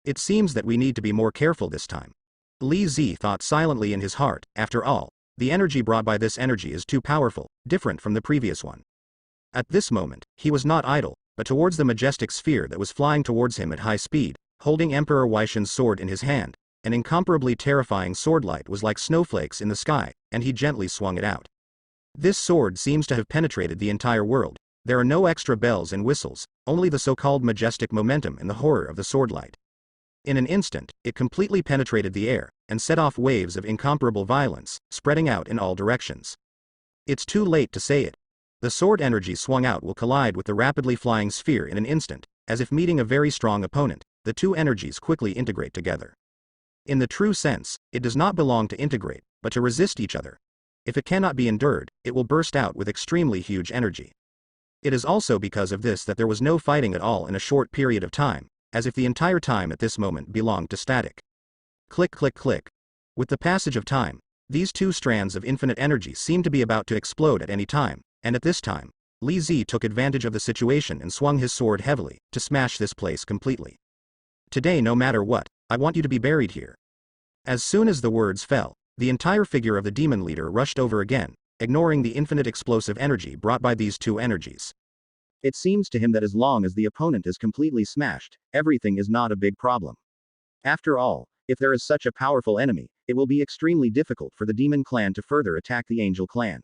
It seems that we need to be more careful this time. Li Zi thought silently in his heart. After all, the energy brought by this energy is too powerful, different from the previous one. At this moment, he was not idle, but towards the majestic sphere that was flying towards him at high speed, holding Emperor Weishan's sword in his hand. An incomparably terrifying swordlight was like snowflakes in the sky, and he gently swung it out. This sword seems to have penetrated the entire world. There are no extra bells and whistles, only the so-called majestic momentum and the horror of the swordlight. In an instant, it completely penetrated the air, and set off waves of incomparable violence, spreading out in all directions. It's too late to say it. The sword energy swung out will collide with the rapidly flying sphere in an instant, as if meeting a very strong opponent. The two energies quickly integrate together. In the true sense, it does not belong to integrate, but to resist each other. If it cannot be endured, it will burst out with extremely huge energy. It is also because of this that there was no fighting at all in a short period of time, as if the entire time at this moment belonged to static. Click click click. With the passage of time, these two strands of infinite energy seemed to be about to explode at any time, and at this time, Li Zi took advantage of the situation and swung his sword heavily, to smash this place completely. Today, no matter what, I want you to be buried here. As soon as the words fell, the entire figure of the demon leader rushed over again, ignoring the infinite explosive energy brought by these two energies. It seems to him that as long as the opponent is completely smashed, everything is not a big problem. After all, if there is such a powerful enemy, it will be extremely difficult for the demon clan to further attack the angel clan.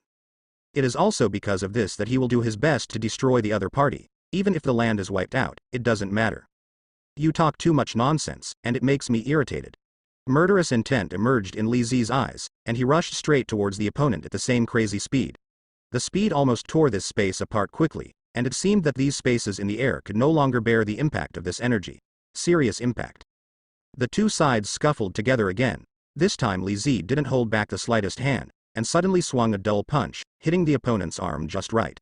It is also because of this that he will do his best to destroy the other party. Even if the land is wiped out, it doesn't matter. You talk too much nonsense, and it makes me irritated. Murderous intent emerged in Li Zi's eyes, and he rushed straight towards the opponent at the same crazy speed. The speed almost tore this space apart quickly, and it seemed that these spaces in the air could no longer bear the impact of this energy. Serious impact. The two sides scuffled together again. This time Li Zi didn't hold back the slightest hand, and suddenly swung a dull punch, hitting the opponent's arm just right.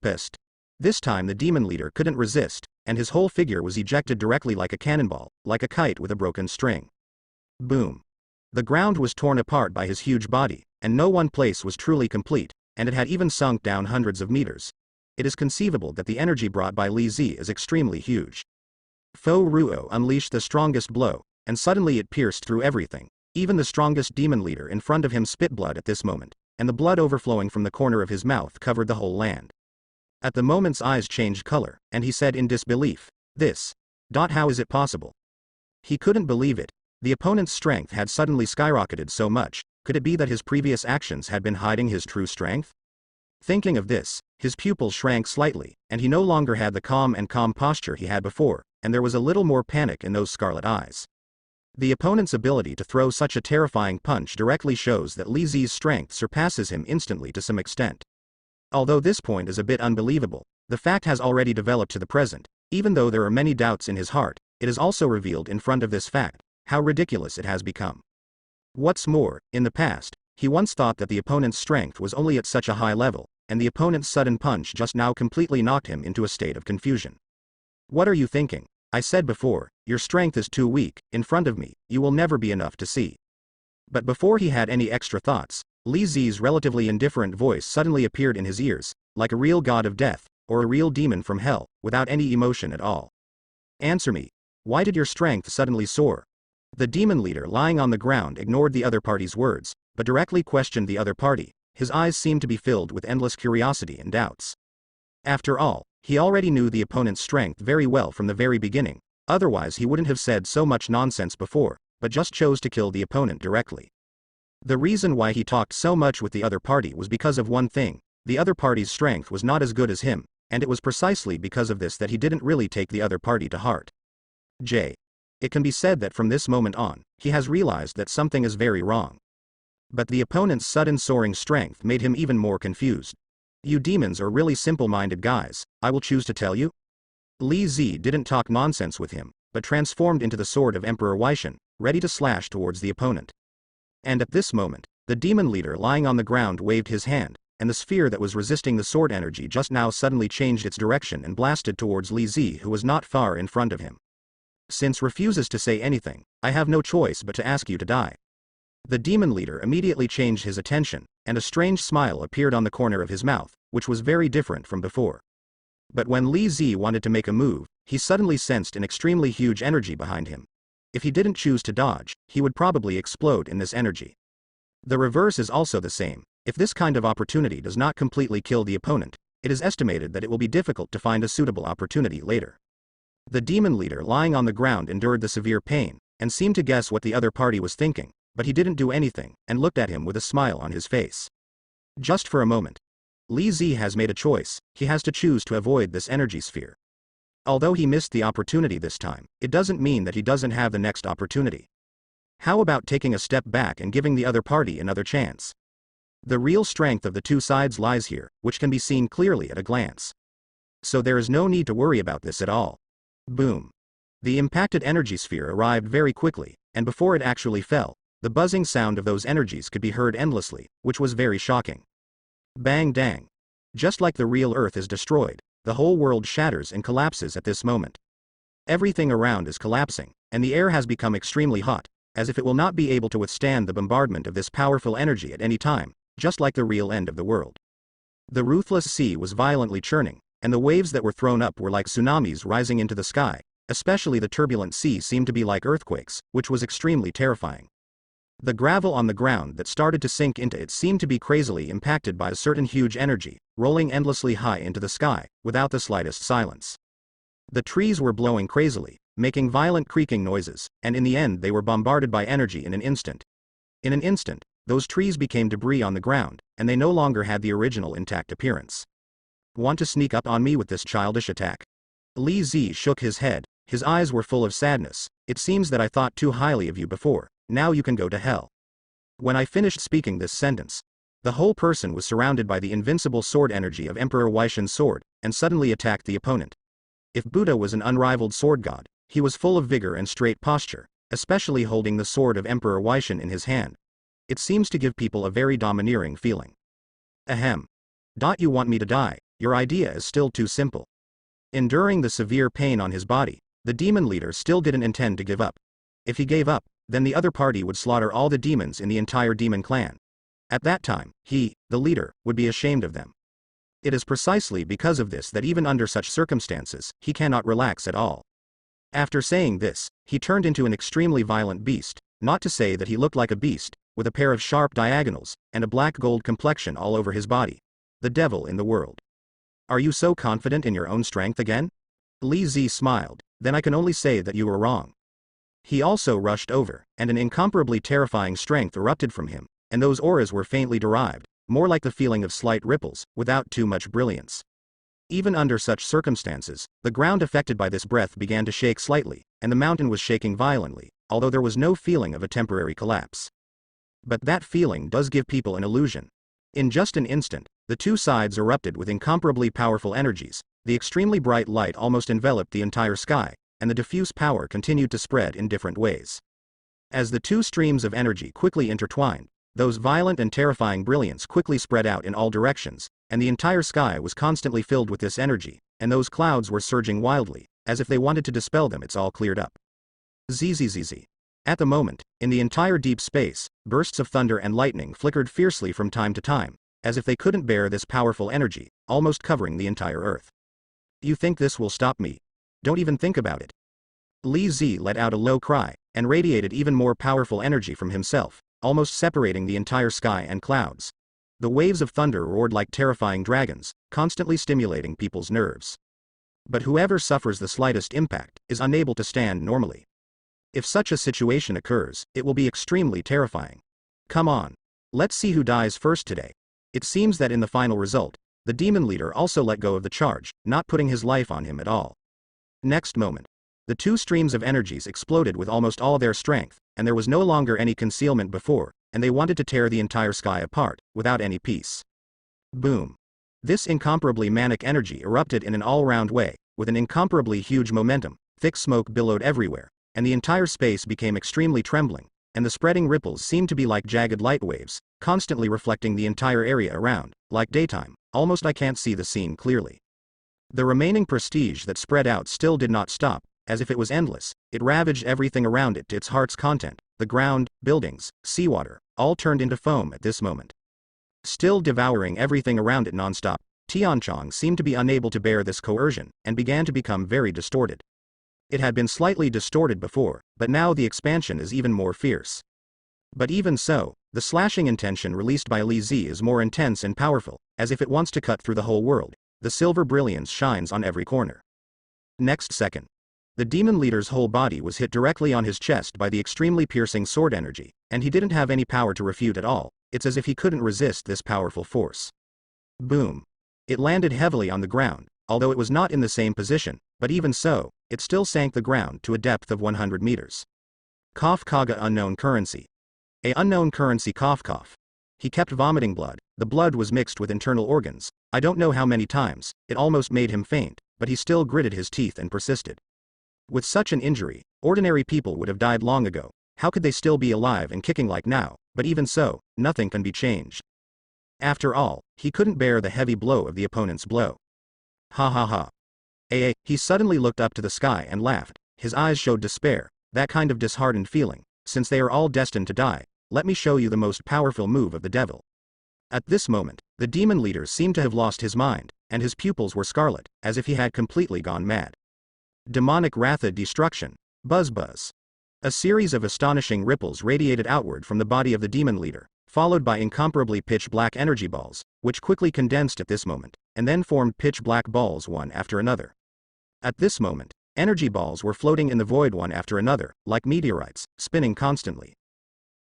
Pissed. This time the demon leader couldn't resist, and his whole figure was ejected directly like a cannonball, like a kite with a broken string. Boom. The ground was torn apart by his huge body, and no one place was truly complete, and it had even sunk down hundreds of meters. It is conceivable that the energy brought by Li Zi is extremely huge. Fo Ruo unleashed the strongest blow, and suddenly it pierced through everything. Even the strongest demon leader in front of him spit blood at this moment, and the blood overflowing from the corner of his mouth covered the whole land. At the moment's eyes changed color, and he said in disbelief, "This. How is it possible?" He couldn't believe it. The opponent's strength had suddenly skyrocketed so much. Could it be that his previous actions had been hiding his true strength? Thinking of this, his pupils shrank slightly, and he no longer had the calm posture he had before, and there was a little more panic in those scarlet eyes. The opponent's ability to throw such a terrifying punch directly shows that Li Zi's strength surpasses him instantly to some extent. Although this point is a bit unbelievable, the fact has already developed to the present. Even though there are many doubts in his heart, it is also revealed in front of this fact, how ridiculous it has become. What's more, in the past, he once thought that the opponent's strength was only at such a high level, and the opponent's sudden punch just now completely knocked him into a state of confusion. What are you thinking? I said before, your strength is too weak. In front of me, you will never be enough to see. But before he had any extra thoughts, Li Zi's relatively indifferent voice suddenly appeared in his ears, like a real god of death, or a real demon from hell, without any emotion at all. Answer me. Why did your strength suddenly soar? The demon leader lying on the ground ignored the other party's words, but directly questioned the other party. His eyes seemed to be filled with endless curiosity and doubts. After all, he already knew the opponent's strength very well from the very beginning, otherwise he wouldn't have said so much nonsense before, but just chose to kill the opponent directly. The reason why he talked so much with the other party was because of one thing: the other party's strength was not as good as him, and it was precisely because of this that he didn't really take the other party to heart. It can be said that from this moment on, he has realized that something is very wrong. But the opponent's sudden soaring strength made him even more confused. You demons are really simple-minded guys, I will choose to tell you. Li Zi didn't talk nonsense with him, but transformed into the sword of Emperor Weishan, ready to slash towards the opponent. And at this moment, the demon leader lying on the ground waved his hand, and the sphere that was resisting the sword energy just now suddenly changed its direction and blasted towards Li Zi, who was not far in front of him. Since refuses to say anything, I have no choice but to ask you to die. The demon leader immediately changed his attention, and a strange smile appeared on the corner of his mouth, which was very different from before. But when Li Zi wanted to make a move, he suddenly sensed an extremely huge energy behind him, If he didn't choose to dodge, he would probably explode in this energy. The reverse is also the same. If this kind of opportunity does not completely kill the opponent, it is estimated that it will be difficult to find a suitable opportunity later. The demon leader lying on the ground endured the severe pain, and seemed to guess what the other party was thinking, but he didn't do anything, and looked at him with a smile on his face. Just for a moment. Li Zi has made a choice. He has to choose to avoid this energy sphere. Although he missed the opportunity this time, it doesn't mean that he doesn't have the next opportunity. How about taking a step back and giving the other party another chance? The real strength of the two sides lies here, which can be seen clearly at a glance. So there is no need to worry about this at all. Boom. The impacted energy sphere arrived very quickly, and before it actually fell, the buzzing sound of those energies could be heard endlessly, which was very shocking. Bang dang. Just like the real Earth is destroyed, the whole world shatters and collapses at this moment. Everything around is collapsing, and the air has become extremely hot, as if it will not be able to withstand the bombardment of this powerful energy at any time, just like the real end of the world. The ruthless sea was violently churning, and the waves that were thrown up were like tsunamis rising into the sky, especially the turbulent sea seemed to be like earthquakes, which was extremely terrifying. The gravel on the ground that started to sink into it seemed to be crazily impacted by a certain huge energy, rolling endlessly high into the sky, without the slightest silence. The trees were blowing crazily, making violent creaking noises, and in the end they were bombarded by energy in an instant. In an instant, those trees became debris on the ground, and they no longer had the original intact appearance. Want to sneak up on me with this childish attack? Li Zi shook his head, his eyes were full of sadness. It seems that I thought too highly of you before. Now you can go to hell. When I finished speaking this sentence, the whole person was surrounded by the invincible sword energy of Emperor Weishan's sword, and suddenly attacked the opponent. If Buddha was an unrivaled sword god, he was full of vigor and straight posture, especially holding the sword of Emperor Weishan in his hand. It seems to give people a very domineering feeling. Ahem. You want me to die? Your idea is still too simple. Enduring the severe pain on his body, the demon leader still didn't intend to give up. If he gave up, then the other party would slaughter all the demons in the entire demon clan. At that time, he, the leader, would be ashamed of them. It is precisely because of this that even under such circumstances, he cannot relax at all. After saying this, he turned into an extremely violent beast, not to say that he looked like a beast, with a pair of sharp diagonals, and a black gold complexion all over his body. The devil in the world. Are you so confident in your own strength again? Li Zi smiled. Then I can only say that you were wrong. He also rushed over, and an incomparably terrifying strength erupted from him, and those auras were faintly derived, more like the feeling of slight ripples, without too much brilliance. Even under such circumstances, the ground affected by this breath began to shake slightly, and the mountain was shaking violently, although there was no feeling of a temporary collapse. But that feeling does give people an illusion. In just an instant, the two sides erupted with incomparably powerful energies. The extremely bright light almost enveloped the entire sky, and the diffuse power continued to spread in different ways. As the two streams of energy quickly intertwined, those violent and terrifying brilliance quickly spread out in all directions, and the entire sky was constantly filled with this energy, and those clouds were surging wildly, as if they wanted to dispel them. It's all cleared up. Zzz. At the moment, in the entire deep space, bursts of thunder and lightning flickered fiercely from time to time, as if they couldn't bear this powerful energy, almost covering the entire earth. You think this will stop me? Don't even think about it. Li Zi let out a low cry, and radiated even more powerful energy from himself, almost separating the entire sky and clouds. The waves of thunder roared like terrifying dragons, constantly stimulating people's nerves. But whoever suffers the slightest impact is unable to stand normally. If such a situation occurs, it will be extremely terrifying. Come on. Let's see who dies first today. It seems that in the final result, the demon leader also let go of the charge, not putting his life on him at all. Next moment, the two streams of energies exploded with almost all their strength, and there was no longer any concealment before, and they wanted to tear the entire sky apart, without any peace. Boom. This incomparably manic energy erupted in an all-round way, with an incomparably huge momentum. Thick smoke billowed everywhere, and the entire space became extremely trembling, and the spreading ripples seemed to be like jagged light waves, constantly reflecting the entire area around. Like daytime, almost I can't see the scene clearly. The remaining prestige that spread out still did not stop, as if it was endless. It ravaged everything around it to its heart's content. The ground, buildings, seawater, all turned into foam at this moment. Still devouring everything around it non-stop, Tianchong seemed to be unable to bear this coercion, and began to become very distorted. It had been slightly distorted before, but now the expansion is even more fierce. But even so, the slashing intention released by Li Zi is more intense and powerful, as if it wants to cut through the whole world. The silver brilliance shines on every corner. Next second, the demon leader's whole body was hit directly on his chest by the extremely piercing sword energy, and he didn't have any power to refute at all. It's as if he couldn't resist this powerful force. Boom. It landed heavily on the ground, although it was not in the same position, but even so, it still sank the ground to a depth of 100 meters. Cough Kaga unknown currency. A unknown currency cough cough. He kept vomiting blood. The blood was mixed with internal organs. I don't know how many times, it almost made him faint, but he still gritted his teeth and persisted. With such an injury, ordinary people would have died long ago. How could they still be alive and kicking like now? But even so, nothing can be changed. After all, he couldn't bear the heavy blow of the opponent's blow. Ha ha ha. He suddenly looked up to the sky and laughed. His eyes showed despair, that kind of disheartened feeling. Since they are all destined to die, let me show you the most powerful move of the devil. At this moment, the demon leader seemed to have lost his mind, and his pupils were scarlet, as if he had completely gone mad. Demonic Ratha Destruction. Buzz buzz. A series of astonishing ripples radiated outward from the body of the demon leader, followed by incomparably pitch-black energy balls, which quickly condensed at this moment, and then formed pitch-black balls one after another. At this moment, energy balls were floating in the void one after another, like meteorites, spinning constantly.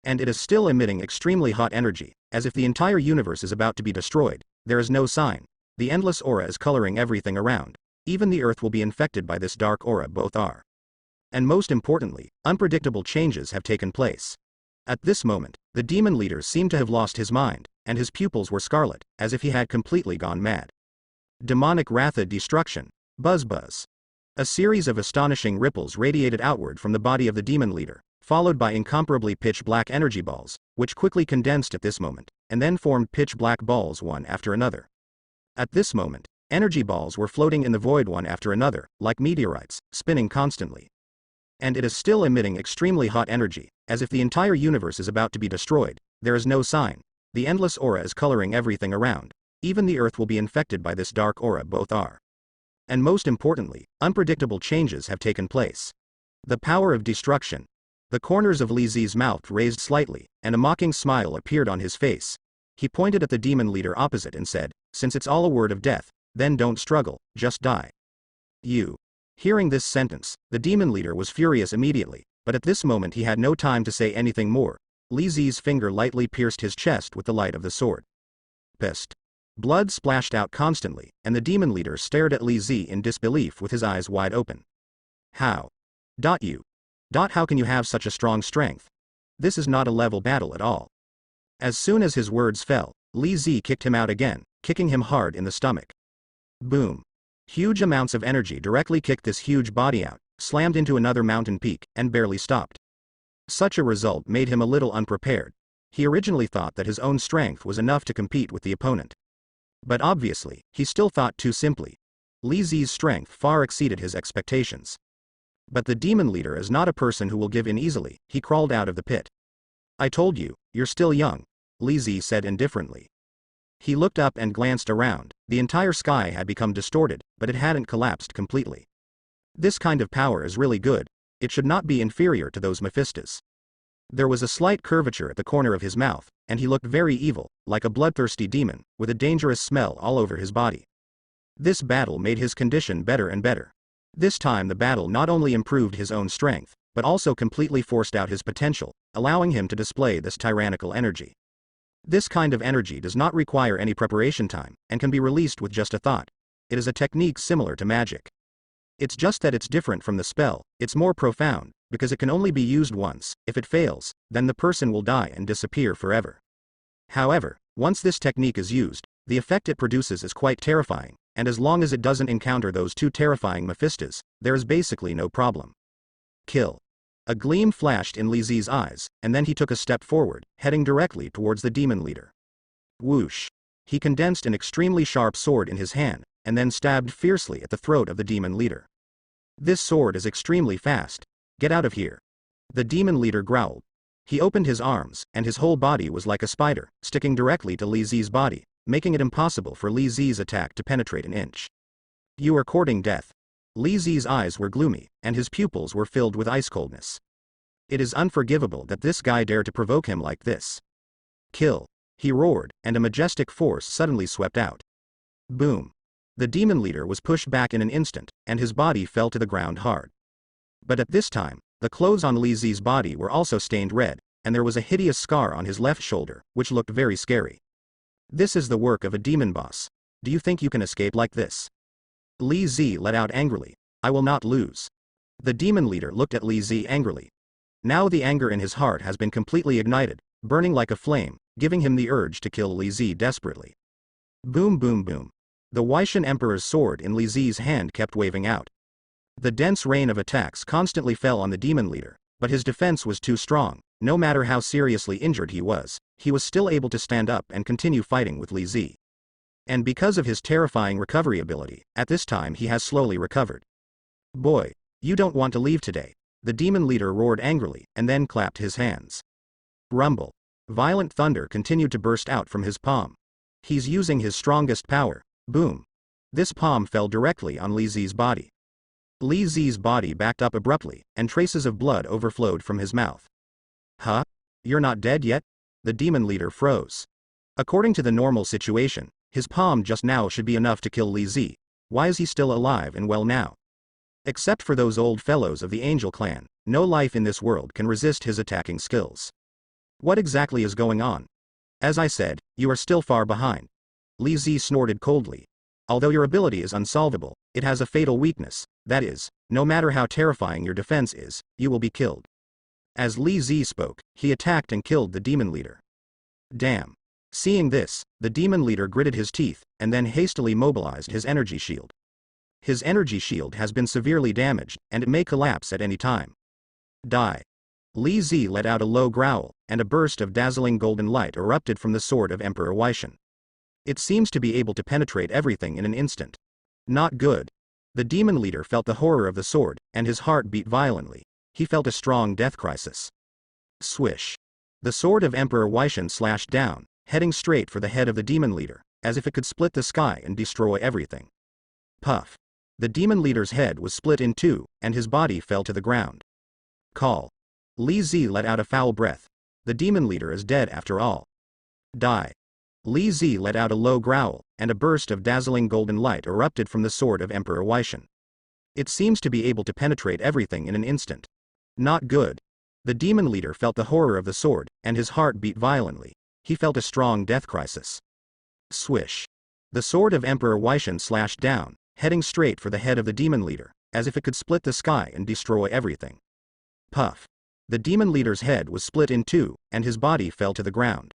And it is still emitting extremely hot energy, as if the entire universe is about to be destroyed. There is no sign. The endless aura is coloring everything around. Even the earth will be infected by this dark aura, both are. And most importantly, unpredictable changes have taken place. At this moment, the demon leader seemed to have lost his mind, and his pupils were scarlet, as if he had completely gone mad. Demonic Ratha Destruction. Buzz buzz. A series of astonishing ripples radiated outward from the body of the demon leader, followed by incomparably pitch-black energy balls, which quickly condensed at this moment, and then formed pitch-black balls one after another. At this moment, energy balls were floating in the void one after another, like meteorites, spinning constantly. And it is still emitting extremely hot energy, as if the entire universe is about to be destroyed. There is no sign. The endless aura is coloring everything around. Even the earth will be infected by this dark aura, both are. And most importantly, unpredictable changes have taken place. The power of destruction. The corners of Li Zi's mouth raised slightly, and a mocking smile appeared on his face. He pointed at the demon leader opposite and said, "Since it's all a word of death, then don't struggle, just die." You. Hearing this sentence, the demon leader was furious immediately, but at this moment he had no time to say anything more. Li Zi's finger lightly pierced his chest with the light of the sword. Pissed. Blood splashed out constantly, and the demon leader stared at Li Zi in disbelief with his eyes wide open. How? How can you have such a strong strength? This is not a level battle at all. As soon as his words fell, Li Zi kicked him out again, kicking him hard in the stomach. Boom. Huge amounts of energy directly kicked this huge body out, slammed into another mountain peak, and barely stopped. Such a result made him a little unprepared. He originally thought that his own strength was enough to compete with the opponent. But obviously, he still thought too simply. Li Zi's strength far exceeded his expectations. But the demon leader is not a person who will give in easily. He crawled out of the pit. "I told you, you're still young," Li Zi said indifferently. He looked up and glanced around. The entire sky had become distorted, but it hadn't collapsed completely. This kind of power is really good. It should not be inferior to those Mephistos. There was a slight curvature at the corner of his mouth, and he looked very evil, like a bloodthirsty demon, with a dangerous smell all over his body. This battle made his condition better and better. This time the battle not only improved his own strength, but also completely forced out his potential, allowing him to display this tyrannical energy. This kind of energy does not require any preparation time, and can be released with just a thought. It is a technique similar to magic. It's just that it's different from the spell. It's more profound, because it can only be used once. If it fails, then the person will die and disappear forever. However, once this technique is used, the effect it produces is quite terrifying, and as long as it doesn't encounter those two terrifying Mephistos, there is basically no problem. Kill. A gleam flashed in Li Zi's eyes, and then he took a step forward, heading directly towards the demon leader. Whoosh. He condensed an extremely sharp sword in his hand, and then stabbed fiercely at the throat of the demon leader. "This sword is extremely fast. Get out of here." The demon leader growled. He opened his arms, and his whole body was like a spider, sticking directly to Li Zi's body, making it impossible for Li Zi's attack to penetrate an inch. "You are courting death." Li Zi's eyes were gloomy, and his pupils were filled with ice coldness. It is unforgivable that this guy dared to provoke him like this. Kill! He roared, and a majestic force suddenly swept out. Boom! The demon leader was pushed back in an instant, and his body fell to the ground hard. But at this time, the clothes on Li Zi's body were also stained red, and there was a hideous scar on his left shoulder, which looked very scary. This is the work of a demon boss. Do you think you can escape like this? Li Zi let out angrily. I will not lose. The demon leader looked at Li Zi angrily. Now the anger in his heart has been completely ignited, burning like a flame, giving him the urge to kill Li Zi desperately. Boom boom boom. The Weixin Emperor's sword in Li Zi's hand kept waving out. The dense rain of attacks constantly fell on the demon leader, but his defense was too strong. No matter how seriously injured he was still able to stand up and continue fighting with Li Zi. And because of his terrifying recovery ability, at this time he has slowly recovered. Boy, you don't want to leave today. The demon leader roared angrily, and then clapped his hands. Rumble. Violent thunder continued to burst out from his palm. He's using his strongest power. Boom. This palm fell directly on Li Zi's body. Li Zi's body backed up abruptly, and traces of blood overflowed from his mouth. Huh? You're not dead yet? The demon leader froze. According to the normal situation, his palm just now should be enough to kill Li Zi. Why is he still alive and well now? Except for those old fellows of the Angel clan, no life in this world can resist his attacking skills. What exactly is going on? As I said, you are still far behind. Li Zi snorted coldly. Although your ability is unsolvable, it has a fatal weakness, that is, no matter how terrifying your defense is, you will be killed. As Li Zi spoke, he attacked and killed the demon leader. Damn. Seeing this, the demon leader gritted his teeth, and then hastily mobilized his energy shield. His energy shield has been severely damaged, and it may collapse at any time. Die. Li Zi let out a low growl, and a burst of dazzling golden light erupted from the sword of Emperor Weixin. It seems to be able to penetrate everything in an instant. Not good. The demon leader felt the horror of the sword, and his heart beat violently. He felt a strong death crisis. Swish. The sword of Emperor Weixin slashed down, heading straight for the head of the demon leader, as if it could split the sky and destroy everything. Puff. The demon leader's head was split in two, and his body fell to the ground. Call. Li Zi let out a foul breath. The demon leader is dead after all. Die. Li Zi let out a low growl, and a burst of dazzling golden light erupted from the sword of Emperor Weixin. It seems to be able to penetrate everything in an instant. Not good. The demon leader felt the horror of the sword, and his heart beat violently. He felt a strong death crisis. Swish. The sword of Emperor Weixin slashed down, heading straight for the head of the demon leader, as if it could split the sky and destroy everything. Puff. The demon leader's head was split in two, and his body fell to the ground.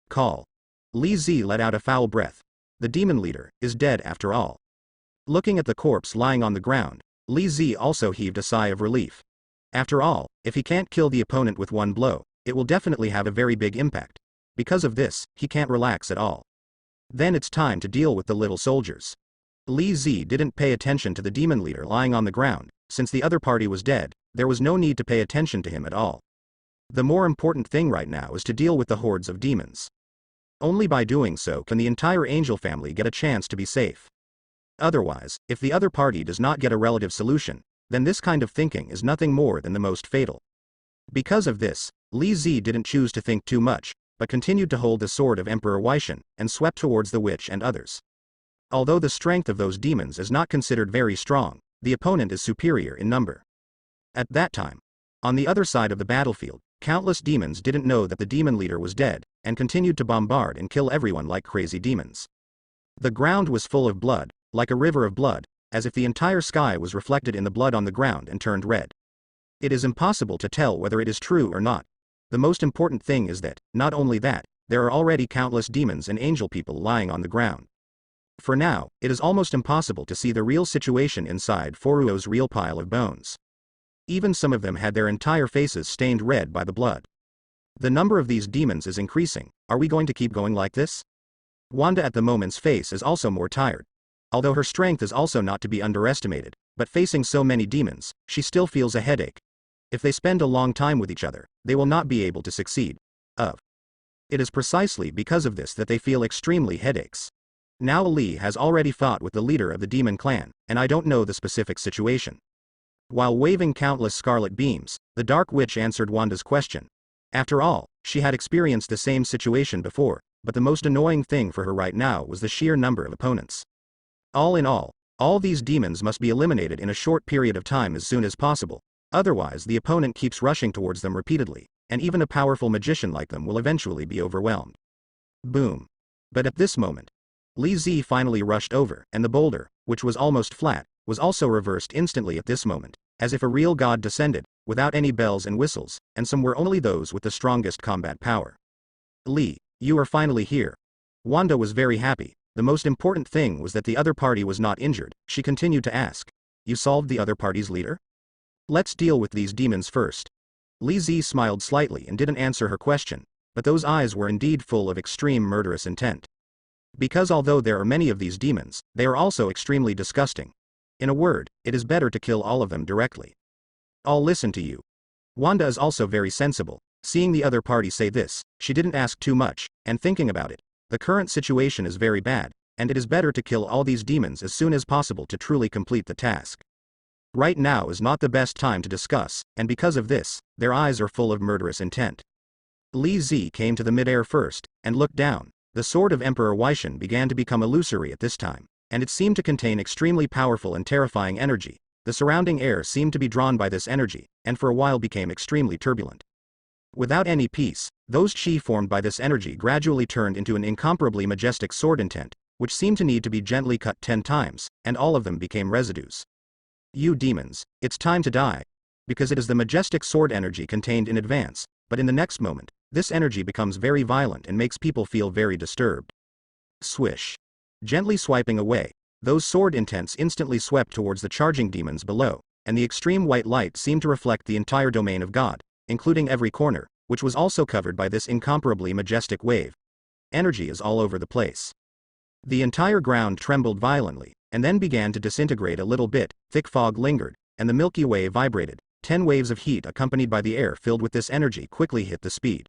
Call. Li Zi let out a foul breath. The demon leader is dead after all. Looking at the corpse lying on the ground, Li Zi also heaved a sigh of relief. After all, if he can't kill the opponent with one blow, it will definitely have a very big impact. Because of this, he can't relax at all. Then it's time to deal with the little soldiers. Li Zi didn't pay attention to the demon leader lying on the ground. Since the other party was dead, there was no need to pay attention to him at all. The more important thing right now is to deal with the hordes of demons. Only by doing so can the entire angel family get a chance to be safe. Otherwise, if the other party does not get a relative solution, then this kind of thinking is nothing more than the most fatal. Because of this, Li Zi didn't choose to think too much, but continued to hold the sword of Emperor Weixin, and swept towards the witch and others. Although the strength of those demons is not considered very strong, the opponent is superior in number. At that time, on the other side of the battlefield, countless demons didn't know that the demon leader was dead, and continued to bombard and kill everyone like crazy demons. The ground was full of blood, like a river of blood, as if the entire sky was reflected in the blood on the ground and turned red. It is impossible to tell whether it is true or not. The most important thing is that, not only that, there are already countless demons and angel people lying on the ground. For now, it is almost impossible to see the real situation inside Furuo's real pile of bones. Even some of them had their entire faces stained red by the blood. The number of these demons is increasing. Are we going to keep going like this? Wanda at the moment's face is also more tired. Although her strength is also not to be underestimated, but facing so many demons, she still feels a headache. If they spend a long time with each other, they will not be able to succeed. It is precisely because of this that they feel extremely headaches. Now Li has already fought with the leader of the demon clan, and I don't know the specific situation. While waving countless scarlet beams, the Dark Witch answered Wanda's question. After all, she had experienced the same situation before, but the most annoying thing for her right now was the sheer number of opponents. All in all these demons must be eliminated in a short period of time as soon as possible, otherwise the opponent keeps rushing towards them repeatedly, and even a powerful magician like them will eventually be overwhelmed. Boom. But at this moment, Li Zi finally rushed over, and the boulder, which was almost flat, was also reversed instantly at this moment, as if a real god descended, without any bells and whistles, and some were only those with the strongest combat power. Li, you are finally here. Wanda was very happy. The most important thing was that the other party was not injured. She continued to ask, you solved the other party's leader? Let's deal with these demons first. Li Zi smiled slightly and didn't answer her question, but those eyes were indeed full of extreme murderous intent. Because although there are many of these demons, they are also extremely disgusting. In a word, it is better to kill all of them directly. I'll listen to you. Wanda is also very sensible. Seeing the other party say this, she didn't ask too much, and thinking about it, the current situation is very bad, and it is better to kill all these demons as soon as possible to truly complete the task. Right now is not the best time to discuss, and because of this, their eyes are full of murderous intent. Li Zi came to the midair first, and looked down. The sword of Emperor Weishan began to become illusory at this time, and it seemed to contain extremely powerful and terrifying energy. The surrounding air seemed to be drawn by this energy, and for a while became extremely turbulent. Without any peace, those chi formed by this energy gradually turned into an incomparably majestic sword intent, which seemed to need to be gently cut 10 times, and all of them became residues. You demons, it's time to die. Because it is the majestic sword energy contained in advance, but in the next moment, this energy becomes very violent and makes people feel very disturbed. Swish. Gently swiping away, those sword intents instantly swept towards the charging demons below, and the extreme white light seemed to reflect the entire domain of God, including every corner, which was also covered by this incomparably majestic wave. Energy is all over the place. The entire ground trembled violently, and then began to disintegrate a little bit. Thick fog lingered, and the Milky Way vibrated. 10 waves of heat accompanied by the air filled with this energy quickly hit the speed.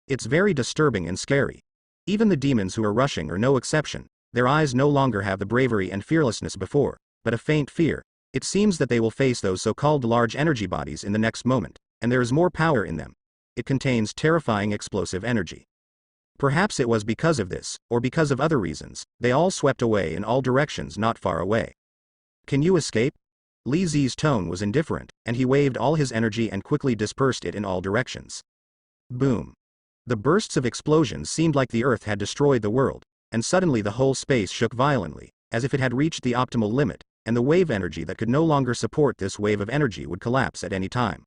It's very disturbing and scary. Even the demons who are rushing are no exception. Their eyes no longer have the bravery and fearlessness before, but a faint fear. It seems that they will face those so-called large energy bodies in the next moment, and there is more power in them. It contains terrifying explosive energy. Perhaps it was because of this, or because of other reasons, they all swept away in all directions not far away. Can you escape? Li Zi's tone was indifferent, and he waved all his energy and quickly dispersed it in all directions. Boom. The bursts of explosions seemed like the earth had destroyed the world, and suddenly the whole space shook violently, as if it had reached the optimal limit, and the wave energy that could no longer support this wave of energy would collapse at any time.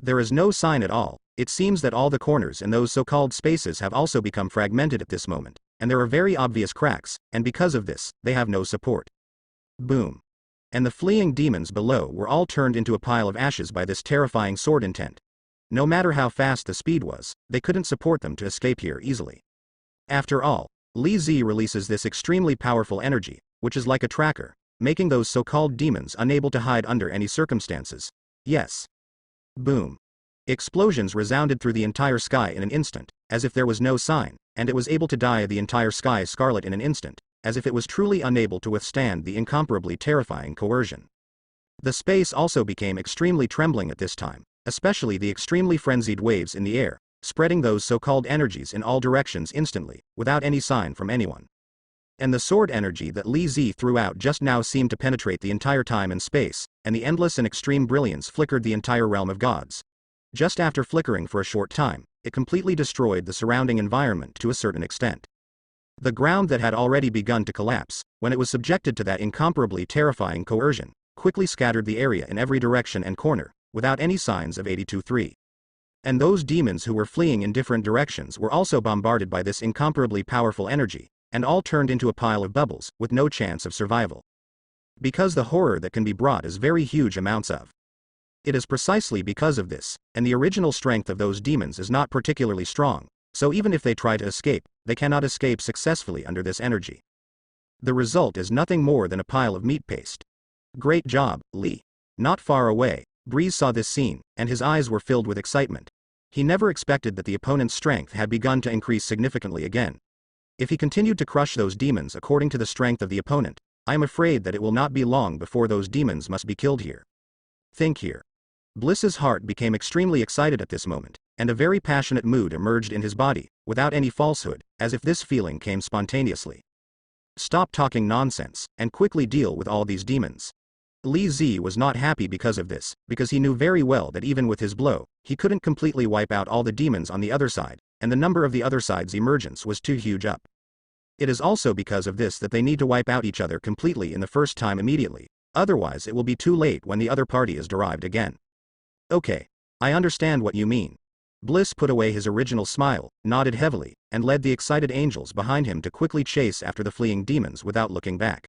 There is no sign at all. It seems that all the corners in those so-called spaces have also become fragmented at this moment, and there are very obvious cracks, and because of this, they have no support. Boom. And the fleeing demons below were all turned into a pile of ashes by this terrifying sword intent. No matter how fast the speed was, they couldn't support them to escape here easily. After all, Li Zi releases this extremely powerful energy, which is like a tracker, making those so-called demons unable to hide under any circumstances. Yes. Boom. Explosions resounded through the entire sky in an instant, as if there was no sign, and it was able to dye the entire sky scarlet in an instant, as if it was truly unable to withstand the incomparably terrifying coercion. The space also became extremely trembling at this time, especially the extremely frenzied waves in the air, spreading those so-called energies in all directions instantly, without any sign from anyone. And the sword energy that Li Zi threw out just now seemed to penetrate the entire time and space, and the endless and extreme brilliance flickered the entire realm of gods. Just after flickering for a short time, it completely destroyed the surrounding environment to a certain extent. The ground that had already begun to collapse, when it was subjected to that incomparably terrifying coercion, quickly scattered the area in every direction and corner, without any signs of 82-3. And those demons who were fleeing in different directions were also bombarded by this incomparably powerful energy, and all turned into a pile of bubbles, with no chance of survival. Because the horror that can be brought is very huge amounts of. It is precisely because of this, and the original strength of those demons is not particularly strong, so even if they try to escape, they cannot escape successfully under this energy. The result is nothing more than a pile of meat paste. Great job, Li. Not far away, Breeze saw this scene, and his eyes were filled with excitement. He never expected that the opponent's strength had begun to increase significantly again. If he continued to crush those demons according to the strength of the opponent, I am afraid that it will not be long before those demons must be killed here. Think here. Bliss's heart became extremely excited at this moment, and a very passionate mood emerged in his body, without any falsehood, as if this feeling came spontaneously. Stop talking nonsense, and quickly deal with all these demons. Li Zi was not happy because of this, because he knew very well that even with his blow, he couldn't completely wipe out all the demons on the other side, and the number of the other side's emergence was too huge up. It is also because of this that they need to wipe out each other completely in the first time immediately, otherwise it will be too late when the other party is derived again. Okay. I understand what you mean. Bliss put away his original smile, nodded heavily, and led the excited angels behind him to quickly chase after the fleeing demons without looking back.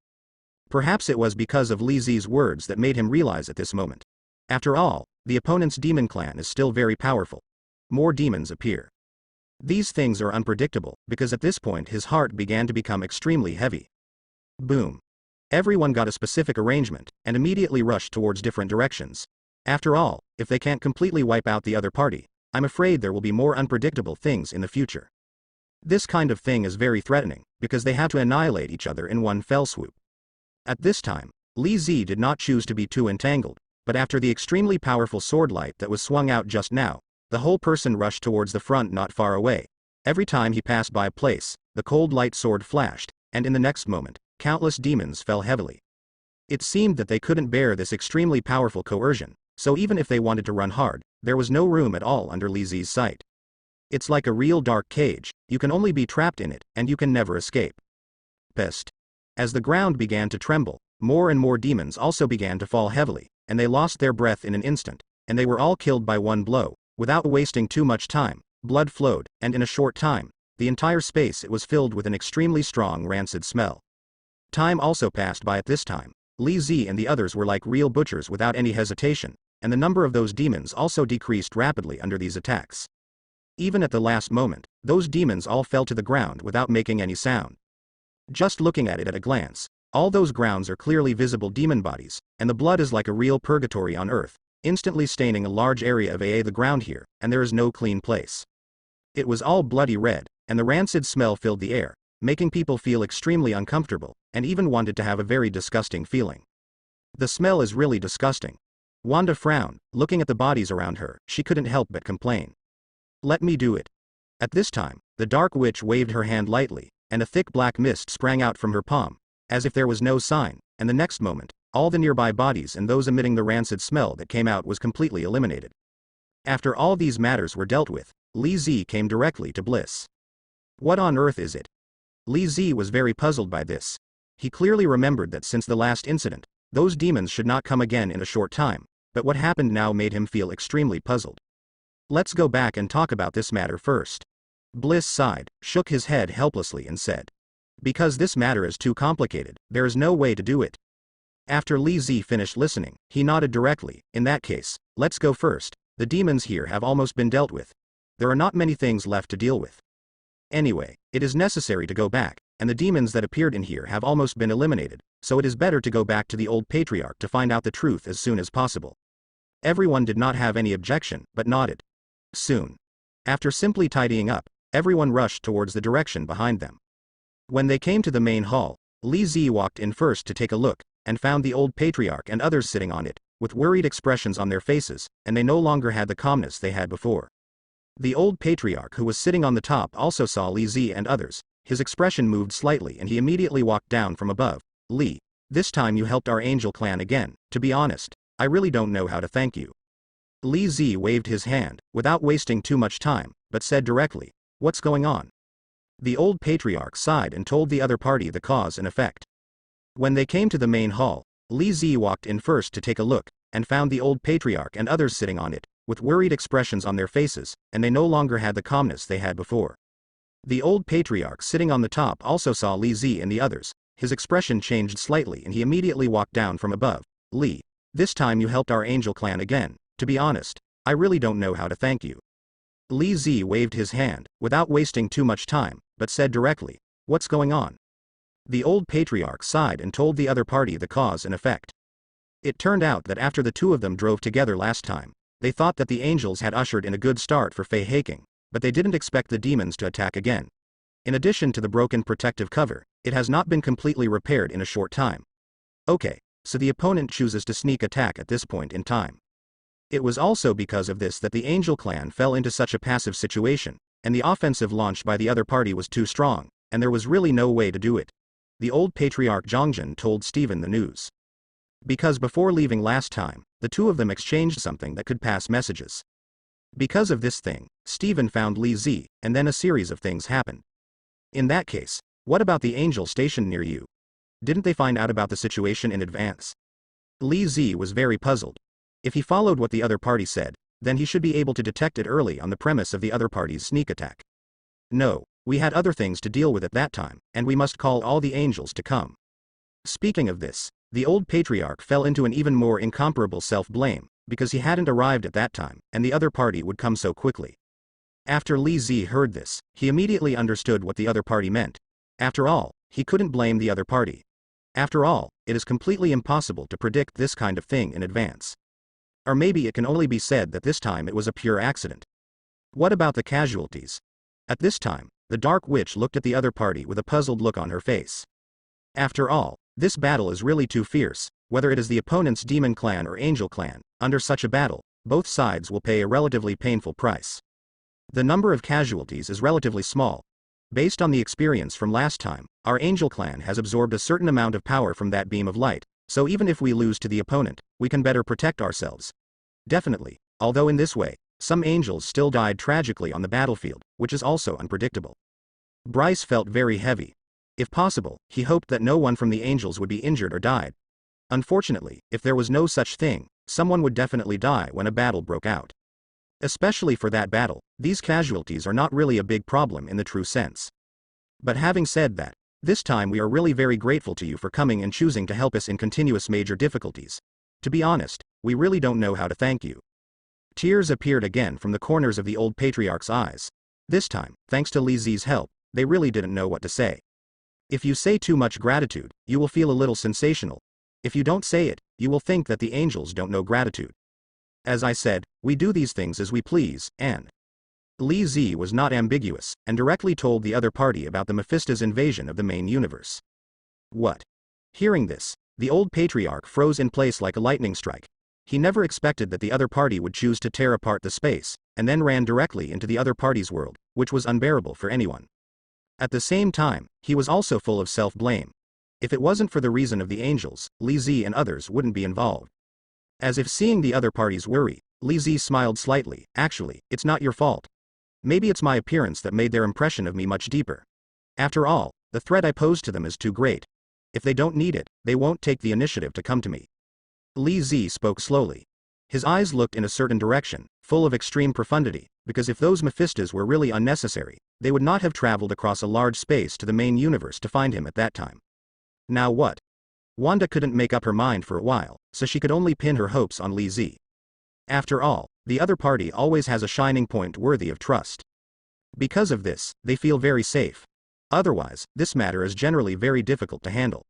Perhaps it was because of Li Zi's words that made him realize at this moment. After all, the opponent's demon clan is still very powerful. More demons appear. These things are unpredictable, because at this point his heart began to become extremely heavy. Boom. Everyone got a specific arrangement, and immediately rushed towards different directions. After all, if they can't completely wipe out the other party, I'm afraid there will be more unpredictable things in the future. This kind of thing is very threatening, because they have to annihilate each other in one fell swoop. At this time, Li Zi did not choose to be too entangled, but after the extremely powerful sword light that was swung out just now, the whole person rushed towards the front not far away. Every time he passed by a place, the cold light sword flashed, and in the next moment, countless demons fell heavily. It seemed that they couldn't bear this extremely powerful coercion, so even if they wanted to run hard, there was no room at all under Li Zi's sight. It's like a real dark cage, you can only be trapped in it, and you can never escape. Pest. As the ground began to tremble, more and more demons also began to fall heavily, and they lost their breath in an instant, and they were all killed by one blow. Without wasting too much time, blood flowed, and in a short time, the entire space it was filled with an extremely strong rancid smell. Time also passed by at this time. Li Zi and the others were like real butchers without any hesitation, and the number of those demons also decreased rapidly under these attacks. Even at the last moment, those demons all fell to the ground without making any sound. Just looking at it at a glance, all those grounds are clearly visible demon bodies, and the blood is like a real purgatory on earth, instantly staining a large area of the ground here, and there is no clean place. It was all bloody red, and the rancid smell filled the air, making people feel extremely uncomfortable, and even wanted to have a very disgusting feeling. The smell is really disgusting. Wanda frowned, looking at the bodies around her, she couldn't help but complain. Let me do it. At this time, the dark witch waved her hand lightly, and a thick black mist sprang out from her palm, as if there was no sign, and the next moment, all the nearby bodies and those emitting the rancid smell that came out was completely eliminated. After all these matters were dealt with, Li Zi came directly to Bliss. What on earth is it? Li Zi was very puzzled by this. He clearly remembered that since the last incident, those demons should not come again in a short time, but what happened now made him feel extremely puzzled. Let's go back and talk about this matter first. Bliss sighed, shook his head helplessly and said. Because this matter is too complicated, there is no way to do it. After Li Zi finished listening, he nodded directly. In that case, let's go first. The demons here have almost been dealt with. There are not many things left to deal with. Anyway, it is necessary to go back, and the demons that appeared in here have almost been eliminated, so it is better to go back to the old patriarch to find out the truth as soon as possible. Everyone did not have any objection, but nodded. Soon. After simply tidying up, everyone rushed towards the direction behind them. When they came to the main hall, Li Zi walked in first to take a look, and found the old patriarch and others sitting on it, with worried expressions on their faces, and they no longer had the calmness they had before. The old patriarch who was sitting on the top also saw Li Zi and others. His expression moved slightly and he immediately walked down from above. Li, this time you helped our angel clan again. To be honest, I really don't know how to thank you. Li Zi waved his hand, without wasting too much time, but said directly, what's going on? The old patriarch sighed and told the other party the cause and effect. When they came to the main hall, Li Zi walked in first to take a look, and found the old patriarch and others sitting on it, with worried expressions on their faces, and they no longer had the calmness they had before. The old patriarch sitting on the top also saw Li Zi and the others. His expression changed slightly and he immediately walked down from above. Li, this time you helped our angel clan again. To be honest, I really don't know how to thank you. Li Zi waved his hand, without wasting too much time, but said directly, what's going on? The old patriarch sighed and told the other party the cause and effect. It turned out that after the two of them drove together last time, they thought that the angels had ushered in a good start for Fei Haking, but they didn't expect the demons to attack again. In addition to the broken protective cover, it has not been completely repaired in a short time. Okay, so the opponent chooses to sneak attack at this point in time. It was also because of this that the Angel clan fell into such a passive situation, and the offensive launched by the other party was too strong, and there was really no way to do it. The old patriarch Zhongjin told Stephen the news. Because before leaving last time, the two of them exchanged something that could pass messages. Because of this thing, Stephen found Li Zi, and then a series of things happened. In that case, what about the Angel stationed near you? Didn't they find out about the situation in advance? Li Zi was very puzzled. If he followed what the other party said, then he should be able to detect it early on the premise of the other party's sneak attack. No, we had other things to deal with at that time, and we must call all the angels to come. Speaking of this, the old patriarch fell into an even more incomparable self-blame, because he hadn't arrived at that time, and the other party would come so quickly. After Li Zi heard this, he immediately understood what the other party meant. After all, he couldn't blame the other party. After all, it is completely impossible to predict this kind of thing in advance. Or maybe it can only be said that this time it was a pure accident. What about the casualties? At this time, the Dark Witch looked at the other party with a puzzled look on her face. After all, this battle is really too fierce, whether it is the opponent's demon clan or angel clan. Under such a battle, both sides will pay a relatively painful price. The number of casualties is relatively small. Based on the experience from last time, our angel clan has absorbed a certain amount of power from that beam of light, so even if we lose to the opponent, we can better protect ourselves. Definitely, although in this way, some angels still died tragically on the battlefield, which is also unpredictable. Bryce felt very heavy. If possible, he hoped that no one from the angels would be injured or died. Unfortunately, if there was no such thing, someone would definitely die when a battle broke out. Especially for that battle, these casualties are not really a big problem in the true sense. But having said that, this time we are really very grateful to you for coming and choosing to help us in continuous major difficulties. To be honest, we really don't know how to thank you. Tears appeared again from the corners of the old patriarch's eyes. This time, thanks to Li Zi's help, they really didn't know what to say. If you say too much gratitude, you will feel a little sensational. If you don't say it, you will think that the angels don't know gratitude. As I said, we do these things as we please, and Li Zi was not ambiguous, and directly told the other party about the Mephisto's invasion of the main universe. What? Hearing this, the old patriarch froze in place like a lightning strike. He never expected that the other party would choose to tear apart the space, and then ran directly into the other party's world, which was unbearable for anyone. At the same time, he was also full of self-blame. If it wasn't for the reason of the angels, Li Zi and others wouldn't be involved. As if seeing the other party's worry, Li Zi smiled slightly. Actually, it's not your fault. Maybe it's my appearance that made their impression of me much deeper. After all, the threat I pose to them is too great. If they don't need it, they won't take the initiative to come to me. Li Zi spoke slowly. His eyes looked in a certain direction, full of extreme profundity, because if those Mephistos were really unnecessary, they would not have traveled across a large space to the main universe to find him at that time. Now what? Wanda couldn't make up her mind for a while, so she could only pin her hopes on Li Zi. After all, the other party always has a shining point worthy of trust. Because of this, they feel very safe. Otherwise, this matter is generally very difficult to handle.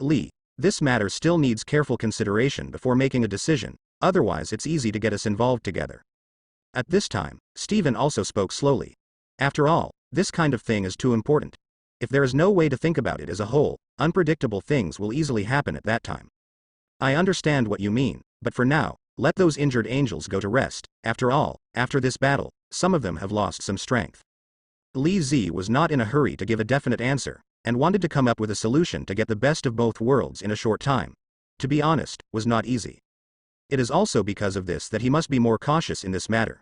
Li, this matter still needs careful consideration before making a decision, otherwise it's easy to get us involved together. At this time, Stephen also spoke slowly. After all, this kind of thing is too important. If there is no way to think about it as a whole, unpredictable things will easily happen at that time. I understand what you mean, but for now, let those injured angels go to rest. After all, after this battle, some of them have lost some strength. Li Zi was not in a hurry to give a definite answer, and wanted to come up with a solution to get the best of both worlds in a short time. To be honest, was not easy. It is also because of this that he must be more cautious in this matter.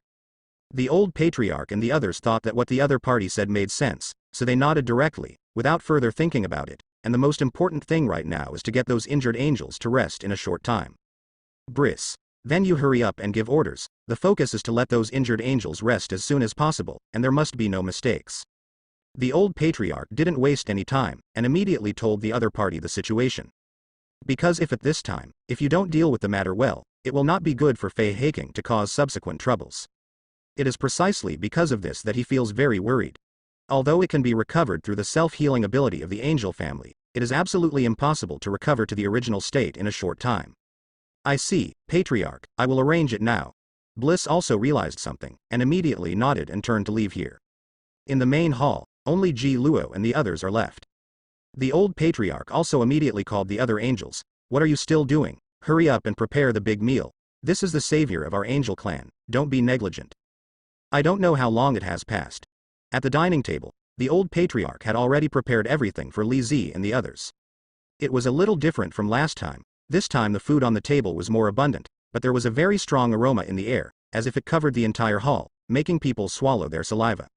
The old patriarch and the others thought that what the other party said made sense, so they nodded directly, without further thinking about it, and the most important thing right now is to get those injured angels to rest in a short time. Briss. Then you hurry up and give orders. The focus is to let those injured angels rest as soon as possible, and there must be no mistakes. The old patriarch didn't waste any time, and immediately told the other party the situation. Because if at this time, if you don't deal with the matter well, it will not be good for Fei Haking to cause subsequent troubles. It is precisely because of this that he feels very worried. Although it can be recovered through the self-healing ability of the angel family, it is absolutely impossible to recover to the original state in a short time. I see, Patriarch, I will arrange it now. Bliss also realized something, and immediately nodded and turned to leave here. In the main hall, only Ji Luo and the others are left. The old patriarch also immediately called the other angels. What are you still doing? Hurry up and prepare the big meal. This is the savior of our angel clan, don't be negligent. I don't know how long it has passed. At the dining table, the old patriarch had already prepared everything for Li Zi and the others. It was a little different from last time. This time the food on the table was more abundant, but there was a very strong aroma in the air, as if it covered the entire hall, making people swallow their saliva.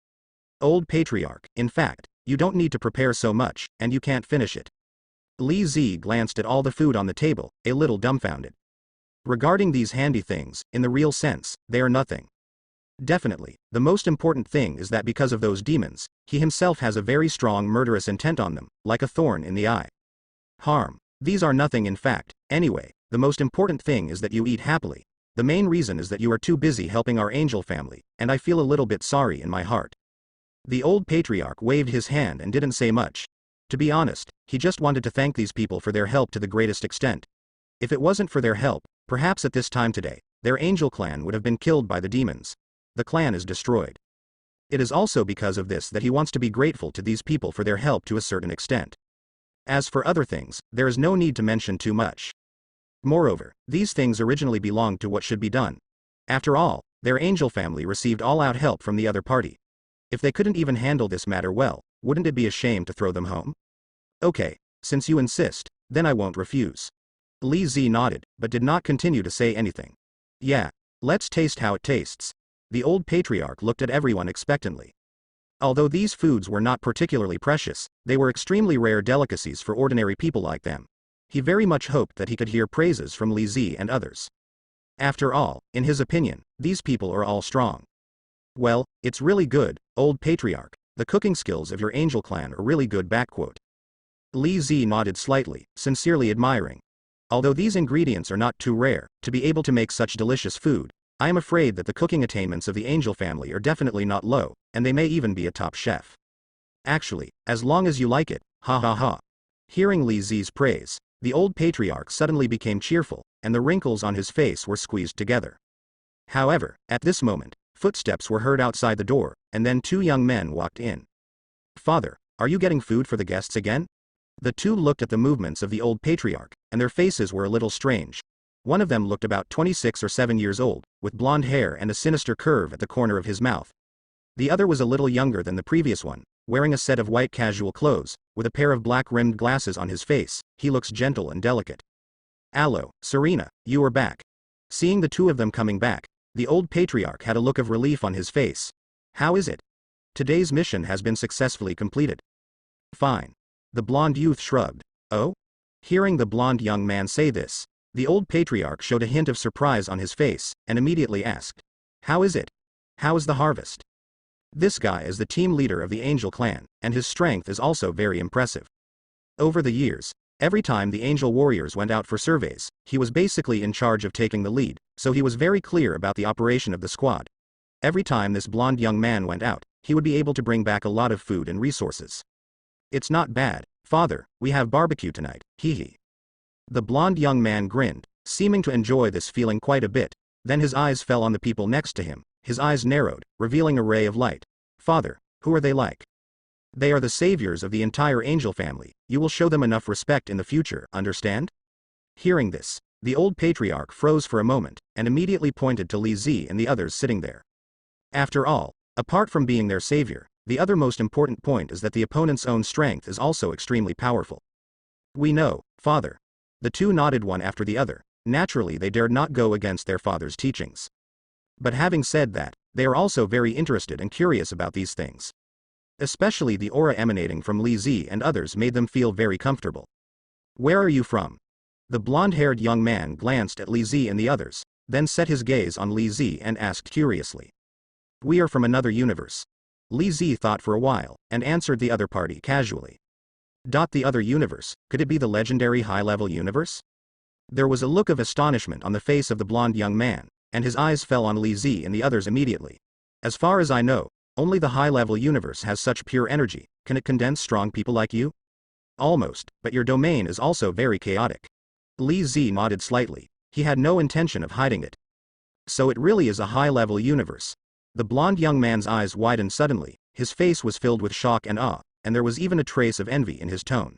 Old patriarch, in fact, you don't need to prepare so much, and you can't finish it. Li Zi glanced at all the food on the table, a little dumbfounded. Regarding these handy things, in the real sense, they are nothing. Definitely, the most important thing is that because of those demons, he himself has a very strong murderous intent on them, like a thorn in the eye. Harm. These are nothing in fact. Anyway, the most important thing is that you eat happily. The main reason is that you are too busy helping our angel family, and I feel a little bit sorry in my heart. The old patriarch waved his hand and didn't say much. To be honest, he just wanted to thank these people for their help to the greatest extent. If it wasn't for their help, perhaps at this time today, their angel clan would have been killed by the demons. The clan is destroyed. It is also because of this that he wants to be grateful to these people for their help to a certain extent. As for other things, there is no need to mention too much. Moreover, these things originally belonged to what should be done. After all, their angel family received all-out help from the other party. If they couldn't even handle this matter well, wouldn't it be a shame to throw them home? Okay, since you insist, then I won't refuse. Li Zi nodded, but did not continue to say anything. Yeah, let's taste how it tastes. The old patriarch looked at everyone expectantly. Although these foods were not particularly precious, they were extremely rare delicacies for ordinary people like them. He very much hoped that he could hear praises from Li Zi and others. After all, in his opinion, these people are all strong. Well, it's really good, old patriarch. The cooking skills of your angel clan are really good. Li Zi nodded slightly, sincerely admiring. Although these ingredients are not too rare, to be able to make such delicious food, I am afraid that the cooking attainments of the angel family are definitely not low, and they may even be a top chef. Actually, as long as you like it, ha ha ha. Hearing Li Zi's praise, the old patriarch suddenly became cheerful, and the wrinkles on his face were squeezed together. However, at this moment, footsteps were heard outside the door, and then two young men walked in. Father, are you getting food for the guests again? The two looked at the movements of the old patriarch, and their faces were a little strange. One of them looked about 26 or 7 years old, with blonde hair and a sinister curve at the corner of his mouth. The other was a little younger than the previous one, wearing a set of white casual clothes, with a pair of black-rimmed glasses on his face. He looks gentle and delicate. Allo, Serena, you are back. Seeing the two of them coming back, the old patriarch had a look of relief on his face. How is it? Today's mission has been successfully completed. Fine. The blonde youth shrugged. Oh? Hearing the blonde young man say this, the old patriarch showed a hint of surprise on his face, and immediately asked, how is it? How is the harvest? This guy is the team leader of the angel clan, and his strength is also very impressive. Over the years, every time the angel warriors went out for surveys, he was basically in charge of taking the lead, so he was very clear about the operation of the squad. Every time this blonde young man went out, he would be able to bring back a lot of food and resources. It's not bad, father, we have barbecue tonight, hee hee. The blonde young man grinned, seeming to enjoy this feeling quite a bit. Then his eyes fell on the people next to him. His eyes narrowed, revealing a ray of light. Father, who are they like? They are the saviors of the entire angel family. You will show them enough respect in the future, understand? Hearing this, the old patriarch froze for a moment, and immediately pointed to Li Zi and the others sitting there. After all, apart from being their savior, the other most important point is that the opponent's own strength is also extremely powerful. We know, father. The two nodded one after the other. Naturally they dared not go against their father's teachings. But having said that, they are also very interested and curious about these things. Especially the aura emanating from Li Zi and others made them feel very comfortable. Where are you from? The blonde-haired young man glanced at Li Zi and the others, then set his gaze on Li Zi and asked curiously. We are from another universe. Li Zi thought for a while, and answered the other party casually. The other universe, could it be the legendary high-level universe? There was a look of astonishment on the face of the blonde young man, and his eyes fell on Li Zi and the others immediately. As far as I know, only the high-level universe has such pure energy. Can it condense strong people like you? Almost, but your domain is also very chaotic. Li Zi nodded slightly. He had no intention of hiding it. So it really is a high-level universe. The blonde young man's eyes widened suddenly. His face was filled with shock and awe, and there was even a trace of envy in his tone.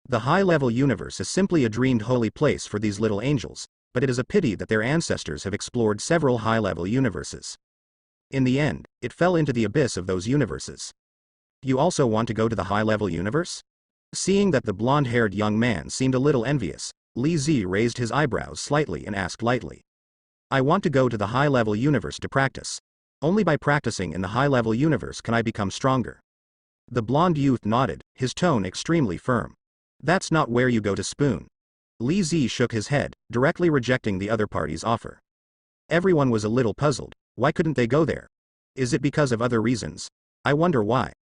The high-level universe is simply a dreamed holy place for these little angels, but it is a pity that their ancestors have explored several high-level universes. In the end, it fell into the abyss of those universes. You also want to go to the high-level universe? Seeing that the blonde-haired young man seemed a little envious, Li Zi raised his eyebrows slightly and asked lightly. I want to go to the high-level universe to practice. Only by practicing in the high-level universe can I become stronger. The blonde youth nodded, his tone extremely firm. That's not where you go to spoon. Li Zi shook his head, directly rejecting the other party's offer. Everyone was a little puzzled. Why couldn't they go there? Is it because of other reasons? I wonder why.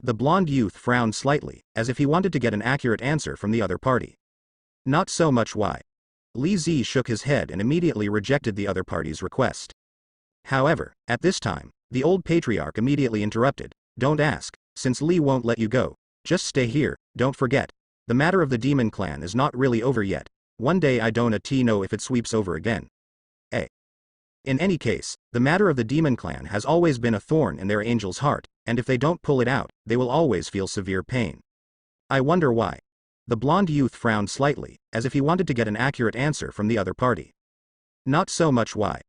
The blonde youth frowned slightly, as if he wanted to get an accurate answer from the other party. Not so much why. Li Zi shook his head and immediately rejected the other party's request. However, at this time, the old patriarch immediately interrupted. Don't ask, since Li won't let you go. Just stay here, don't forget. The matter of the demon clan is not really over yet. One day I don't know if it sweeps over again. In any case, the matter of the demon clan has always been a thorn in their angel's heart, and if they don't pull it out, they will always feel severe pain. I wonder why. The blonde youth frowned slightly, as if he wanted to get an accurate answer from the other party. Not so much why.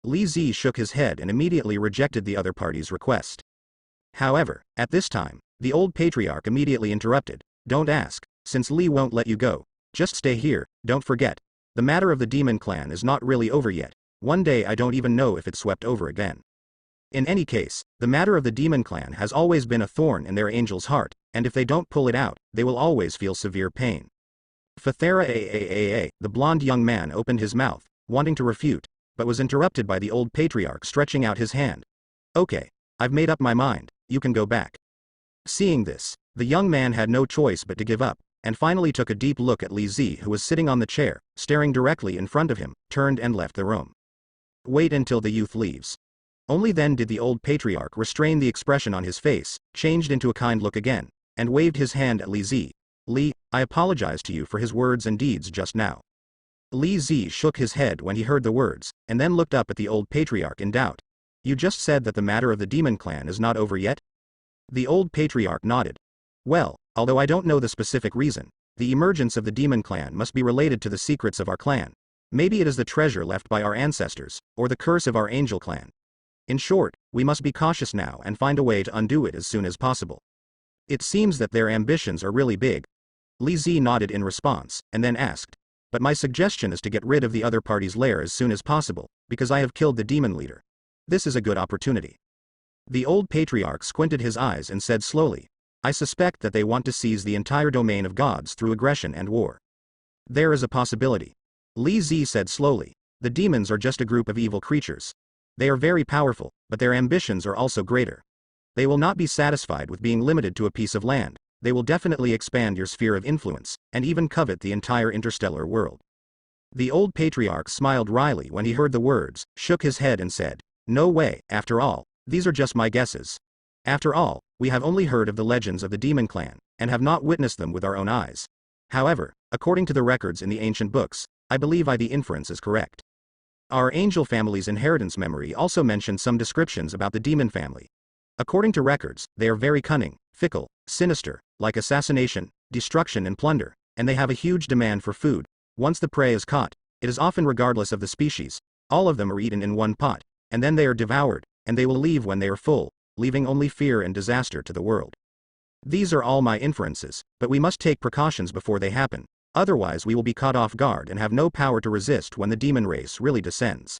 Li Zi shook his head and immediately rejected the other party's request. However, at this time, the old patriarch immediately interrupted. Don't ask, since Li won't let you go. Just stay here, don't forget. The matter of the demon clan is not really over yet. One day I don't even know if it swept over again. In any case, the matter of the demon clan has always been a thorn in their angel's heart, and if they don't pull it out, they will always feel severe pain. Fathera the blonde young man opened his mouth, wanting to refute, but was interrupted by the old patriarch stretching out his hand. Okay, I've made up my mind, you can go back. Seeing this, the young man had no choice but to give up, and finally took a deep look at Li Zi, who was sitting on the chair, staring directly in front of him, turned and left the room. Wait until the youth leaves. Only then did the old patriarch restrain the expression on his face, changed into a kind look again, and waved his hand at Li Zi. Li, I apologize to you for his words and deeds just now. Li Zi shook his head when he heard the words, and then looked up at the old patriarch in doubt. You just said that the matter of the demon clan is not over yet? The old patriarch nodded. Well, although I don't know the specific reason, the emergence of the demon clan must be related to the secrets of our clan. Maybe it is the treasure left by our ancestors, or the curse of our angel clan. In short, we must be cautious now and find a way to undo it as soon as possible. It seems that their ambitions are really big. Li Zi nodded in response, and then asked. But my suggestion is to get rid of the other party's lair as soon as possible, because I have killed the demon leader. This is a good opportunity. The old patriarch squinted his eyes and said slowly. I suspect that they want to seize the entire domain of gods through aggression and war. There is a possibility. Li Zi said slowly. The demons are just a group of evil creatures. They are very powerful, but their ambitions are also greater. They will not be satisfied with being limited to a piece of land. They will definitely expand your sphere of influence, and even covet the entire interstellar world. The old patriarch smiled wryly when he heard the words, shook his head and said, No way, after all, these are just my guesses. After all, we have only heard of the legends of the demon clan, and have not witnessed them with our own eyes. However, according to the records in the ancient books, I believe the inference is correct. Our angel family's inheritance memory also mentioned some descriptions about the demon family. According to records, they are very cunning, fickle, sinister, like assassination, destruction and plunder, and they have a huge demand for food. Once the prey is caught, it is often regardless of the species. All of them are eaten in one pot, and then they are devoured, and they will leave when they are full, leaving only fear and disaster to the world. These are all my inferences, but we must take precautions before they happen. Otherwise we will be caught off guard and have no power to resist when the demon race really descends.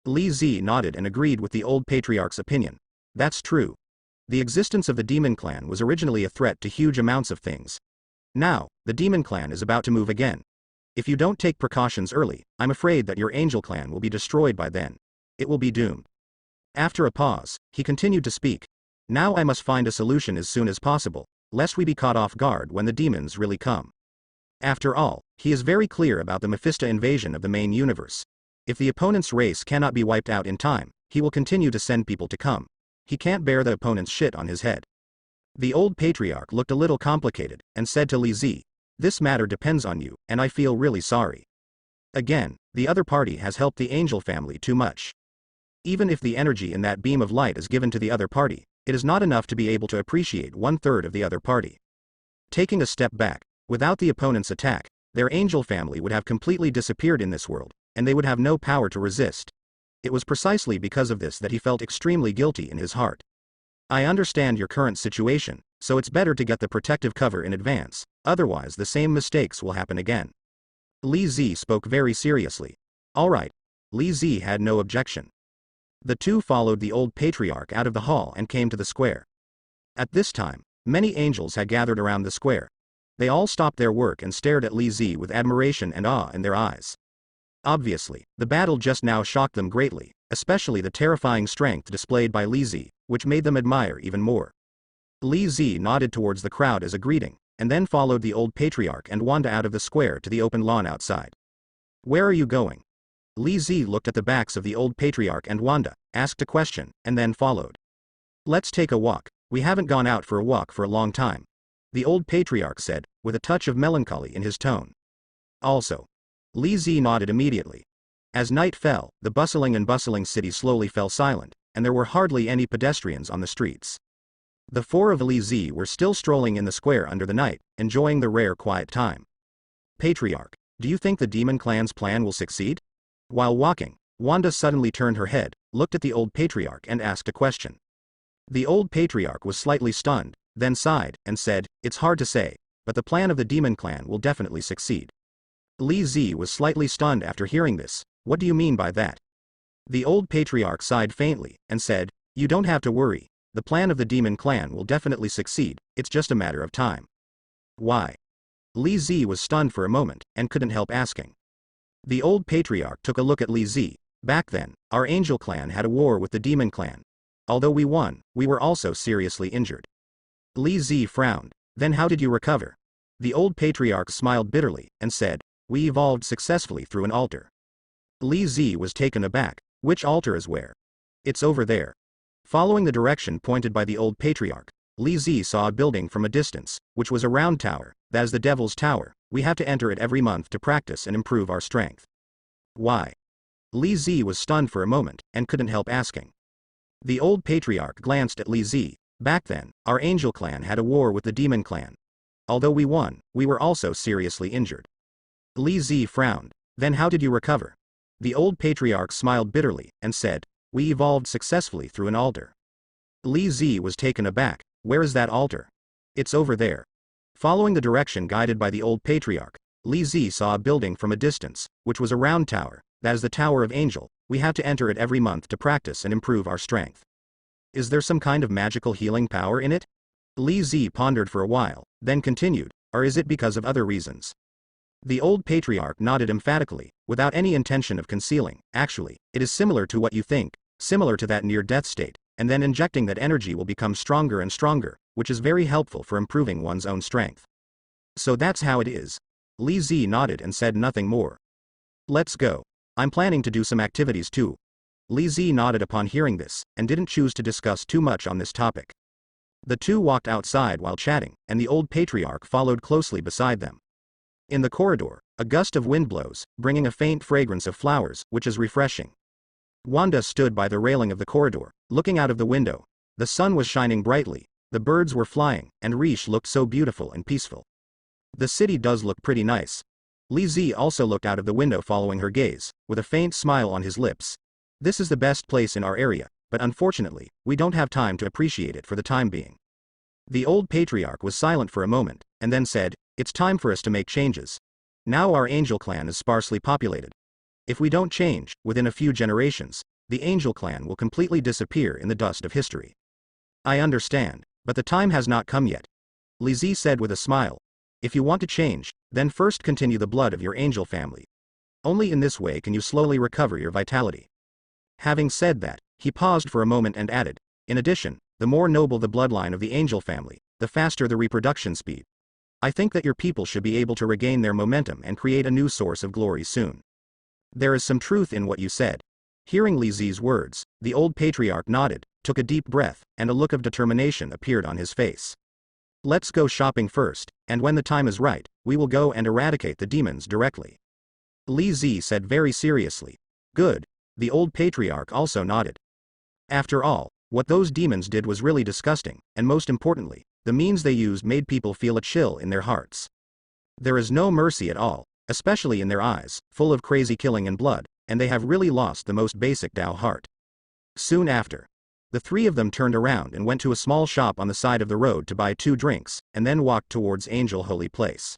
Li Zi nodded and agreed with the old patriarch's opinion. That's true. The existence of the demon clan was originally a threat to huge amounts of things. Now, the demon clan is about to move again. If you don't take precautions early, I'm afraid that your angel clan will be destroyed by then. It will be doomed. After a pause, he continued to speak. Now I must find a solution as soon as possible, lest we be caught off guard when the demons really come. After all, he is very clear about the Mephisto invasion of the main universe. If the opponent's race cannot be wiped out in time, he will continue to send people to come. He can't bear the opponent's shit on his head. The old patriarch looked a little complicated, and said to Li Zi, This matter depends on you, and I feel really sorry. Again, the other party has helped the angel family too much. Even if the energy in that beam of light is given to the other party, it is not enough to be able to appreciate 1/3 of the other party. Taking a step back, without the opponent's attack, their angel family would have completely disappeared in this world, and they would have no power to resist. It was precisely because of this that he felt extremely guilty in his heart. I understand your current situation, so it's better to get the protective cover in advance, otherwise the same mistakes will happen again. Li Zi spoke very seriously. Alright. Li Zi had no objection. The two followed the old patriarch out of the hall and came to the square. At this time, many angels had gathered around the square. They all stopped their work and stared at Li Zi with admiration and awe in their eyes. Obviously, the battle just now shocked them greatly, especially the terrifying strength displayed by Li Zi, which made them admire even more. Li Zi nodded towards the crowd as a greeting, and then followed the old patriarch and Wanda out of the square to the open lawn outside. Where are you going? Li Zi looked at the backs of the old patriarch and Wanda, asked a question, and then followed. Let's take a walk, we haven't gone out for a walk for a long time, the old patriarch said, with a touch of melancholy in his tone. Also. Li Zi nodded immediately. As night fell, the bustling city slowly fell silent, and there were hardly any pedestrians on the streets. The four of Li Zi were still strolling in the square under the night, enjoying the rare quiet time. Patriarch, do you think the demon clan's plan will succeed? While walking, Wanda suddenly turned her head, looked at the old patriarch and asked a question. The old patriarch was slightly stunned, then sighed, and said, it's hard to say, but the plan of the demon clan will definitely succeed. Li Zi was slightly stunned after hearing this. What do you mean by that? The old patriarch sighed faintly, and said, you don't have to worry, the plan of the demon clan will definitely succeed, it's just a matter of time. Why? Li Zi was stunned for a moment, and couldn't help asking. The old patriarch took a look at Li Zi. Back then, our angel clan had a war with the demon clan. Although we won, we were also seriously injured. Li Zi frowned. Then how did you recover? The old patriarch smiled bitterly, and said, we evolved successfully through an altar. Li Zi was taken aback. Which altar is where? It's over there. Following the direction pointed by the old patriarch, Li Zi saw a building from a distance, which was a round tower, that is the Devil's Tower. We have to enter it every month to practice and improve our strength. Why? Li Zi was stunned for a moment, and couldn't help asking. The old patriarch glanced at Li Zi. Back then, our angel clan had a war with the demon clan. Although we won, we were also seriously injured. Li Zi frowned. Then how did you recover? The old patriarch smiled bitterly, and said, we evolved successfully through an altar. Li Zi was taken aback. Where is that altar? It's over there. Following the direction guided by the old patriarch, Li Zi saw a building from a distance, which was a round tower, that is the Tower of Angel. We have to enter it every month to practice and improve our strength. Is there some kind of magical healing power in it? Li Zi pondered for a while, then continued, or is it because of other reasons? The old patriarch nodded emphatically, without any intention of concealing. Actually, it is similar to what you think, similar to that near-death state, and then injecting that energy will become stronger and stronger, which is very helpful for improving one's own strength. So that's how it is. Li Zi nodded and said nothing more. Let's go. I'm planning to do some activities too. Li Zi nodded upon hearing this, and didn't choose to discuss too much on this topic. The two walked outside while chatting, and the old patriarch followed closely beside them. In the corridor, a gust of wind blows, bringing a faint fragrance of flowers, which is refreshing. Wanda stood by the railing of the corridor, looking out of the window. The sun was shining brightly, the birds were flying, and Riche looked so beautiful and peaceful. The city does look pretty nice. Li Zi also looked out of the window following her gaze, with a faint smile on his lips. This is the best place in our area, but unfortunately, we don't have time to appreciate it for the time being. The old patriarch was silent for a moment, and then said, it's time for us to make changes. Now our angel clan is sparsely populated. If we don't change, within a few generations, the angel clan will completely disappear in the dust of history. I understand, but the time has not come yet. Li Zi said with a smile. If you want to change, then first continue the blood of your angel family. Only in this way can you slowly recover your vitality. Having said that, he paused for a moment and added, in addition, the more noble the bloodline of the angel family, the faster the reproduction speed. I think that your people should be able to regain their momentum and create a new source of glory soon. There is some truth in what you said. Hearing Li Zi's words, the old patriarch nodded, took a deep breath, and a look of determination appeared on his face. Let's go shopping first, and when the time is right, we will go and eradicate the demons directly. Li Zi said very seriously. Good. The old patriarch also nodded. After all, What those demons did was really disgusting, and most importantly, the means they used made people feel a chill in their hearts. There is no mercy at all, especially in their eyes, full of crazy killing and blood, and they have really lost the most basic Tao heart. Soon after, the three of them turned around and went to a small shop on the side of the road to buy 2 drinks, and then walked towards Angel Holy Place.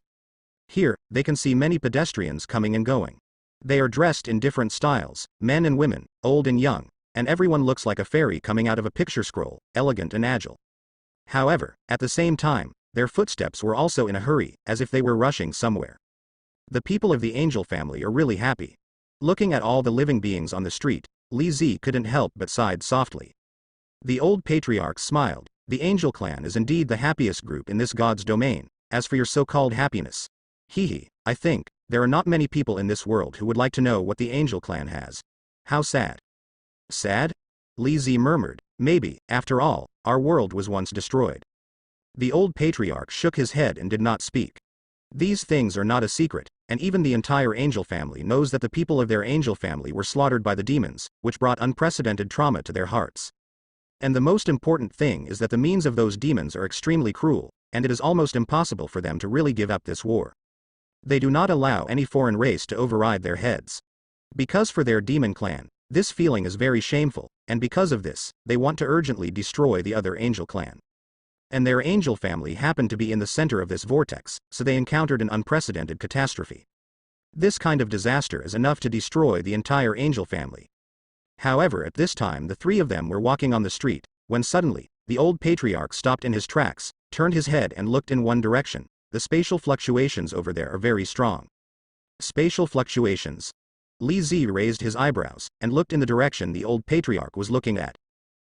Here, they can see many pedestrians coming and going. They are dressed in different styles, men and women, old and young, and everyone looks like a fairy coming out of a picture scroll, elegant and agile. However, at the same time, their footsteps were also in a hurry, as if they were rushing somewhere. The people of the Angel family are really happy. Looking at all the living beings on the street, Li Zi couldn't help but sighed softly. The old patriarch smiled. The Angel clan is indeed the happiest group in this god's domain. As for your so-called happiness, I think there are not many people in this world who would like to know what the Angel clan has. How sad. Sad? Li Zi murmured. Maybe, after all, our world was once destroyed. The old patriarch shook his head and did not speak. These things are not a secret, and even the entire Angel family knows that the people of their Angel family were slaughtered by the demons, which brought unprecedented trauma to their hearts. And the most important thing is that the means of those demons are extremely cruel, and it is almost impossible for them to really give up this war. They do not allow any foreign race to override their heads. Because for their demon clan, this feeling is very shameful, and because of this, they want to urgently destroy the other Angel clan. And their Angel family happened to be in the center of this vortex, so they encountered an unprecedented catastrophe. This kind of disaster is enough to destroy the entire Angel family. However, at this time the three of them were walking on the street, when suddenly, the old patriarch stopped in his tracks, turned his head and looked in one direction. The spatial fluctuations over there are very strong. Spatial fluctuations? Li Zi raised his eyebrows, and looked in the direction the old patriarch was looking at.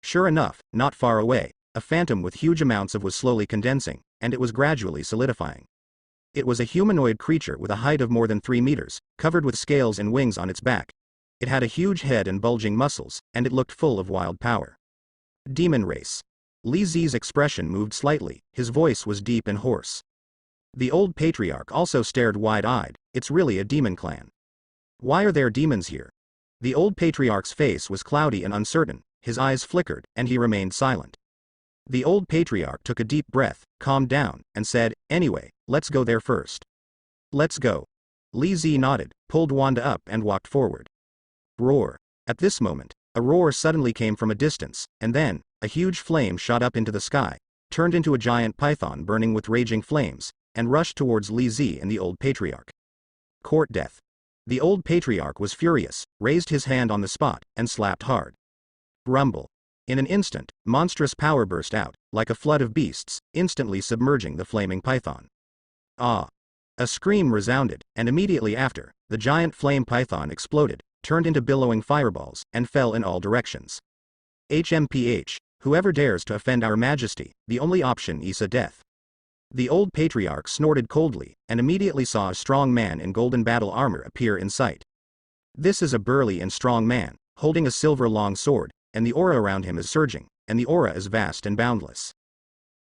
Sure enough, not far away, a phantom with huge amounts of was slowly condensing, and it was gradually solidifying. It was a humanoid creature with a height of more than 3 meters, covered with scales and wings on its back. It had a huge head and bulging muscles, and it looked full of wild power. Demon race. Li Zi's expression moved slightly, his voice was deep and hoarse. The old patriarch also stared wide-eyed. It's really a demon clan. Why are there demons here? The old patriarch's face was cloudy and uncertain, his eyes flickered, and he remained silent. The old patriarch took a deep breath, calmed down, and said, "Anyway, let's go there first." "Let's go." Li Zi nodded, pulled Wanda up and walked forward. Roar. At this moment, a roar suddenly came from a distance, and then, a huge flame shot up into the sky, turned into a giant python burning with raging flames, and rushed towards Li Zi and the old patriarch. Court death. The old patriarch was furious, raised his hand on the spot, and slapped hard. Rumble. In an instant, monstrous power burst out, like a flood of beasts, instantly submerging the flaming python. Ah! A scream resounded, and immediately after, the giant flame python exploded, turned into billowing fireballs, and fell in all directions. HMPH, whoever dares to offend our majesty, the only option is a death. The old patriarch snorted coldly, and immediately saw a strong man in golden battle armor appear in sight. This is a burly and strong man, holding a silver long sword, and the aura around him is surging, and the aura is vast and boundless.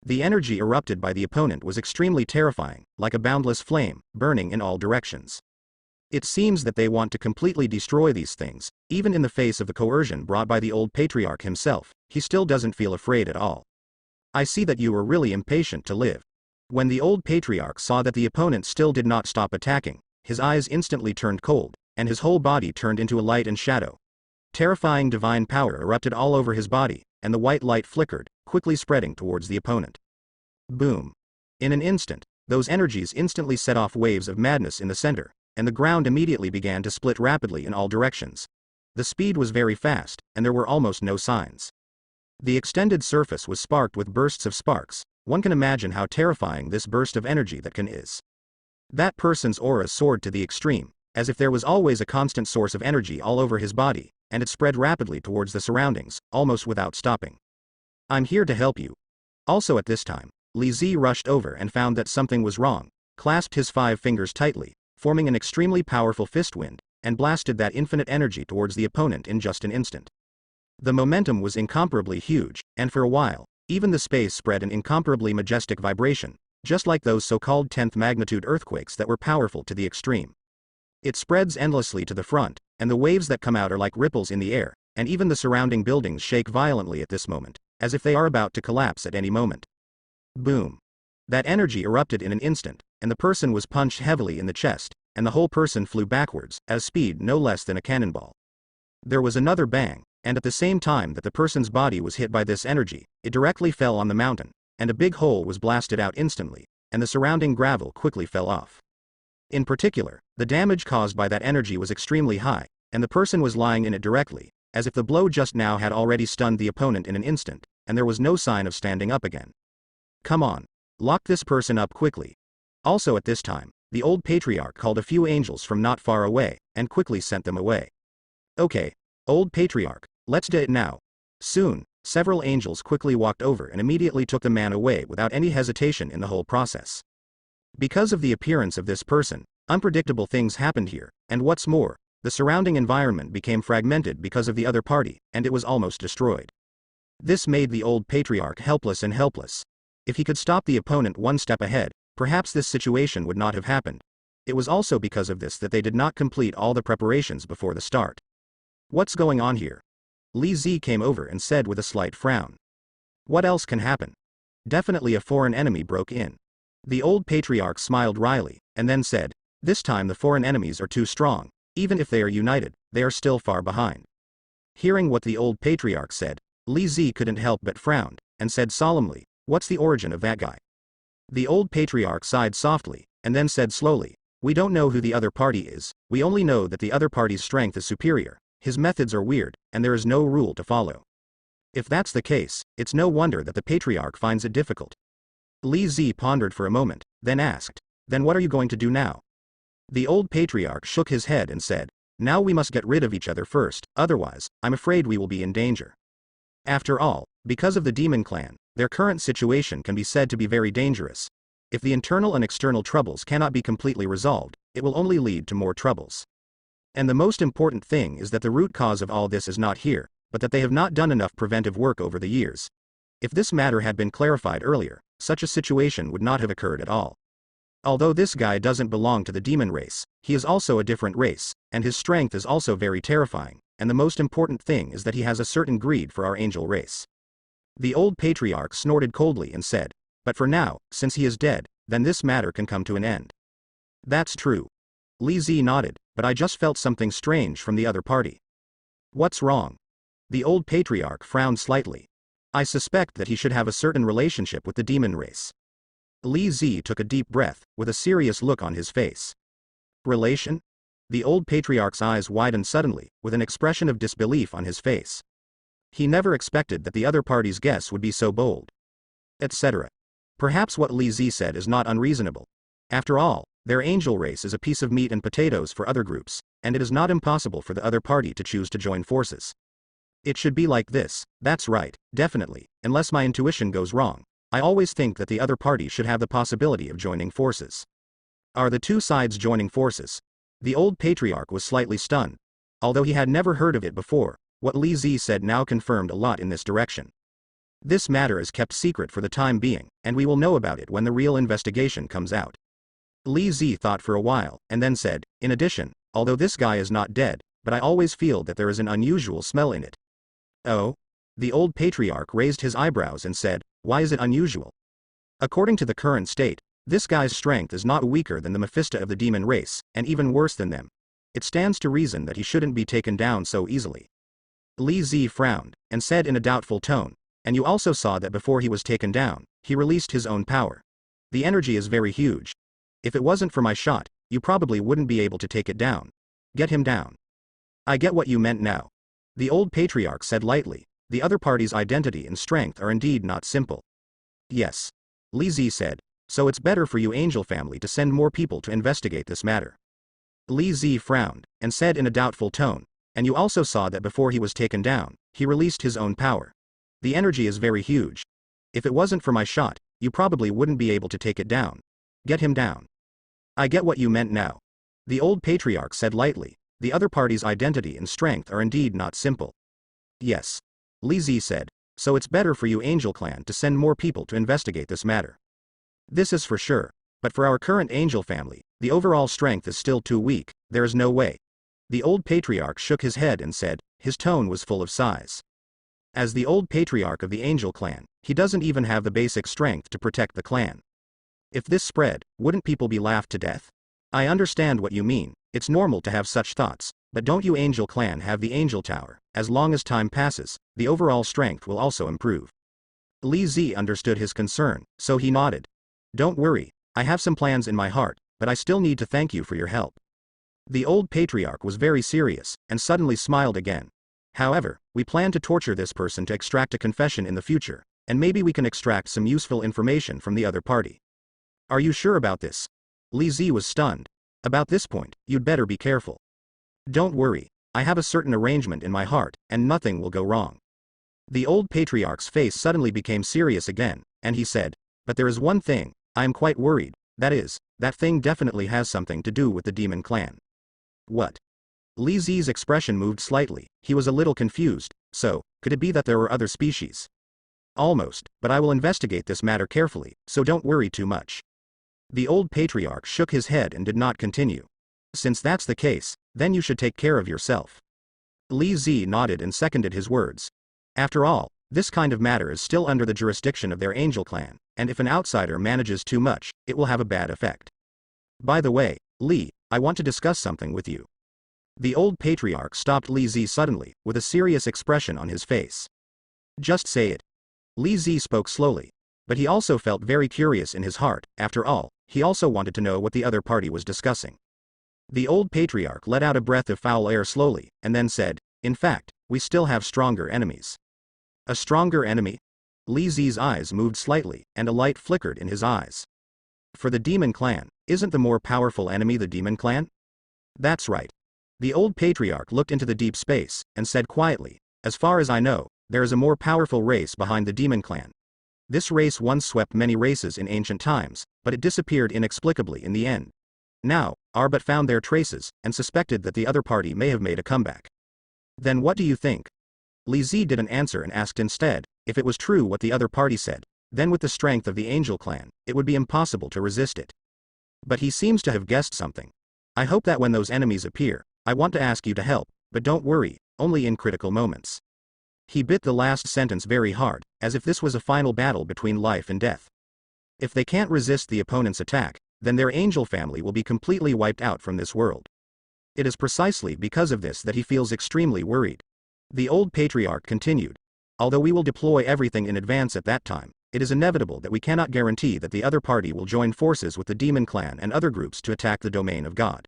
The energy erupted by the opponent was extremely terrifying, like a boundless flame, burning in all directions. It seems that they want to completely destroy these things. Even in the face of the coercion brought by the old patriarch himself, he still doesn't feel afraid at all. I see that you are really impatient to live. When the old patriarch saw that the opponent still did not stop attacking, his eyes instantly turned cold, and his whole body turned into a light and shadow. Terrifying divine power erupted all over his body, and the white light flickered, quickly spreading towards the opponent. Boom. In an instant, those energies instantly set off waves of madness in the center, and the ground immediately began to split rapidly in all directions. The speed was very fast, and there were almost no signs. The extended surface was sparked with bursts of sparks. One can imagine how terrifying this burst of energy that can is. That person's aura soared to the extreme, as if there was always a constant source of energy all over his body, and it spread rapidly towards the surroundings, almost without stopping. I'm here to help you. Also at this time, Li Zi rushed over and found that something was wrong, clasped his 5 fingers tightly, forming an extremely powerful fist wind, and blasted that infinite energy towards the opponent in just an instant. The momentum was incomparably huge, and for a while, even the space spread an incomparably majestic vibration, just like those so-called 10th magnitude earthquakes that were powerful to the extreme. It spreads endlessly to the front, and the waves that come out are like ripples in the air, and even the surrounding buildings shake violently at this moment, as if they are about to collapse at any moment. Boom. That energy erupted in an instant, and the person was punched heavily in the chest, and the whole person flew backwards, at a speed no less than a cannonball. There was another bang, and at the same time that the person's body was hit by this energy, it directly fell on the mountain, and a big hole was blasted out instantly, and the surrounding gravel quickly fell off. In particular, the damage caused by that energy was extremely high, and the person was lying in it directly, as if the blow just now had already stunned the opponent in an instant, and there was no sign of standing up again. Come on. Lock this person up quickly. Also at this time, the old patriarch called a few angels from not far away, and quickly sent them away. Okay, old patriarch, let's do it now. Soon, several angels quickly walked over and immediately took the man away without any hesitation in the whole process. Because of the appearance of this person, unpredictable things happened here, and what's more, the surrounding environment became fragmented because of the other party, and it was almost destroyed. This made the old patriarch helpless and helpless. If he could stop the opponent one step ahead, perhaps this situation would not have happened. It was also because of this that they did not complete all the preparations before the start. What's going on here? Li Zi came over and said with a slight frown. What else can happen? Definitely a foreign enemy broke in. The old patriarch smiled wryly, and then said, this time the foreign enemies are too strong. Even if they are united, they are still far behind. Hearing what the old patriarch said, Li Zi couldn't help but frown, and said solemnly, what's the origin of that guy? The old patriarch sighed softly, and then said slowly, we don't know who the other party is, we only know that the other party's strength is superior, his methods are weird, and there is no rule to follow. If that's the case, it's no wonder that the patriarch finds it difficult. Li Zi pondered for a moment, then asked, then what are you going to do now? The old patriarch shook his head and said, now we must get rid of each other first, otherwise, I'm afraid we will be in danger. After all, because of the demon clan, their current situation can be said to be very dangerous. If the internal and external troubles cannot be completely resolved, it will only lead to more troubles. And the most important thing is that the root cause of all this is not here, but that they have not done enough preventive work over the years. If this matter had been clarified earlier, such a situation would not have occurred at all. Although this guy doesn't belong to the demon race, he is also a different race, and his strength is also very terrifying, and the most important thing is that he has a certain greed for our angel race. The old patriarch snorted coldly and said, but for now, since he is dead, then this matter can come to an end. That's true. Li Zi nodded, but I just felt something strange from the other party. What's wrong? The old patriarch frowned slightly. I suspect that he should have a certain relationship with the demon race. Li Zi took a deep breath, with a serious look on his face. Relation? The old patriarch's eyes widened suddenly, with an expression of disbelief on his face. He never expected that the other party's guess would be so bold. Etc. Perhaps what Li Zi said is not unreasonable. After all, their angel race is a piece of meat and potatoes for other groups, and it is not impossible for the other party to choose to join forces. It should be like this, that's right, definitely, unless my intuition goes wrong. I always think that the other party should have the possibility of joining forces. Are the two sides joining forces? The old patriarch was slightly stunned. Although he had never heard of it before, what Li Zi said now confirmed a lot in this direction. This matter is kept secret for the time being, and we will know about it when the real investigation comes out. Li Zi thought for a while, and then said, in addition, although this guy is not dead, but I always feel that there is an unusual smell in it. Oh? The old patriarch raised his eyebrows and said, why is it unusual? According to the current state, this guy's strength is not weaker than the Mephisto of the demon race, and even worse than them. It stands to reason that he shouldn't be taken down so easily. Li Zi frowned, and said in a doubtful tone, and you also saw that before he was taken down, he released his own power. The energy is very huge. If it wasn't for my shot, you probably wouldn't be able to take it down. Get him down. I get what you meant now. The old patriarch said lightly, the other party's identity and strength are indeed not simple. Yes. Li Zi said, so it's better for you angel family to send more people to investigate this matter. Li Zi frowned, and said in a doubtful tone, and you also saw that before he was taken down, he released his own power. The energy is very huge. If it wasn't for my shot, you probably wouldn't be able to take it down. Get him down. I get what you meant now. The old patriarch said lightly, the other party's identity and strength are indeed not simple. Yes. Li Zi said, so it's better for you angel clan to send more people to investigate this matter. This is for sure, but for our current angel family, the overall strength is still too weak, there is no way. The old patriarch shook his head and said, his tone was full of sighs. As the old patriarch of the Angel clan, he doesn't even have the basic strength to protect the clan. If this spread, wouldn't people be laughed to death? I understand what you mean, it's normal to have such thoughts, but don't you Angel clan have the Angel Tower? As long as time passes, the overall strength will also improve. Li Zi understood his concern, so he nodded. Don't worry, I have some plans in my heart, but I still need to thank you for your help. The old patriarch was very serious, and suddenly smiled again. However, we plan to torture this person to extract a confession in the future, and maybe we can extract some useful information from the other party. Are you sure about this? Li Zi was stunned. About this point, you'd better be careful. Don't worry, I have a certain arrangement in my heart, and nothing will go wrong. The old patriarch's face suddenly became serious again, and he said, but there is one thing, I am quite worried, that is, that thing definitely has something to do with the demon clan. What? Li Zi's expression moved slightly, he was a little confused, so, could it be that there were other species? Almost, but I will investigate this matter carefully, so don't worry too much. The old patriarch shook his head and did not continue. Since that's the case, then you should take care of yourself. Li Zi nodded and seconded his words. After all, this kind of matter is still under the jurisdiction of their Angel clan, and if an outsider manages too much, it will have a bad effect. By the way, Li, I want to discuss something with you. The old patriarch stopped Li Zi suddenly, with a serious expression on his face. Just say it. Li Zi spoke slowly, but he also felt very curious in his heart. After all, he also wanted to know what the other party was discussing. The old patriarch let out a breath of foul air slowly, and then said, in fact, we still have stronger enemies. A stronger enemy? Li Zi's eyes moved slightly, and a light flickered in his eyes. For the demon clan, isn't the more powerful enemy the demon clan? That's right. The old patriarch looked into the deep space, and said quietly, as far as I know, there is a more powerful race behind the demon clan. This race once swept many races in ancient times, but it disappeared inexplicably in the end. Now, Arbut found their traces, and suspected that the other party may have made a comeback. Then what do you think? Li Zi didn't answer and asked instead, if it was true what the other party said, then with the strength of the Angel clan, it would be impossible to resist it. But he seems to have guessed something. I hope that when those enemies appear, I want to ask you to help, but don't worry, only in critical moments. He bit the last sentence very hard, as if this was a final battle between life and death. If they can't resist the opponent's attack, then their angel family will be completely wiped out from this world. It is precisely because of this that he feels extremely worried. The old patriarch continued. Although we will deploy everything in advance at that time, it is inevitable that we cannot guarantee that the other party will join forces with the demon clan and other groups to attack the domain of God.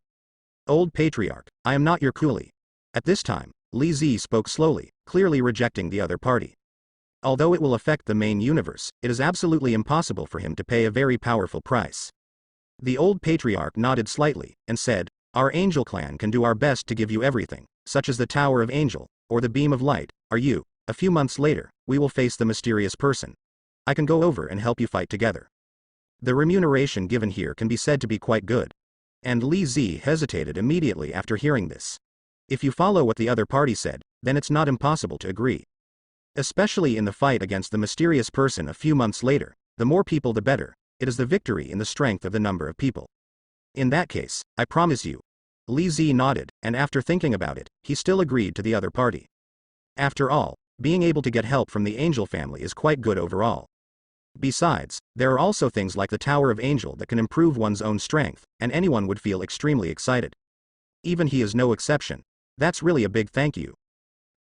Old patriarch, I am not your coolie. At this time, Li Zi spoke slowly, clearly rejecting the other party. Although it will affect the main universe, it is absolutely impossible for him to pay a very powerful price. The old patriarch nodded slightly, and said, our Angel clan can do our best to give you everything, such as the Tower of Angel, or the Beam of Light. Are you? A few months later, we will face the mysterious person. I can go over and help you fight together. The remuneration given here can be said to be quite good. And Li Zi hesitated immediately after hearing this. If you follow what the other party said, then it's not impossible to agree. Especially in the fight against the mysterious person a few months later, the more people the better, it is the victory in the strength of the number of people. In that case, I promise you. Li Zi nodded, and after thinking about it, he still agreed to the other party. After all, being able to get help from the Angel family is quite good overall. Besides, there are also things like the Tower of Angel that can improve one's own strength, and anyone would feel extremely excited. Even he is no exception. That's really a big thank you.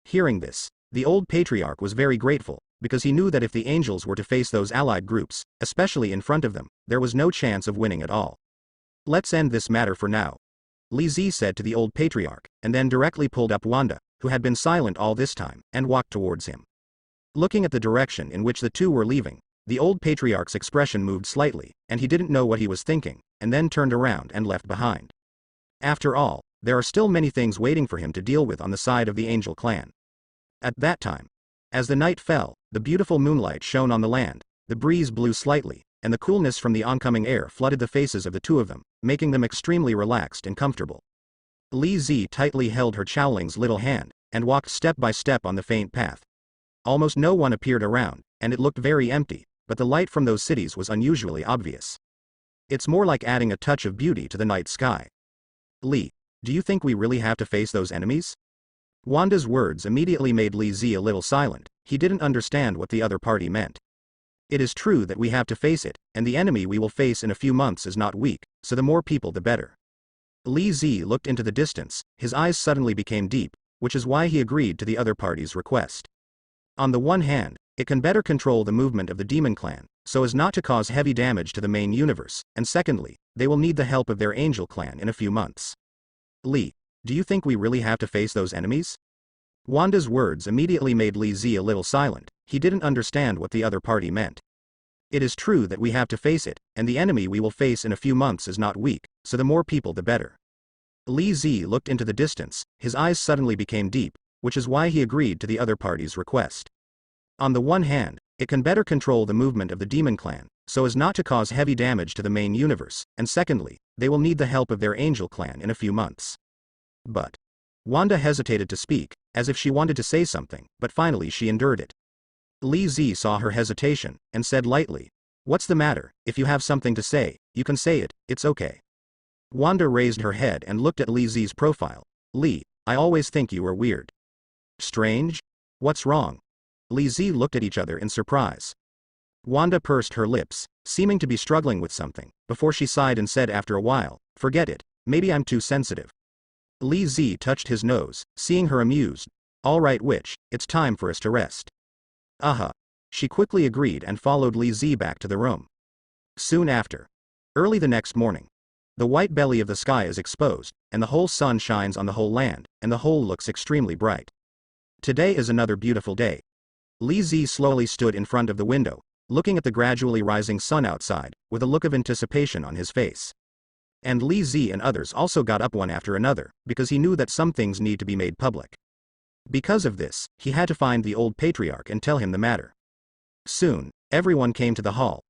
Hearing this, the old patriarch was very grateful, because he knew that if the angels were to face those allied groups, especially in front of them, there was no chance of winning at all. Let's end this matter for now. Li Zi said to the old patriarch, and then directly pulled up Wanda, who had been silent all this time, and walked towards him. Looking at the direction in which the two were leaving, the old patriarch's expression moved slightly, and he didn't know what he was thinking, and then turned around and left behind. After all, there are still many things waiting for him to deal with on the side of the Angel clan. At that time, as the night fell, the beautiful moonlight shone on the land, the breeze blew slightly, and the coolness from the oncoming air flooded the faces of the two of them, making them extremely relaxed and comfortable. Li Zi tightly held her Chowling's little hand, and walked step by step on the faint path. Almost no one appeared around, and it looked very empty, but the light from those cities was unusually obvious. It's more like adding a touch of beauty to the night sky. Li. do you think we really have to face those enemies? Wanda's words immediately made Li Zi a little silent. He didn't understand what the other party meant. It is true that we have to face it, and the enemy we will face in a few months is not weak, so the more people the better. Li Zi looked into the distance, his eyes suddenly became deep, which is why he agreed to the other party's request. On the one hand, it can better control the movement of the demon clan, so as not to cause heavy damage to the main universe, and secondly, they will need the help of their angel clan in a few months. Li, do you think we really have to face those enemies? Wanda's words immediately made Li Zi a little silent. He didn't understand what the other party meant. It is true that we have to face it, and the enemy we will face in a few months is not weak, so the more people the better. Li Zi looked into the distance, his eyes suddenly became deep, which is why he agreed to the other party's request. On the one hand, it can better control the movement of the demon clan, so as not to cause heavy damage to the main universe, and secondly, they will need the help of their angel clan in a few months. But Wanda hesitated to speak, as if she wanted to say something, but finally she endured it. Li Zi saw her hesitation, and said lightly, "What's the matter? If you have something to say, you can say it, it's okay." Wanda raised her head and looked at Li Zi's profile. "Li, I always think you are weird." "Strange? What's wrong?" Li Zi looked at each other in surprise. Wanda pursed her lips, seeming to be struggling with something, before she sighed and said after a while, "Forget it, maybe I'm too sensitive." Li Zi touched his nose, seeing her amused. "All right, witch, it's time for us to rest." She quickly agreed and followed Li Zi back to the room. Soon after, early the next morning, the white belly of the sky is exposed, and the whole sun shines on the whole land, and the whole looks extremely bright. Today is another beautiful day. Li Zi slowly stood in front of the window, looking at the gradually rising sun outside, with a look of anticipation on his face. And Li Zi and others also got up one after another, because he knew that some things need to be made public. Because of this, he had to find the old patriarch and tell him the matter. Soon, everyone came to the hall.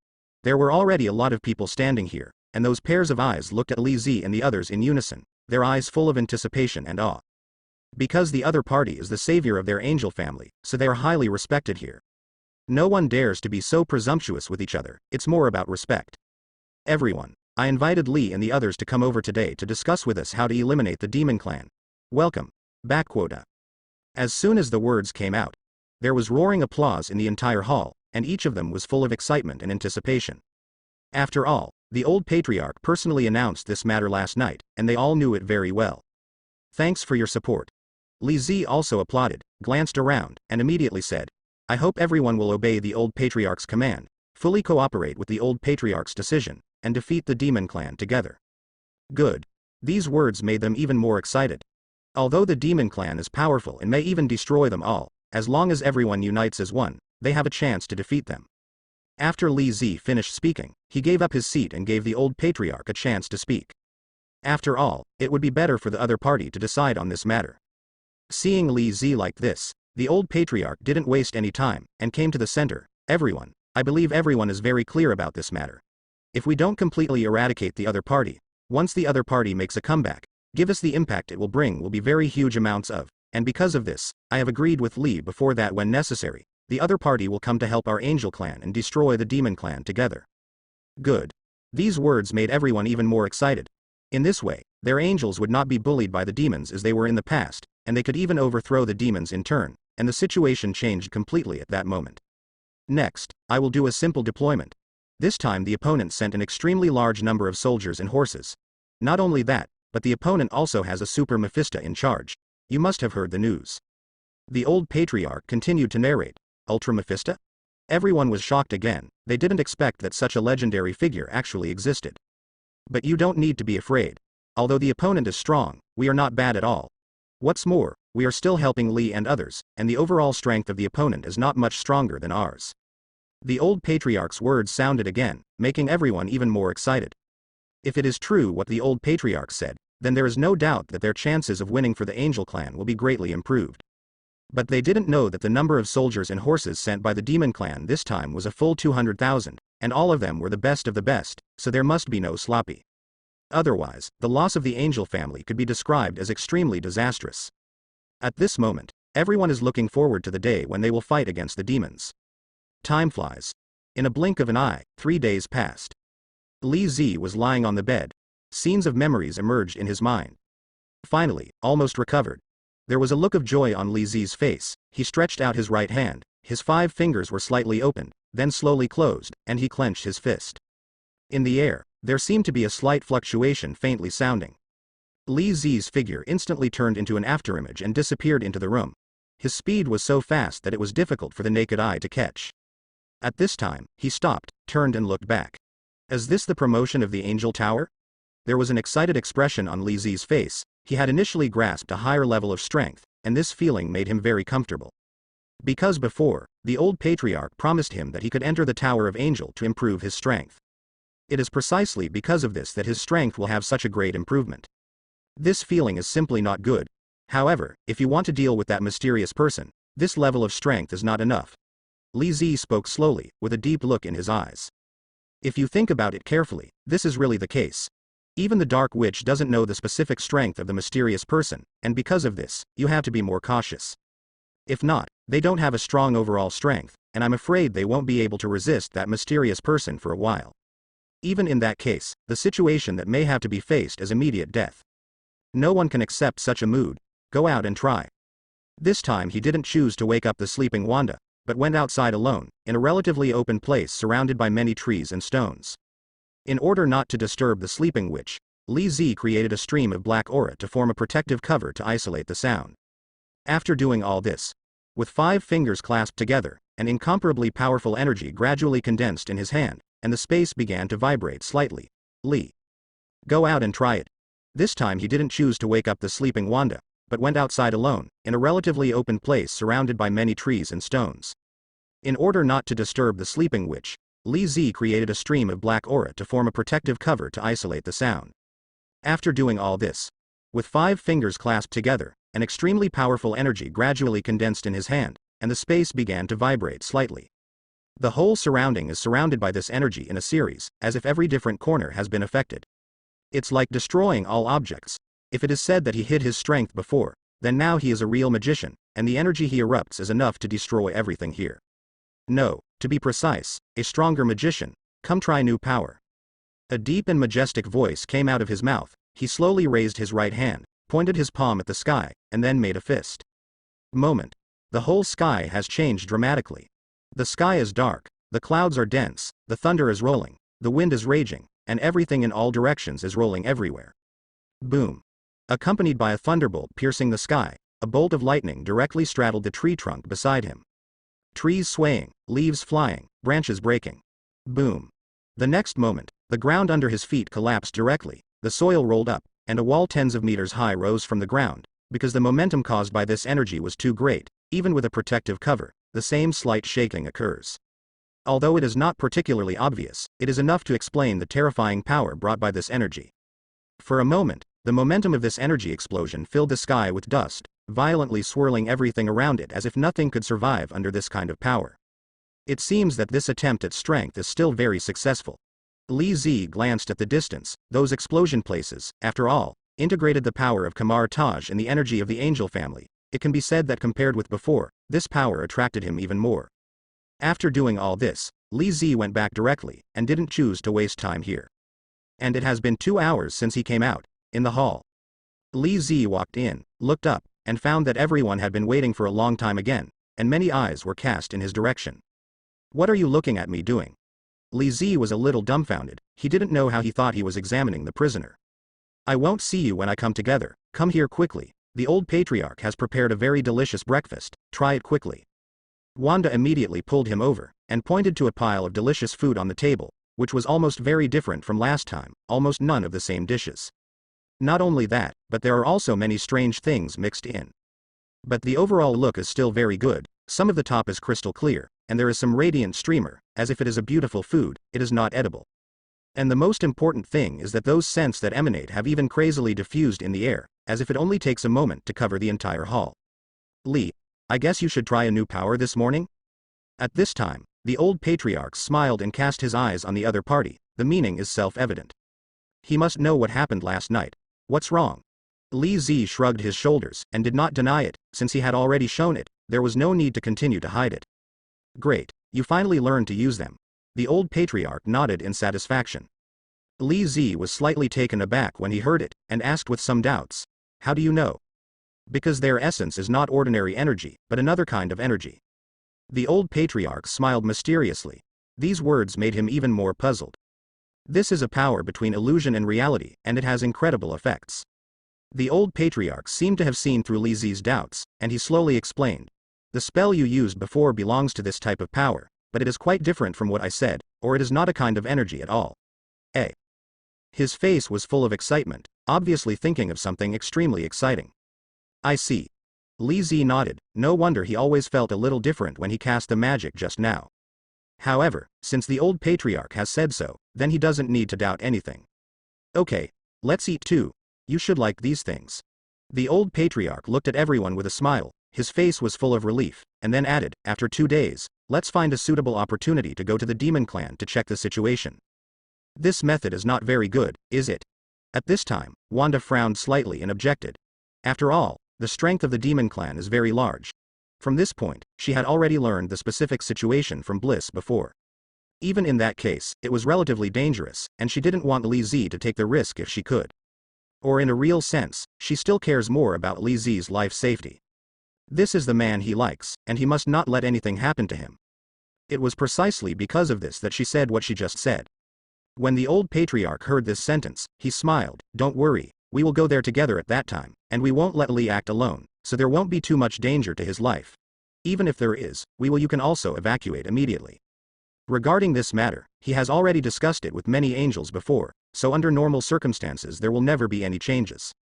There were already a lot of people standing here, and those pairs of eyes looked at Li Zi and the others in unison, their eyes full of anticipation and awe. Because the other party is the savior of their angel family, so they are highly respected here. No one dares to be so presumptuous with each other, it's more about respect. Everyone, I invited Li and the others to come over today to discuss with us how to eliminate the demon clan. Welcome. Backquota. As soon as the words came out, there was roaring applause in the entire hall, and each of them was full of excitement and anticipation. After all, the old patriarch personally announced this matter last night, and they all knew it very well. Thanks for your support. Li Zi also applauded, glanced around, and immediately said, I hope everyone will obey the old patriarch's command, fully cooperate with the old patriarch's decision, and defeat the demon clan together. Good. These words made them even more excited. Although the demon clan is powerful and may even destroy them all, as long as everyone unites as one, they have a chance to defeat them. After Li Zi finished speaking, he gave up his seat and gave the old patriarch a chance to speak. After all, it would be better for the other party to decide on this matter. Seeing Li Zi like this, the old patriarch didn't waste any time, and came to the center. Everyone, I believe everyone is very clear about this matter. If we don't completely eradicate the other party, once the other party makes a comeback, give us the impact it will bring will be very huge amounts of, and because of this, I have agreed with Li before that when necessary, the other party will come to help our angel clan and destroy the demon clan together. Good. These words made everyone even more excited. In this way, their angels would not be bullied by the demons as they were in the past, and they could even overthrow the demons in turn, and the situation changed completely at that moment. Next, I will do a simple deployment. This time the opponent sent an extremely large number of soldiers and horses. Not only that, but the opponent also has a super Mephisto in charge. You must have heard the news. The old patriarch continued to narrate. Ultra Mephisto? Everyone was shocked again, they didn't expect that such a legendary figure actually existed. But you don't need to be afraid. Although the opponent is strong, we are not bad at all. What's more, we are still helping Li and others, and the overall strength of the opponent is not much stronger than ours. The old patriarch's words sounded again, making everyone even more excited. If it is true what the old patriarch said, then there is no doubt that their chances of winning for the angel clan will be greatly improved. But they didn't know that the number of soldiers and horses sent by the demon clan this time was a full 200,000, and all of them were the best of the best, so there must be no sloppy. Otherwise, the loss of the angel family could be described as extremely disastrous. At this moment, everyone is looking forward to the day when they will fight against the demons. Time flies. In a blink of an eye, 3 days passed. Li Zi was lying on the bed. Scenes of memories emerged in his mind. Finally, almost recovered. There was a look of joy on Li Zi's face. He stretched out his right hand, his 5 fingers were slightly opened, then slowly closed, and he clenched his fist. In the air, there seemed to be a slight fluctuation faintly sounding. Li Zi's figure instantly turned into an afterimage and disappeared into the room. His speed was so fast that it was difficult for the naked eye to catch. At this time, he stopped, turned and looked back. Is this the promotion of the Angel Tower? There was an excited expression on Li Zi's face. He had initially grasped a higher level of strength, and this feeling made him very comfortable. Because before, the old patriarch promised him that he could enter the Tower of Angel to improve his strength. It is precisely because of this that his strength will have such a great improvement. This feeling is simply not good. However, if you want to deal with that mysterious person, this level of strength is not enough. Li Zi spoke slowly, with a deep look in his eyes. If you think about it carefully, this is really the case. Even the Dark Witch doesn't know the specific strength of the mysterious person, and because of this, you have to be more cautious. If not, they don't have a strong overall strength, and I'm afraid they won't be able to resist that mysterious person for a while. Even in that case, the situation that may have to be faced is immediate death. No one can accept such a mood. Go out and try. This time he didn't choose to wake up the sleeping Wanda, but went outside alone, in a relatively open place surrounded by many trees and stones. In order not to disturb the sleeping witch, Li Zi created a stream of black aura to form a protective cover to isolate the sound. After doing all this, with 5 fingers clasped together, an incomparably powerful energy gradually condensed in his hand, and the space began to vibrate slightly. Li. Go out and try it. This time he didn't choose to wake up the sleeping Wanda, but went outside alone, in a relatively open place surrounded by many trees and stones. In order not to disturb the sleeping witch, Li Zi created a stream of black aura to form a protective cover to isolate the sound. After doing all this, with 5 fingers clasped together, an extremely powerful energy gradually condensed in his hand, and the space began to vibrate slightly. The whole surrounding is surrounded by this energy in a series, as if every different corner has been affected. It's like destroying all objects. If it is said that he hid his strength before, then now he is a real magician, and the energy he erupts is enough to destroy everything here. No, to be precise, a stronger magician. Come try new power. A deep and majestic voice came out of his mouth. He slowly raised his right hand, pointed his palm at the sky, and then made a fist. Moment. The whole sky has changed dramatically. The sky is dark, the clouds are dense, the thunder is rolling, the wind is raging, and everything in all directions is rolling everywhere. Boom. Accompanied by a thunderbolt piercing the sky, a bolt of lightning directly straddled the tree trunk beside him. Trees swaying, leaves flying, branches breaking. Boom. The next moment, the ground under his feet collapsed directly, the soil rolled up, and a wall tens of meters high rose from the ground. Because the momentum caused by this energy was too great, even with a protective cover, the same slight shaking occurs. Although it is not particularly obvious, it is enough to explain the terrifying power brought by this energy. For a moment, the momentum of this energy explosion filled the sky with dust, violently swirling everything around it as if nothing could survive under this kind of power. It seems that this attempt at strength is still very successful. Li Zi glanced at the distance. Those explosion places, after all, integrated the power of Kamar Taj and the energy of the angel family. It can be said that compared with before, this power attracted him even more. After doing all this, Li Zi went back directly, and didn't choose to waste time here. And it has been 2 hours since he came out, in the hall. Li Zi walked in, looked up, and found that everyone had been waiting for a long time again, and many eyes were cast in his direction. What are you looking at me doing? Li Zi was a little dumbfounded. He didn't know how he thought he was examining the prisoner. I won't see you when I come together. Come here quickly. The old patriarch has prepared a very delicious breakfast. Try it quickly. Wanda immediately pulled him over, and pointed to a pile of delicious food on the table, which was almost very different from last time, almost none of the same dishes. Not only that, but there are also many strange things mixed in. But the overall look is still very good. Some of the top is crystal clear, and there is some radiant streamer, as if it is a beautiful food. It is not edible. And the most important thing is that those scents that emanate have even crazily diffused in the air, as if it only takes a moment to cover the entire hall. Li, I guess you should try a new power this morning? At this time, the old patriarch smiled and cast his eyes on the other party. The meaning is self-evident. He must know what happened last night. What's wrong? Li Zi shrugged his shoulders, and did not deny it. Since he had already shown it, there was no need to continue to hide it. Great, you finally learned to use them. The old patriarch nodded in satisfaction. Li Zi was slightly taken aback when he heard it, and asked with some doubts. How do you know? Because their essence is not ordinary energy, but another kind of energy. The old patriarch smiled mysteriously. These words made him even more puzzled. This is a power between illusion and reality, and it has incredible effects. The old patriarch seemed to have seen through Li Zi's doubts, and he slowly explained. The spell you used before belongs to this type of power, but it is quite different from what I said, or it is not a kind of energy at all. His face was full of excitement, obviously thinking of something extremely exciting. I see. Li Zi nodded. No wonder he always felt a little different when he cast the magic just now. However, since the old patriarch has said so, then he doesn't need to doubt anything. Okay, let's eat too. You should like these things. The old patriarch looked at everyone with a smile, his face was full of relief, and then added, after 2 days, let's find a suitable opportunity to go to the demon clan to check the situation. This method is not very good, is it? At this time, Wanda frowned slightly and objected. After all, the strength of the demon clan is very large. From this point, she had already learned the specific situation from Bliss before. Even in that case, it was relatively dangerous, and she didn't want Li Zi to take the risk if she could. Or in a real sense, she still cares more about Li Zi's life safety. This is the man he likes, and he must not let anything happen to him. It was precisely because of this that she said what she just said. When the old patriarch heard this sentence, he smiled. Don't worry, we will go there together at that time, and we won't let Li act alone, so there won't be too much danger to his life. Even if there is, you can also evacuate immediately. Regarding this matter, he has already discussed it with many angels before, so under normal circumstances there will never be any changes.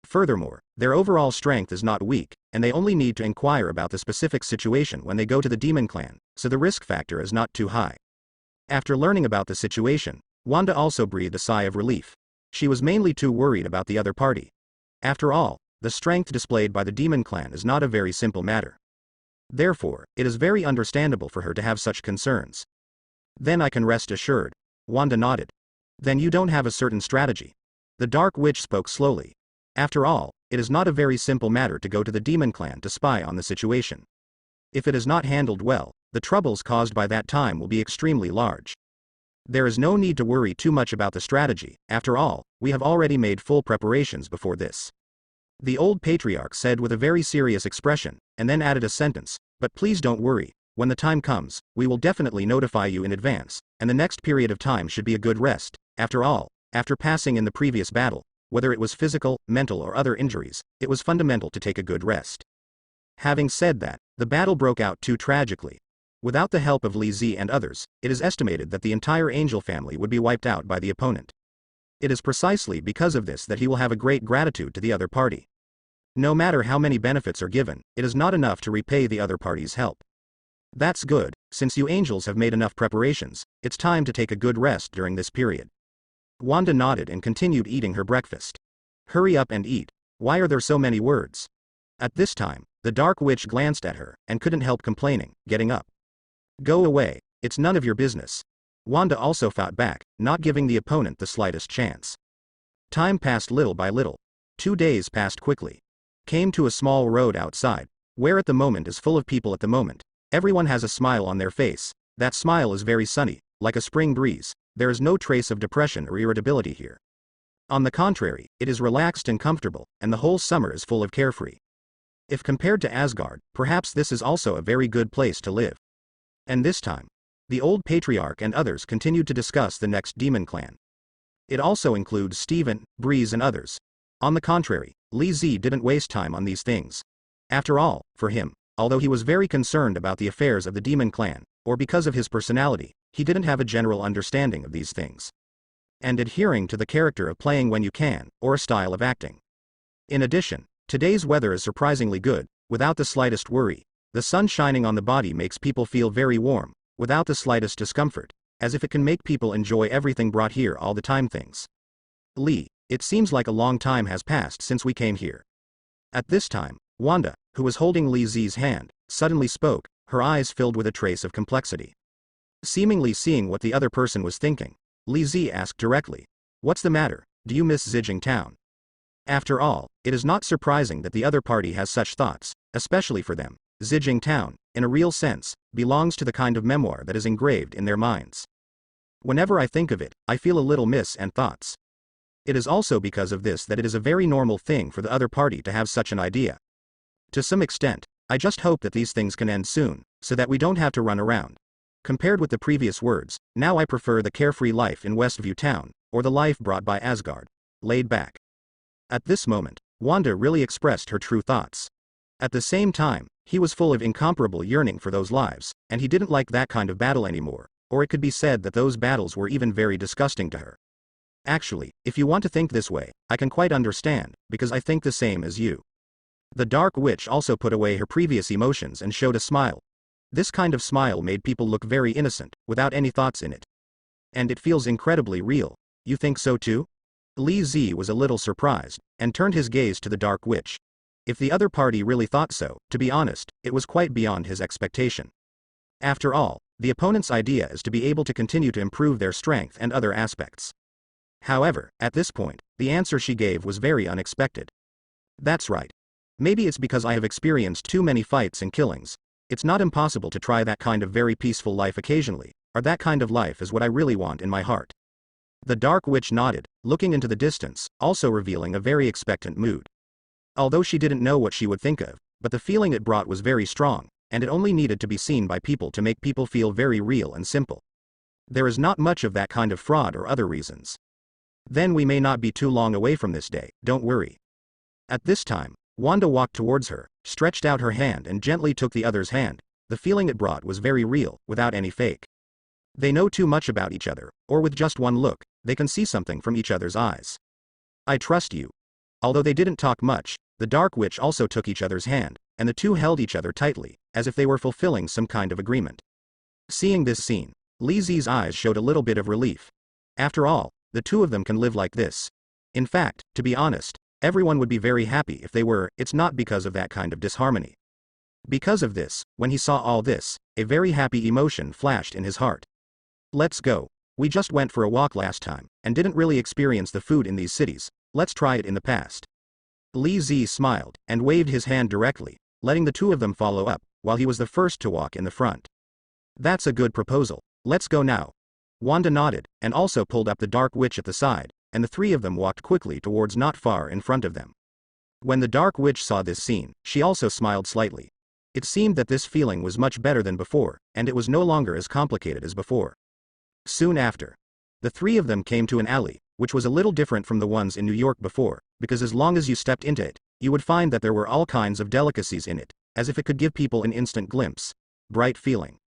Furthermore, their overall strength is not weak, and they only need to inquire about the specific situation when they go to the demon clan, so the risk factor is not too high. After learning about the situation, Wanda also breathed a sigh of relief. She was mainly too worried about the other party. After all, the strength displayed by the demon clan is not a very simple matter. Therefore, it is very understandable for her to have such concerns. Then I can rest assured. Wanda nodded. Then you don't have a certain strategy. The Dark Witch spoke slowly. After all, it is not a very simple matter to go to the demon clan to spy on the situation. If it is not handled well, the troubles caused by that time will be extremely large. There is no need to worry too much about the strategy, after all, we have already made full preparations before this. The old patriarch said with a very serious expression, and then added a sentence, but please don't worry, when the time comes, we will definitely notify you in advance, and the next period of time should be a good rest. After all, after passing in the previous battle, whether it was physical, mental or other injuries, it was fundamental to take a good rest. Having said that, the battle broke out too tragically. Without the help of Li Zi and others, it is estimated that the entire angel family would be wiped out by the opponent. It is precisely because of this that he will have a great gratitude to the other party. No matter how many benefits are given, it is not enough to repay the other party's help. That's good, since you angels have made enough preparations, it's time to take a good rest during this period. Wanda nodded and continued eating her breakfast. Hurry up and eat. Why are there so many words? At this time, the Dark Witch glanced at her, and couldn't help complaining, getting up. Go away, it's none of your business. Wanda also fought back, not giving the opponent the slightest chance. Time passed little by little. 2 days passed quickly. Came to a small road outside, where at the moment is full of people at the moment. Everyone has a smile on their face. That smile is very sunny, like a spring breeze. There is no trace of depression or irritability here. On the contrary, it is relaxed and comfortable, and the whole summer is full of carefree. If compared to Asgard, perhaps this is also a very good place to live. And this time, the old patriarch and others continued to discuss the next demon clan. It also includes Steven, Breeze and others. On the contrary, Li Zi didn't waste time on these things. After all, for him, although he was very concerned about the affairs of the demon clan, or because of his personality, he didn't have a general understanding of these things. And adhering to the character of playing when you can, or a style of acting. In addition, today's weather is surprisingly good, without the slightest worry. The sun shining on the body makes people feel very warm, without the slightest discomfort, as if it can make people enjoy everything brought here all the time things. Li, it seems like a long time has passed since we came here. At this time, Wanda, who was holding Li Zi's hand, suddenly spoke, her eyes filled with a trace of complexity. Seemingly seeing what the other person was thinking, Li Zi asked directly, "What's the matter, do you miss Zijing Town?" After all, it is not surprising that the other party has such thoughts, especially for them. Zijing Town, in a real sense, belongs to the kind of memoir that is engraved in their minds. Whenever I think of it, I feel a little miss and thoughts. It is also because of this that it is a very normal thing for the other party to have such an idea. To some extent, I just hope that these things can end soon, so that we don't have to run around. Compared with the previous words, now I prefer the carefree life in Westview Town, or the life brought by Asgard. Laid back. At this moment, Wanda really expressed her true thoughts. At the same time, he was full of incomparable yearning for those lives, and he didn't like that kind of battle anymore, or it could be said that those battles were even very disgusting to her. Actually, if you want to think this way, I can quite understand, because I think the same as you. The Dark Witch also put away her previous emotions and showed a smile. This kind of smile made people look very innocent, without any thoughts in it. And it feels incredibly real. You think so too? Li Zi was a little surprised, and turned his gaze to the Dark Witch. If the other party really thought so, to be honest, it was quite beyond his expectation. After all, the opponent's idea is to be able to continue to improve their strength and other aspects. However, at this point, the answer she gave was very unexpected. That's right. Maybe it's because I have experienced too many fights and killings. It's not impossible to try that kind of very peaceful life occasionally, or that kind of life is what I really want in my heart. The Dark Witch nodded, looking into the distance, also revealing a very expectant mood. Although she didn't know what she would think of, but the feeling it brought was very strong, and it only needed to be seen by people to make people feel very real and simple. There is not much of that kind of fraud or other reasons. Then we may not be too long away from this day, don't worry. At this time, Wanda walked towards her, stretched out her hand and gently took the other's hand. The feeling it brought was very real, without any fake. They know too much about each other, or with just one look, they can see something from each other's eyes. I trust you. Although they didn't talk much, the Dark Witch also took each other's hand, and the two held each other tightly, as if they were fulfilling some kind of agreement. Seeing this scene, Li Zi's eyes showed a little bit of relief. After all, the two of them can live like this. In fact, to be honest, everyone would be very happy if they were. It's not because of that kind of disharmony. Because of this, when he saw all this, a very happy emotion flashed in his heart. Let's go. We just went for a walk last time, and didn't really experience the food in these cities. Let's try it in the past. Li Zi smiled, and waved his hand directly, letting the two of them follow up, while he was the first to walk in the front. That's a good proposal. Let's go now. Wanda nodded, and also pulled up the Dark Witch at the side, and the three of them walked quickly towards not far in front of them. When the Dark Witch saw this scene, she also smiled slightly. It seemed that this feeling was much better than before, and it was no longer as complicated as before. Soon after, the three of them came to an alley, which was a little different from the ones in New York before, because as long as you stepped into it, you would find that there were all kinds of delicacies in it, as if it could give people an instant glimpse. Bright feeling.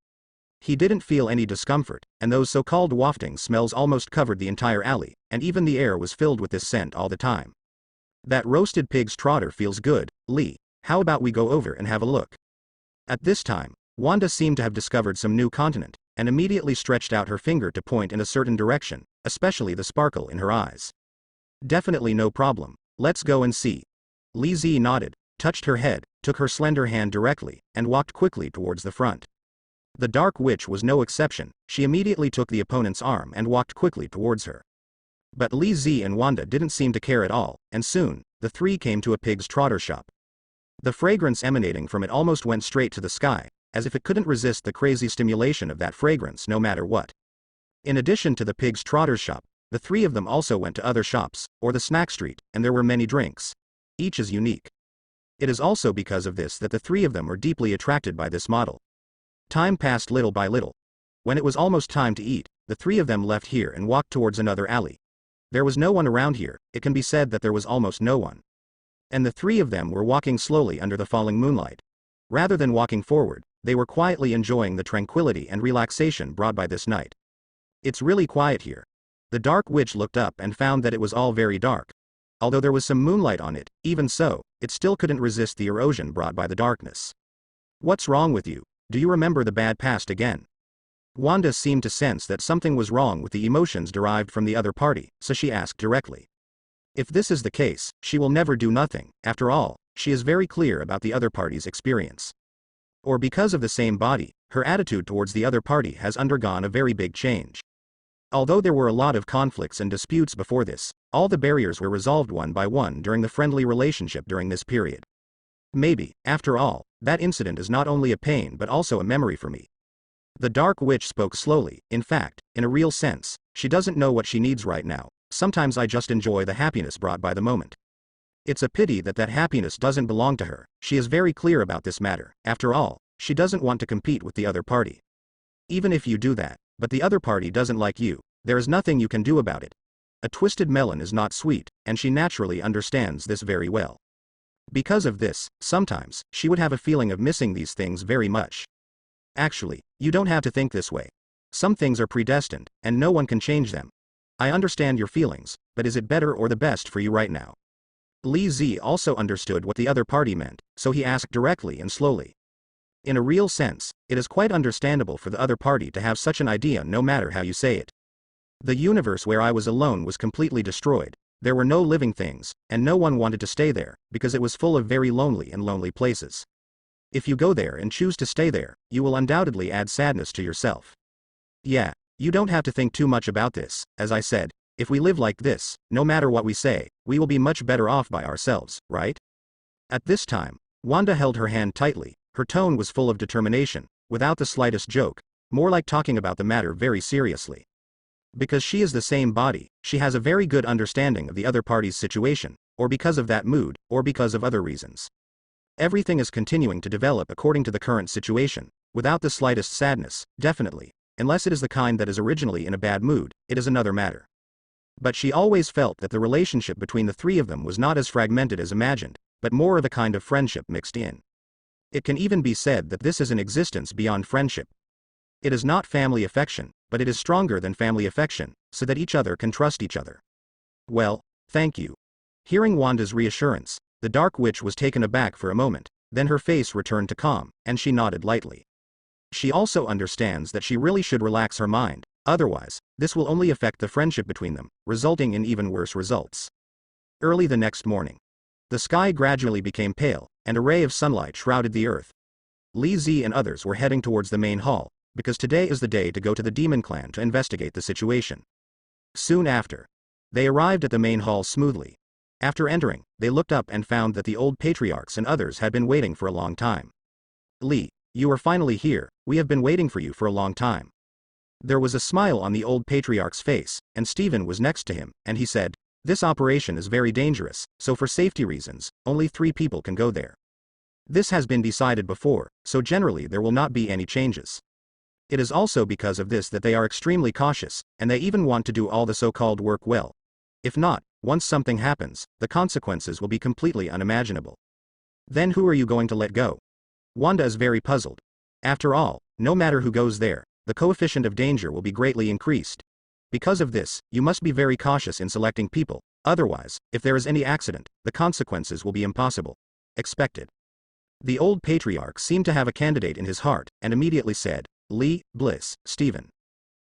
He didn't feel any discomfort, and those so-called wafting smells almost covered the entire alley, and even the air was filled with this scent all the time. That roasted pig's trotter feels good, Lee. How about we go over and have a look? At this time, Wanda seemed to have discovered some new continent, and immediately stretched out her finger to point in a certain direction, especially the sparkle in her eyes. Definitely no problem. Let's go and see. Li Zi nodded, touched her head, took her slender hand directly, and walked quickly towards the front. The Dark Witch was no exception. She immediately took the opponent's arm and walked quickly towards her. But Li Zi and Wanda didn't seem to care at all, and soon, the three came to a pig's trotter shop. The fragrance emanating from it almost went straight to the sky, as if it couldn't resist the crazy stimulation of that fragrance no matter what. In addition to the pig's trotter shop, the three of them also went to other shops, or the snack street, and there were many drinks. Each is unique. It is also because of this that the three of them were deeply attracted by this model. Time passed little by little. When it was almost time to eat, the three of them left here and walked towards another alley. There was no one around here. It can be said that there was almost no one. And the three of them were walking slowly under the falling moonlight. Rather than walking forward, they were quietly enjoying the tranquility and relaxation brought by this night. It's really quiet here. The Dark Witch looked up and found that it was all very dark. Although there was some moonlight on it, even so, it still couldn't resist the erosion brought by the darkness. What's wrong with you? Do you remember the bad past again? Wanda seemed to sense that something was wrong with the emotions derived from the other party, so she asked directly. If this is the case, she will never do nothing. After all, she is very clear about the other party's experience. Or because of the same body, her attitude towards the other party has undergone a very big change. Although there were a lot of conflicts and disputes before this, all the barriers were resolved one by one during the friendly relationship during this period. Maybe, after all, that incident is not only a pain but also a memory for me. The Dark Witch spoke slowly. In fact, in a real sense, she doesn't know what she needs right now, sometimes I just enjoy the happiness brought by the moment. It's a pity that that happiness doesn't belong to her. She is very clear about this matter. After all, she doesn't want to compete with the other party. Even if you do that, but the other party doesn't like you, there is nothing you can do about it. A twisted melon is not sweet, and she naturally understands this very well. Because of this, sometimes, she would have a feeling of missing these things very much. Actually, you don't have to think this way. Some things are predestined, and no one can change them. I understand your feelings, but is it better or the best for you right now? Li Zi also understood what the other party meant, so he asked directly and slowly. In a real sense, it is quite understandable for the other party to have such an idea no matter how you say it. The universe where I was alone was completely destroyed, there were no living things, and no one wanted to stay there, because it was full of very lonely places. If you go there and choose to stay there, you will undoubtedly add sadness to yourself. Yeah, you don't have to think too much about this. As I said, if we live like this, no matter what we say, we will be much better off by ourselves, right? At this time, Wanda held her hand tightly, her tone was full of determination, without the slightest joke, more like talking about the matter very seriously. Because she is the same body, she has a very good understanding of the other party's situation, or because of that mood, or because of other reasons. Everything is continuing to develop according to the current situation, without the slightest sadness, definitely, unless it is the kind that is originally in a bad mood, it is another matter. But she always felt that the relationship between the three of them was not as fragmented as imagined, but more of a kind of friendship mixed in. It can even be said that this is an existence beyond friendship. It is not family affection, but it is stronger than family affection, so that each other can trust each other. Well, thank you. Hearing Wanda's reassurance, the Dark Witch was taken aback for a moment, then her face returned to calm, and she nodded lightly. She also understands that she really should relax her mind, otherwise, this will only affect the friendship between them, resulting in even worse results. Early the next morning, the sky gradually became pale, and a ray of sunlight shrouded the earth. Li Zi and others were heading towards the main hall, because today is the day to go to the demon clan to investigate the situation. Soon after, they arrived at the main hall smoothly. After entering, they looked up and found that the old patriarchs and others had been waiting for a long time. Li, you are finally here, we have been waiting for you for a long time. There was a smile on the old patriarch's face, and Stephen was next to him, and he said, this operation is very dangerous, so for safety reasons, only 3 people can go there. This has been decided before, so generally there will not be any changes. It is also because of this that they are extremely cautious, and they even want to do all the so-called work well. If not, once something happens, the consequences will be completely unimaginable. Then who are you going to let go? Wanda is very puzzled. After all, no matter who goes there, the coefficient of danger will be greatly increased. Because of this, you must be very cautious in selecting people, otherwise, if there is any accident, the consequences will be impossible. Expected. The old patriarch seemed to have a candidate in his heart, and immediately said, Li, Bliss, Stephen.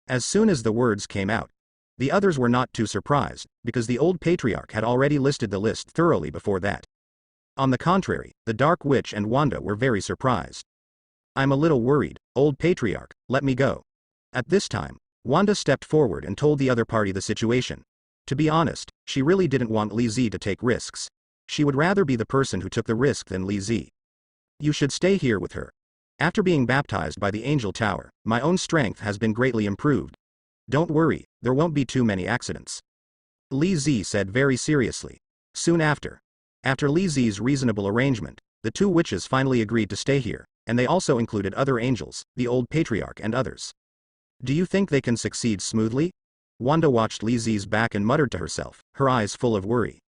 As soon as the words came out, the others were not too surprised, because the old patriarch had already listed the list thoroughly before that. On the contrary, the Dark Witch and Wanda were very surprised. I'm a little worried, old patriarch, let me go. At this time, Wanda stepped forward and told the other party the situation. To be honest, she really didn't want Li Zi to take risks. She would rather be the person who took the risk than Li Zi. You should stay here with her. After being baptized by the Angel Tower, my own strength has been greatly improved. Don't worry, there won't be too many accidents. Li Zi said very seriously. Soon after Li Zi's reasonable arrangement, the 2 witches finally agreed to stay here, and they also included other angels, the old patriarch and others. Do you think they can succeed smoothly? Wanda watched Li Zi's back and muttered to herself, her eyes full of worry.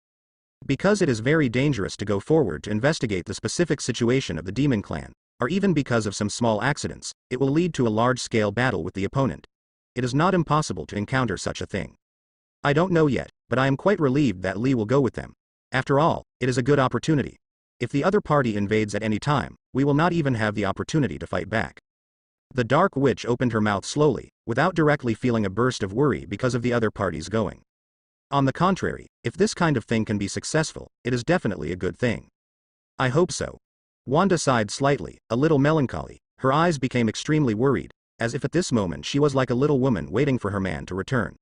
Because it is very dangerous to go forward to investigate the specific situation of the demon clan, or even because of some small accidents, it will lead to a large-scale battle with the opponent. It is not impossible to encounter such a thing. I don't know yet, but I am quite relieved that Li will go with them. After all, it is a good opportunity. If the other party invades at any time, we will not even have the opportunity to fight back. The Dark Witch opened her mouth slowly, without directly feeling a burst of worry because of the other parties going. On the contrary, if this kind of thing can be successful, it is definitely a good thing. I hope so. Wanda sighed slightly, a little melancholy, her eyes became extremely worried, as if at this moment she was like a little woman waiting for her man to return.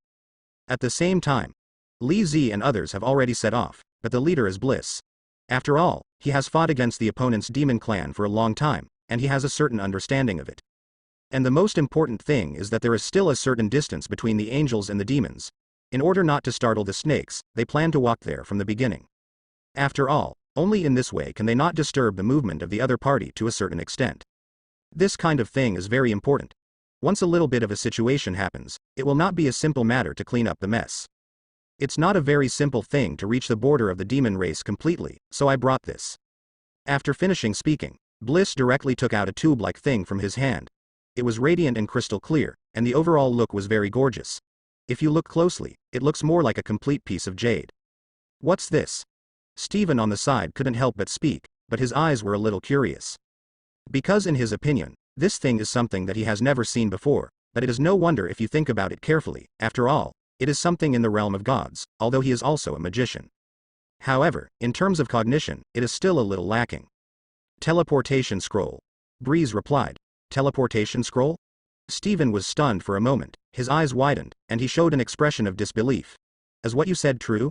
At the same time, Li Zi and others have already set off, but the leader is Bliss. After all, he has fought against the opponent's demon clan for a long time, and he has a certain understanding of it. And the most important thing is that there is still a certain distance between the angels and the demons. In order not to startle the snakes, they plan to walk there from the beginning. After all, only in this way can they not disturb the movement of the other party to a certain extent. This kind of thing is very important. Once a little bit of a situation happens, it will not be a simple matter to clean up the mess. It's not a very simple thing to reach the border of the demon race completely, so I brought this. After finishing speaking, Bliss directly took out a tube-like thing from his hand. It was radiant and crystal clear, and the overall look was very gorgeous. If you look closely, it looks more like a complete piece of jade. What's this? Stephen on the side couldn't help but speak, but his eyes were a little curious. Because in his opinion, this thing is something that he has never seen before, but it is no wonder if you think about it carefully. After all, it is something in the realm of gods, although he is also a magician. However, in terms of cognition, it is still a little lacking. Teleportation scroll. Breeze replied. Teleportation scroll? Stephen was stunned for a moment, his eyes widened, and he showed an expression of disbelief. Is what you said true?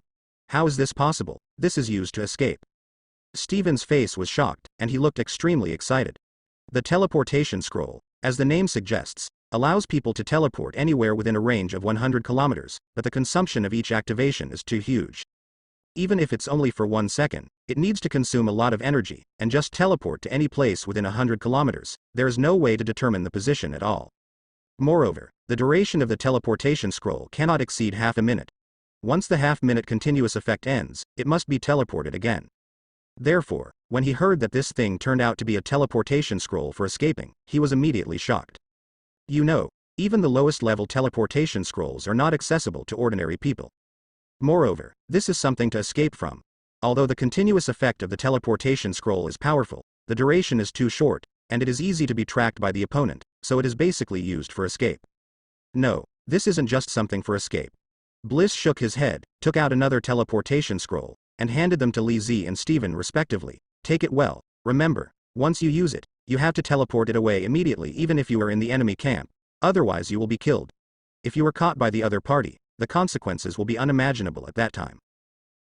How is this possible? This is used to escape. Stephen's face was shocked, and he looked extremely excited. The teleportation scroll, as the name suggests, allows people to teleport anywhere within a range of 100 kilometers, but the consumption of each activation is too huge. Even if it's only for 1 second, it needs to consume a lot of energy, and just teleport to any place within 100 kilometers, there is no way to determine the position at all. Moreover, the duration of the teleportation scroll cannot exceed half a minute. Once the half-minute continuous effect ends, it must be teleported again. Therefore, when he heard that this thing turned out to be a teleportation scroll for escaping, he was immediately shocked. You know, even the lowest level teleportation scrolls are not accessible to ordinary people. Moreover, this is something to escape from. Although the continuous effect of the teleportation scroll is powerful, the duration is too short, and it is easy to be tracked by the opponent, so it is basically used for escape. No, this isn't just something for escape. Bliss shook his head, took out another teleportation scroll, and handed them to Li Zi and Stephen respectively. Take it well. Remember, once you use it, you have to teleport it away immediately even if you are in the enemy camp, otherwise you will be killed. If you are caught by the other party, the consequences will be unimaginable at that time.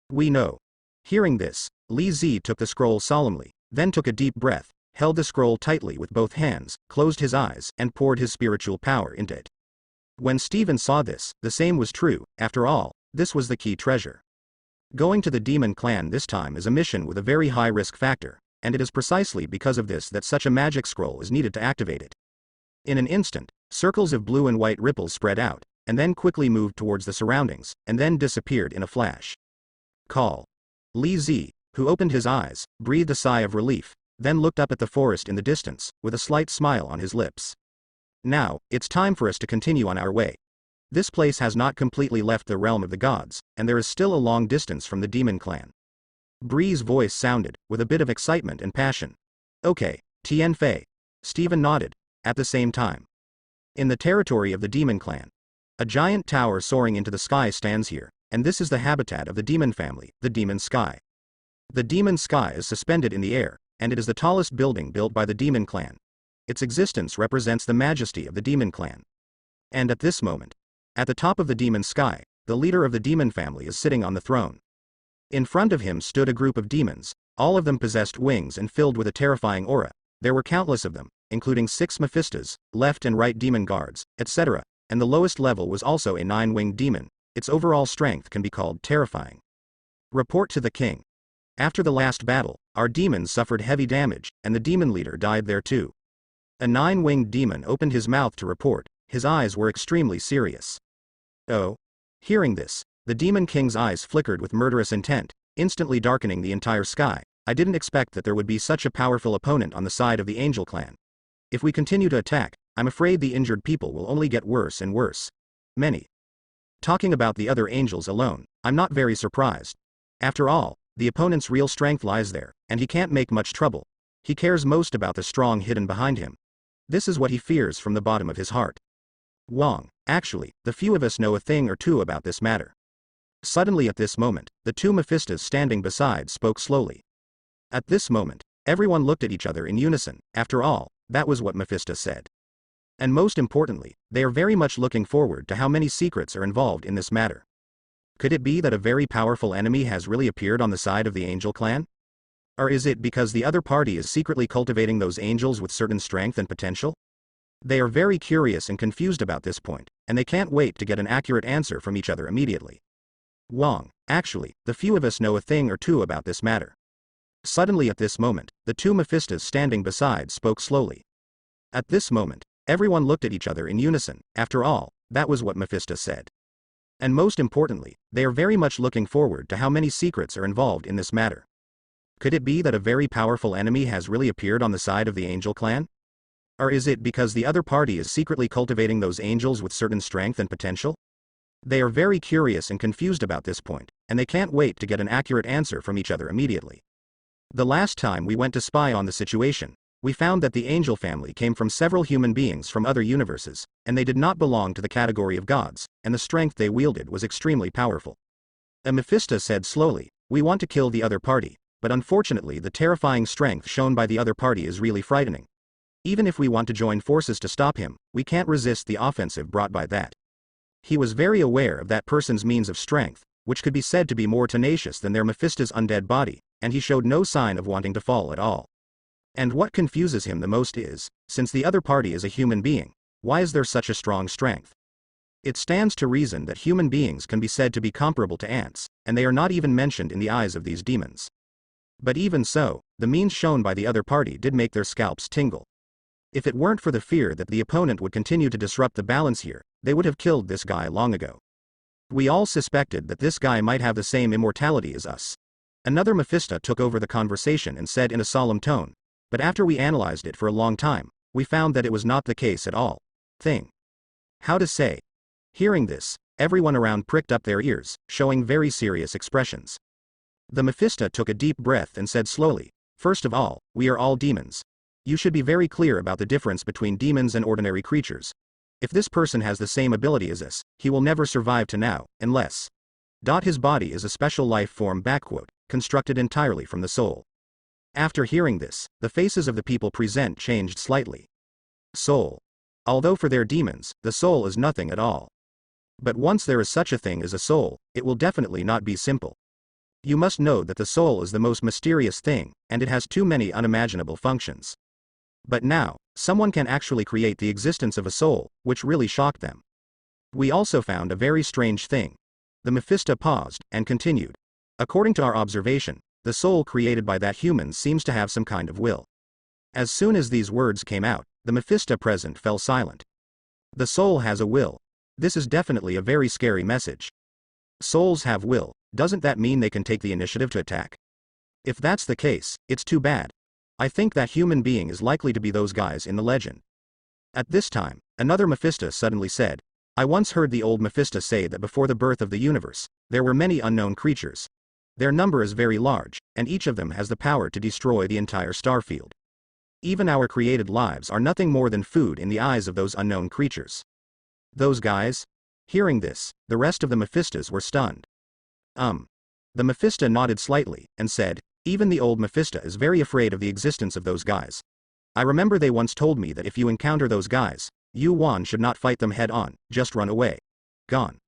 We know. Hearing this, Li Zi took the scroll solemnly, then took a deep breath, held the scroll tightly with both hands, closed his eyes, and poured his spiritual power into it. When Stephen saw this, the same was true. After all, this was the key treasure. Going to the demon clan this time is a mission with a very high risk factor, and it is precisely because of this that such a magic scroll is needed to activate it. In an instant, circles of blue and white ripples spread out, and then quickly moved towards the surroundings, and then disappeared in a flash. Call. Li Zi, who opened his eyes, breathed a sigh of relief, then looked up at the forest in the distance, with a slight smile on his lips. Now, it's time for us to continue on our way. This place has not completely left the realm of the gods, and there is still a long distance from the demon clan. Bree's voice sounded, with a bit of excitement and passion. Okay, Tian Fei. Stephen nodded, at the same time. In the territory of the demon clan, a giant tower soaring into the sky stands here, and this is the habitat of the demon family, the demon sky. The demon sky is suspended in the air, and it is the tallest building built by the demon clan. Its existence represents the majesty of the demon clan. And at this moment, at the top of the demon sky, the leader of the demon family is sitting on the throne. In front of him stood a group of demons, all of them possessed wings and filled with a terrifying aura. There were countless of them, including 6 Mephistos, left and right demon guards, etc., and the lowest level was also a 9-winged demon. Its overall strength can be called terrifying. Report to the king. After the last battle, our demons suffered heavy damage, and the demon leader died there too. A 9-winged demon opened his mouth to report. His eyes were extremely serious. Oh. Hearing this, the demon king's eyes flickered with murderous intent, instantly darkening the entire sky. I didn't expect that there would be such a powerful opponent on the side of the angel clan. If we continue to attack, I'm afraid the injured people will only get worse and worse. Many. Talking about the other angels alone, I'm not very surprised. After all, the opponent's real strength lies there, and he can't make much trouble. He cares most about the strong hidden behind him. This is what he fears from the bottom of his heart. Wong, actually, the few of us know a thing or two about this matter. Suddenly at this moment, the 2 Mephistos standing beside spoke slowly. At this moment, everyone looked at each other in unison. After all, that was what Mephistos said. And most importantly, they are very much looking forward to how many secrets are involved in this matter. Could it be that a very powerful enemy has really appeared on the side of the angel clan? Or is it because the other party is secretly cultivating those angels with certain strength and potential? They are very curious and confused about this point, and they can't wait to get an accurate answer from each other immediately. Wong, actually, the few of us know a thing or two about this matter. Suddenly at this moment, the two Mephistas standing beside spoke slowly. At this moment, everyone looked at each other in unison. After all, that was what Mephisto said. And most importantly, they are very much looking forward to how many secrets are involved in this matter. Could it be that a very powerful enemy has really appeared on the side of the Angel clan? Or is it because the other party is secretly cultivating those angels with certain strength and potential? They are very curious and confused about this point, and they can't wait to get an accurate answer from each other immediately. The last time we went to spy on the situation, we found that the Angel family came from several human beings from other universes, and they did not belong to the category of gods, and the strength they wielded was extremely powerful. Mephisto said slowly, "We want to kill the other party, but unfortunately the terrifying strength shown by the other party is really frightening. Even if we want to join forces to stop him, we can't resist the offensive brought by that." He was very aware of that person's means of strength, which could be said to be more tenacious than their Mephisto's undead body, and he showed no sign of wanting to fall at all. And what confuses him the most is, since the other party is a human being, why is there such a strong strength? It stands to reason that human beings can be said to be comparable to ants, and they are not even mentioned in the eyes of these demons. But even so, the means shown by the other party did make their scalps tingle. If it weren't for the fear that the opponent would continue to disrupt the balance here, they would have killed this guy long ago. We all suspected that this guy might have the same immortality as us. Another Mephisto took over the conversation and said in a solemn tone, "But after we analyzed it for a long time, we found that it was not the case at all. How to say?" Hearing this, everyone around pricked up their ears, showing very serious expressions. The Mephisto took a deep breath and said slowly, "First of all, we are all demons. You should be very clear about the difference between demons and ordinary creatures. If this person has the same ability as us, he will never survive to now, unless... His body is a special life form constructed entirely from the soul." After hearing this, the faces of the people present changed slightly. Soul. Although for their demons, the soul is nothing at all. But once there is such a thing as a soul, it will definitely not be simple. You must know that the soul is the most mysterious thing, and it has too many unimaginable functions. But now, someone can actually create the existence of a soul, which really shocked them. We also found a very strange thing. The Mephisto paused, and continued. According to our observation, the soul created by that human seems to have some kind of will. As soon as these words came out, the Mephisto present fell silent. The soul has a will. This is definitely a very scary message. Souls have will, doesn't that mean they can take the initiative to attack? If that's the case, it's too bad. I think that human being is likely to be those guys in the legend. At this time, another Mephisto suddenly said, "I once heard the old Mephisto say that before the birth of the universe, there were many unknown creatures. Their number is very large, and each of them has the power to destroy the entire starfield. Even our created lives are nothing more than food in the eyes of those unknown creatures." Those guys? Hearing this, the rest of the Mephistos were stunned. The Mephisto nodded slightly, and said, "Even the old Mephisto is very afraid of the existence of those guys. I remember they once told me that if you encounter those guys, you should not fight them head on, just run away. Gone."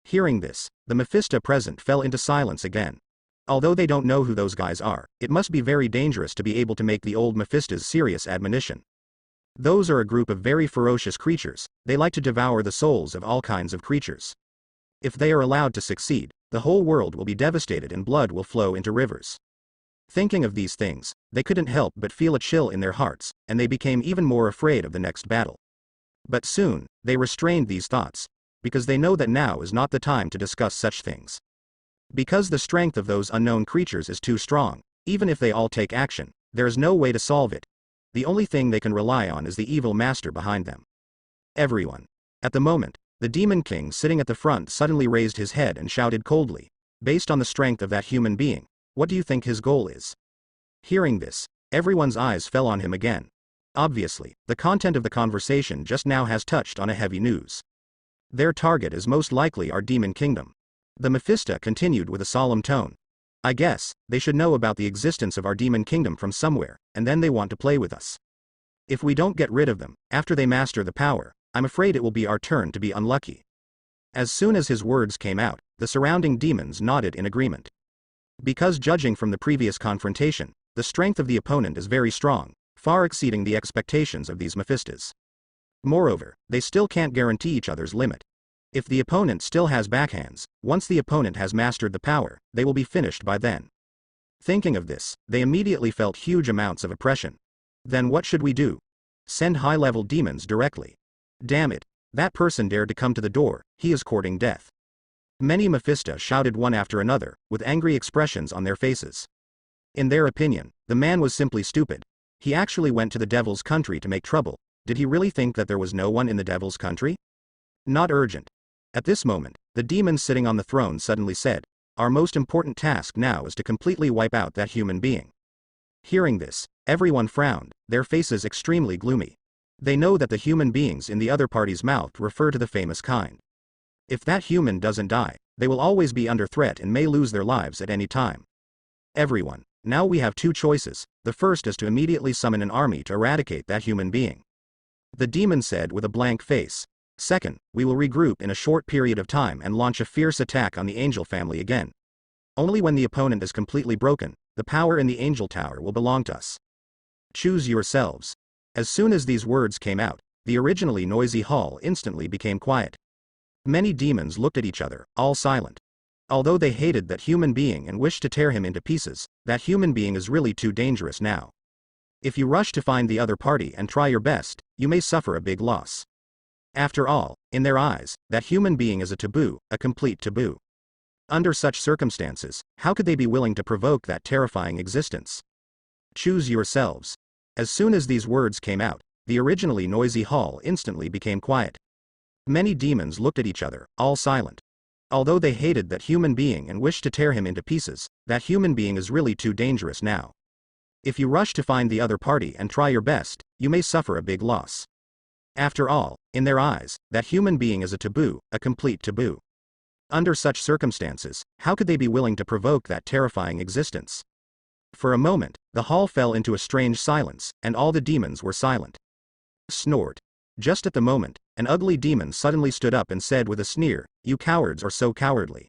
Hearing this, the Mephisto present fell into silence again. Although they don't know who those guys are, it must be very dangerous to be able to make the old Mephisto's serious admonition. Those are a group of very ferocious creatures, they like to devour the souls of all kinds of creatures. If they are allowed to succeed, the whole world will be devastated and blood will flow into rivers. Thinking of these things, they couldn't help but feel a chill in their hearts, and they became even more afraid of the next battle. But soon, they restrained these thoughts, because they know that now is not the time to discuss such things. Because the strength of those unknown creatures is too strong, even if they all take action, there is no way to solve it. The only thing they can rely on is the evil master behind them. Everyone. At the moment, the Demon King sitting at the front suddenly raised his head and shouted coldly, "Based on the strength of that human being, what do you think his goal is?" Hearing this, everyone's eyes fell on him again. Obviously, the content of the conversation just now has touched on a heavy news. Their target is most likely our Demon Kingdom. The Mephisto continued with a solemn tone. "I guess, they should know about the existence of our Demon Kingdom from somewhere, and then they want to play with us. If we don't get rid of them, after they master the power, I'm afraid it will be our turn to be unlucky." As soon as his words came out, the surrounding demons nodded in agreement. Because judging from the previous confrontation, the strength of the opponent is very strong, far exceeding the expectations of these Mephistos. Moreover, they still can't guarantee each other's limit. If the opponent still has backhands, once the opponent has mastered the power, they will be finished by then. Thinking of this, they immediately felt huge amounts of oppression. Then what should we do? Send high-level demons directly. Damn it, that person dared to come to the door, he is courting death. Many Mephisto shouted one after another, with angry expressions on their faces. In their opinion, the man was simply stupid. He actually went to the devil's country to make trouble. Did he really think that there was no one in the devil's country? Not urgent. At this moment, the demon sitting on the throne suddenly said, "Our most important task now is to completely wipe out that human being." Hearing this, everyone frowned, their faces extremely gloomy. They know that the human beings in the other party's mouth refer to the famous kind. If that human doesn't die, they will always be under threat and may lose their lives at any time. Everyone, now we have two choices. The first is to immediately summon an army to eradicate that human being. The demon said with a blank face. Second, we will regroup in a short period of time and launch a fierce attack on the angel family again. Only when the opponent is completely broken, the power in the angel tower will belong to us. Choose yourselves. As soon as these words came out, the originally noisy hall instantly became quiet. Many demons looked at each other, all silent. Although they hated that human being and wished to tear him into pieces, that human being is really too dangerous now. If you rush to find the other party and try your best, you may suffer a big loss. After all, in their eyes, that human being is a taboo, a complete taboo. Under such circumstances, how could they be willing to provoke that terrifying existence? Choose yourselves. As soon as these words came out, the originally noisy hall instantly became quiet. Many demons looked at each other, all silent. Although they hated that human being and wished to tear him into pieces, that human being is really too dangerous now. If you rush to find the other party and try your best, you may suffer a big loss. After all, in their eyes, that human being is a taboo, a complete taboo. Under such circumstances, how could they be willing to provoke that terrifying existence? For a moment, the hall fell into a strange silence, and all the demons were silent. Snort. Just at the moment, an ugly demon suddenly stood up and said with a sneer, "You cowards are so cowardly.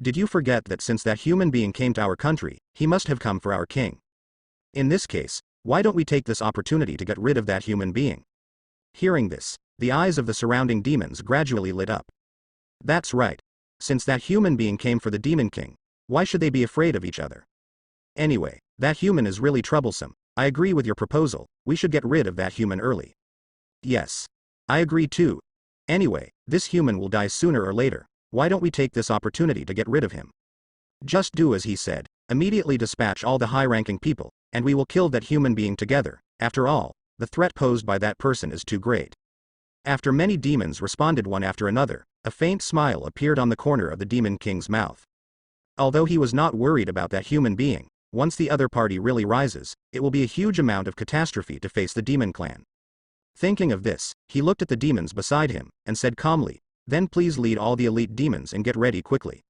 Did you forget that since that human being came to our country, he must have come for our king? In this case, why don't we take this opportunity to get rid of that human being?" Hearing this, the eyes of the surrounding demons gradually lit up. That's right. Since that human being came for the demon king, why should they be afraid of each other? Anyway, that human is really troublesome. I agree with your proposal, we should get rid of that human early. Yes. I agree too. Anyway, this human will die sooner or later. Why don't we take this opportunity to get rid of him? Just do as he said. Immediately dispatch all the high-ranking people, and we will kill that human being together. After all, the threat posed by that person is too great. After many demons responded one after another, a faint smile appeared on the corner of the demon king's mouth. Although he was not worried about that human being, once the other party really rises, it will be a huge amount of catastrophe to face the demon clan. Thinking of this, he looked at the demons beside him, and said calmly, "Then please lead all the elite demons and get ready quickly."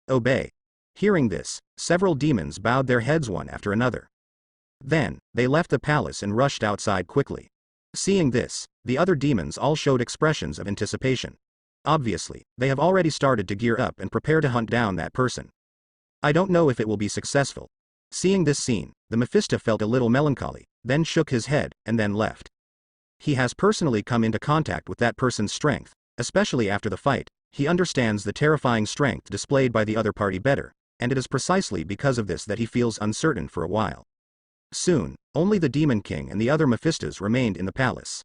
Obey. Hearing this, several demons bowed their heads one after another. Then, they left the palace and rushed outside quickly. Seeing this, the other demons all showed expressions of anticipation. Obviously, they have already started to gear up and prepare to hunt down that person. I don't know if it will be successful. Seeing this scene, the Mephisto felt a little melancholy, then shook his head, and then left. He has personally come into contact with that person's strength, especially after the fight. He understands the terrifying strength displayed by the other party better, and it is precisely because of this that he feels uncertain for a while. Soon, only the Demon King and the other Mephistos remained in the palace.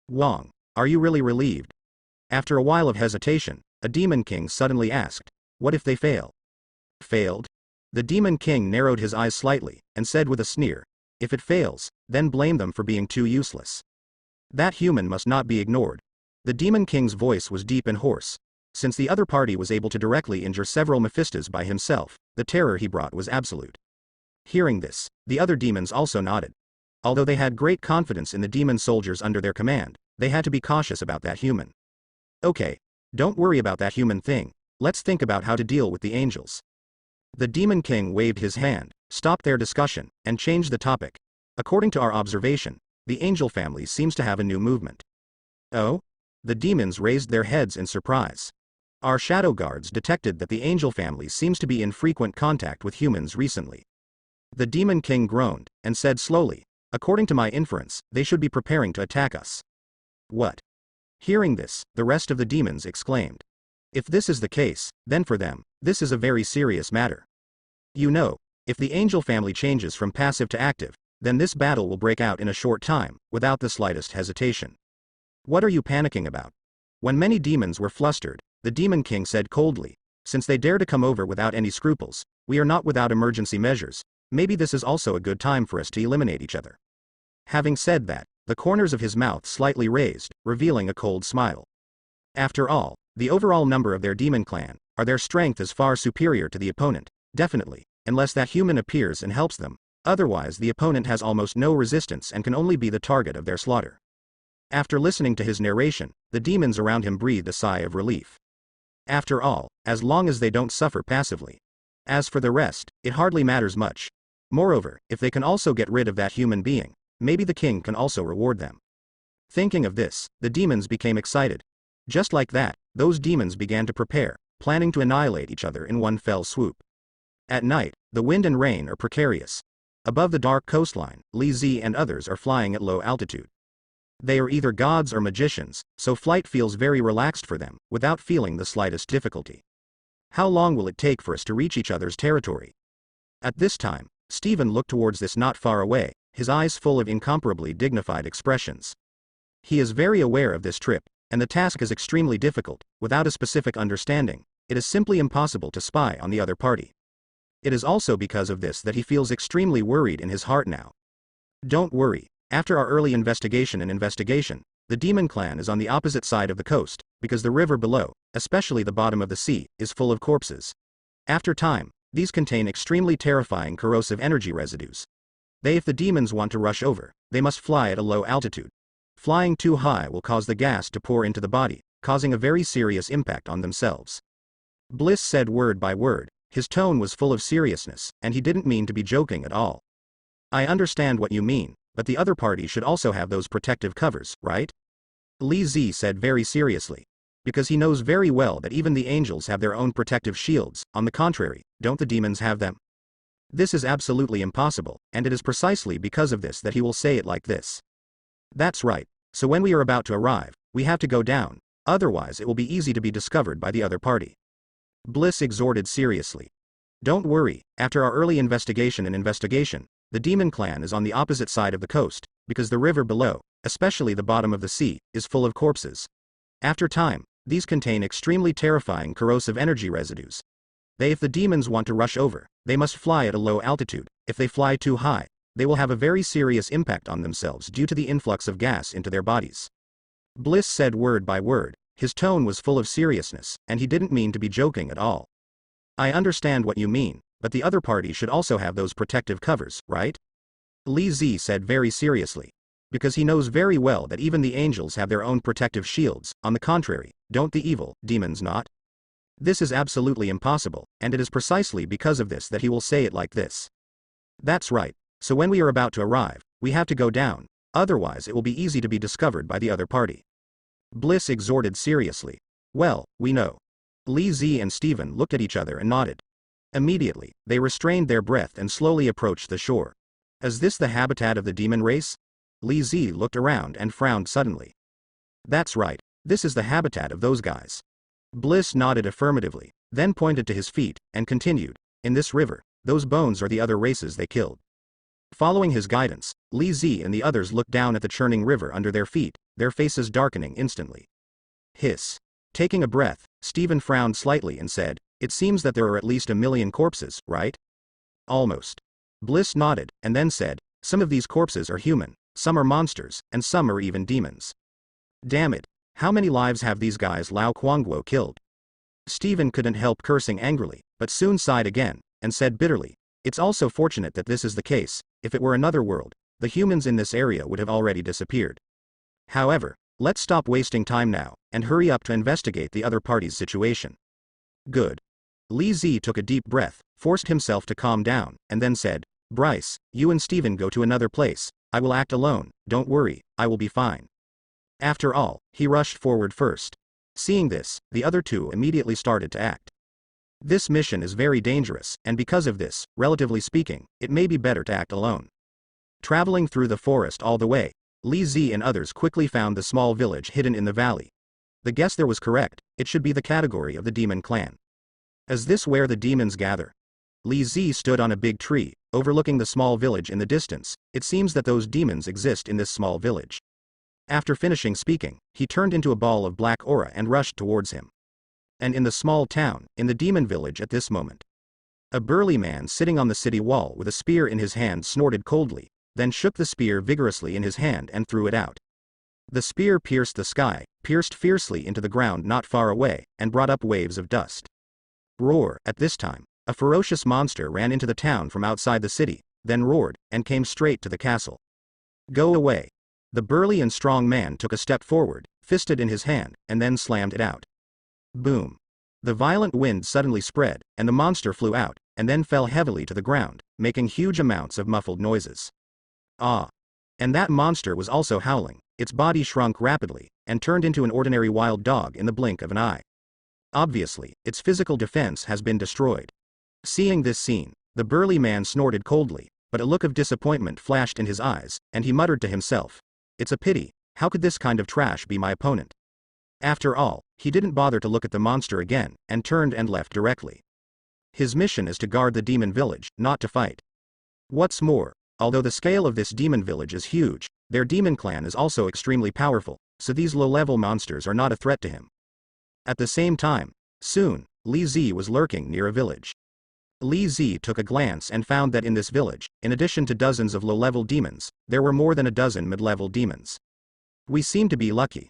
Wong, are you really relieved? After a while of hesitation, a Demon King suddenly asked, "What if they fail?" Failed? The Demon King narrowed his eyes slightly, and said with a sneer, "If it fails, then blame them for being too useless. That human must not be ignored." The Demon King's voice was deep and hoarse. Since the other party was able to directly injure several Mephistos by himself, the terror he brought was absolute. Hearing this, the other demons also nodded. Although they had great confidence in the demon soldiers under their command, they had to be cautious about that human. Okay, don't worry about that human thing, let's think about how to deal with the angels. The Demon King waved his hand, stopped their discussion, and changed the topic. According to our observation, the angel family seems to have a new movement. Oh? The demons raised their heads in surprise. Our shadow guards detected that the angel family seems to be in frequent contact with humans recently. The Demon King groaned, and said slowly, "According to my inference, they should be preparing to attack us." What? Hearing this, the rest of the demons exclaimed. If this is the case, then for them, this is a very serious matter. You know, if the angel family changes from passive to active, then this battle will break out in a short time, without the slightest hesitation. What are you panicking about? When many demons were flustered, the Demon King said coldly, since they dare to come over without any scruples, we are not without emergency measures, maybe this is also a good time for us to eliminate each other. Having said that, the corners of his mouth slightly raised, revealing a cold smile. After all, the overall number of their demon clan, their strength is far superior to the opponent, definitely, unless that human appears and helps them, otherwise the opponent has almost no resistance and can only be the target of their slaughter. After listening to his narration, the demons around him breathed a sigh of relief. After all, as long as they don't suffer passively. As for the rest, it hardly matters much. Moreover, if they can also get rid of that human being, maybe the king can also reward them. Thinking of this, the demons became excited. Just like that, those demons began to prepare, planning to annihilate each other in one fell swoop. At night, the wind and rain are precarious. Above the dark coastline, Li Zi and others are flying at low altitude. They are either gods or magicians, so flight feels very relaxed for them, without feeling the slightest difficulty. How long will it take for us to reach each other's territory? At this time, Stephen looked towards this not far away, his eyes full of incomparably dignified expressions. He is very aware of this trip, and the task is extremely difficult. Without a specific understanding, it is simply impossible to spy on the other party. It is also because of this that he feels extremely worried in his heart now. Don't worry. After our early investigation, the demon clan is on the opposite side of the coast, because the river below, especially the bottom of the sea, is full of corpses. After time, these contain extremely terrifying corrosive energy residues. If the demons want to rush over, they must fly at a low altitude. Flying too high will cause the gas to pour into the body, causing a very serious impact on themselves. Bliss said word by word, his tone was full of seriousness, and he didn't mean to be joking at all. I understand what you mean, but the other party should also have those protective covers, right? Li Zi said very seriously. Because he knows very well that even the angels have their own protective shields, on the contrary, don't the demons have them? This is absolutely impossible, and it is precisely because of this that he will say it like this. That's right, so when we are about to arrive, we have to go down, otherwise it will be easy to be discovered by the other party. Bliss exhorted seriously. Don't worry, after our early investigation, the demon clan is on the opposite side of the coast, because the river below, especially the bottom of the sea, is full of corpses. After time, these contain extremely terrifying corrosive energy residues. If the demons want to rush over, they must fly at a low altitude. If they fly too high, they will have a very serious impact on themselves due to the influx of gas into their bodies. Bliss said word by word, his tone was full of seriousness, and he didn't mean to be joking at all. I understand what you mean, but the other party should also have those protective covers, right? Li Zi said very seriously. Because he knows very well that even the angels have their own protective shields, on the contrary, don't the evil demons not? This is absolutely impossible, and it is precisely because of this that he will say it like this. That's right, so when we are about to arrive, we have to go down, otherwise it will be easy to be discovered by the other party. Bliss exhorted seriously. Well, we know. Li Zi and Stephen looked at each other and nodded. Immediately, they restrained their breath and slowly approached the shore. Is this the habitat of the demon race? Li Zi looked around and frowned suddenly. That's right, this is the habitat of those guys. Bliss nodded affirmatively, then pointed to his feet, and continued, in this river, those bones are the other races they killed. Following his guidance, Li Zi and the others looked down at the churning river under their feet, their faces darkening instantly. Hiss. Taking a breath, Stephen frowned slightly and said, it seems that there are at least 1 million corpses, right? Almost. Bliss nodded, and then said, some of these corpses are human, some are monsters, and some are even demons. Damn it, how many lives have these guys Lao Kuangguo killed? Stephen couldn't help cursing angrily, but soon sighed again, and said bitterly, it's also fortunate that this is the case. If it were another world, the humans in this area would have already disappeared. However, let's stop wasting time now, and hurry up to investigate the other party's situation. Good. Li Zi took a deep breath, forced himself to calm down, and then said, Bryce, you and Stephen go to another place, I will act alone, don't worry, I will be fine. After all, he rushed forward first. Seeing this, the other two immediately started to act. This mission is very dangerous, and because of this, relatively speaking, it may be better to act alone. Traveling through the forest all the way, Li Zi and others quickly found the small village hidden in the valley. The guess there was correct, it should be the category of the demon clan. Is this where the demons gather? Li Zi stood on a big tree, overlooking the small village in the distance. It seems that those demons exist in this small village. After finishing speaking, he turned into a ball of black aura and rushed towards him. And in the small town, in the demon village at this moment, a burly man sitting on the city wall with a spear in his hand snorted coldly, then shook the spear vigorously in his hand and threw it out. The spear pierced the sky, pierced fiercely into the ground not far away, and brought up waves of dust. Roar! At this time, a ferocious monster ran into the town from outside the city, then roared, and came straight to the castle. Go away! The burly and strong man took a step forward, fisted in his hand, and then slammed it out. Boom! The violent wind suddenly spread, and the monster flew out, and then fell heavily to the ground, making huge amounts of muffled noises. Ah! And that monster was also howling. Its body shrunk rapidly, and turned into an ordinary wild dog in the blink of an eye. Obviously, its physical defense has been destroyed. Seeing this scene, the burly man snorted coldly, but a look of disappointment flashed in his eyes, and he muttered to himself, "It's a pity, how could this kind of trash be my opponent?" After all, he didn't bother to look at the monster again, and turned and left directly. His mission is to guard the demon village, not to fight. What's more, although the scale of this demon village is huge, their demon clan is also extremely powerful, so these low-level monsters are not a threat to him. At the same time, soon, Li Zi was lurking near a village. Li Zi took a glance and found that in this village, in addition to dozens of low-level demons, there were more than a dozen mid-level demons. We seem to be lucky.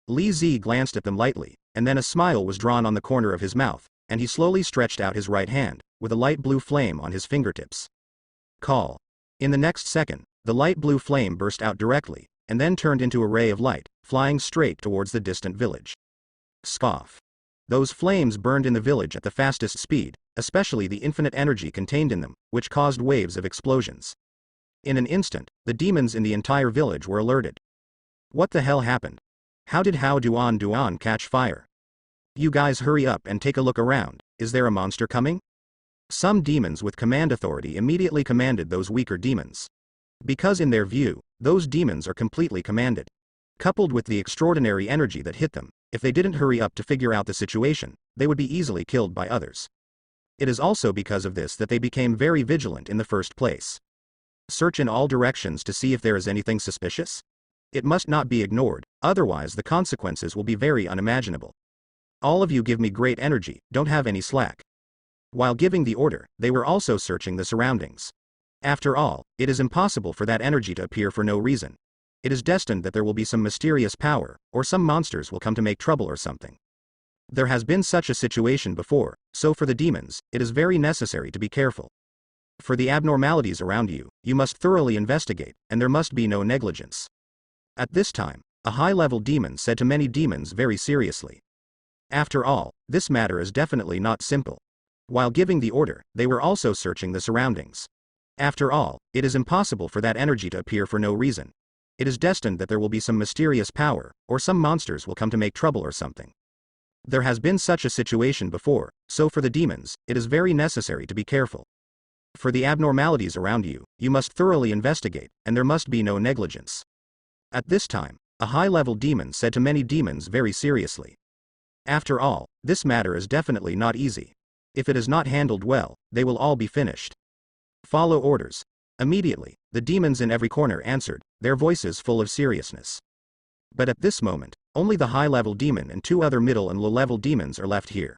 Li Zi glanced at them lightly, and then a smile was drawn on the corner of his mouth, and he slowly stretched out his right hand, with a light blue flame on his fingertips. Call. In the next second, the light blue flame burst out directly, and then turned into a ray of light, flying straight towards the distant village. Scoff. Those flames burned in the village at the fastest speed, especially the infinite energy contained in them, which caused waves of explosions. In an instant, the demons in the entire village were alerted. What the hell happened? How did Hao Duan catch fire? You guys hurry up and take a look around, is there a monster coming? Some demons with command authority immediately commanded those weaker demons. Because in their view, those demons are completely commanded. Coupled with the extraordinary energy that hit them, if they didn't hurry up to figure out the situation, they would be easily killed by others. It is also because of this that they became very vigilant in the first place. Search in all directions to see if there is anything suspicious? It must not be ignored, otherwise the consequences will be very unimaginable. All of you give me great energy, don't have any slack. While giving the order, they were also searching the surroundings. After all, it is impossible for that energy to appear for no reason. It is destined that there will be some mysterious power, or some monsters will come to make trouble or something. There has been such a situation before, so for the demons, it is very necessary to be careful. For the abnormalities around you, you must thoroughly investigate, and there must be no negligence. At this time, a high-level demon said to many demons very seriously. After all, this matter is definitely not simple. While giving the order, they were also searching the surroundings. After all, it is impossible for that energy to appear for no reason. It is destined that there will be some mysterious power, or some monsters will come to make trouble or something. There has been such a situation before, so for the demons, it is very necessary to be careful. For the abnormalities around you, you must thoroughly investigate, and there must be no negligence. At this time, a high-level demon said to many demons very seriously. After all, this matter is definitely not easy. If it is not handled well, they will all be finished. Follow orders. Immediately, the demons in every corner answered, their voices full of seriousness. But at this moment, only the high-level demon and two other middle and low-level demons are left here.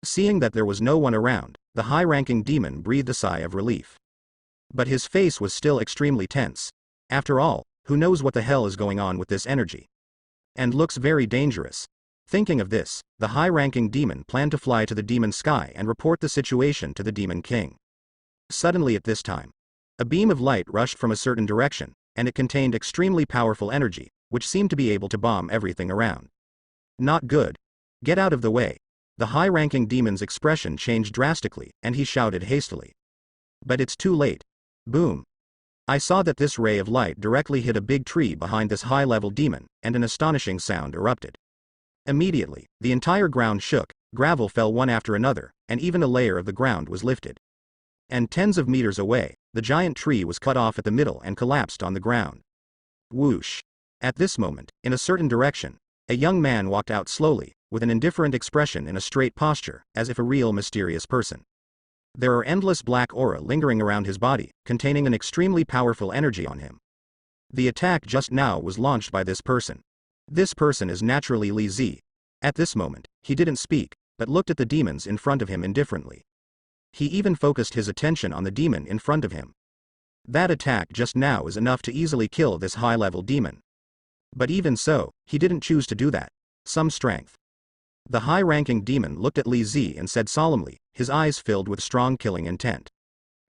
Seeing that there was no one around, the high-ranking demon breathed a sigh of relief. But his face was still extremely tense. After all, who knows what the hell is going on with this energy? And looks very dangerous. Thinking of this, the high-ranking demon planned to fly to the demon sky and report the situation to the demon king. Suddenly at this time, a beam of light rushed from a certain direction, and it contained extremely powerful energy, which seemed to be able to bomb everything around. Not good. Get out of the way. The high-ranking demon's expression changed drastically, and he shouted hastily. But it's too late. Boom. I saw that this ray of light directly hit a big tree behind this high-level demon, and an astonishing sound erupted. Immediately, the entire ground shook, gravel fell one after another, and even a layer of the ground was lifted. And tens of meters away, the giant tree was cut off at the middle and collapsed on the ground. Whoosh. At this moment, in a certain direction, a young man walked out slowly, with an indifferent expression in a straight posture, as if a real mysterious person. There are endless black aura lingering around his body, containing an extremely powerful energy on him. The attack just now was launched by this person. This person is naturally Li Zi. At this moment, he didn't speak, but looked at the demons in front of him indifferently. He even focused his attention on the demon in front of him. That attack just now is enough to easily kill this high-level demon. But even so, he didn't choose to do that. Some strength. The high-ranking demon looked at Li Zi and said solemnly, his eyes filled with strong killing intent.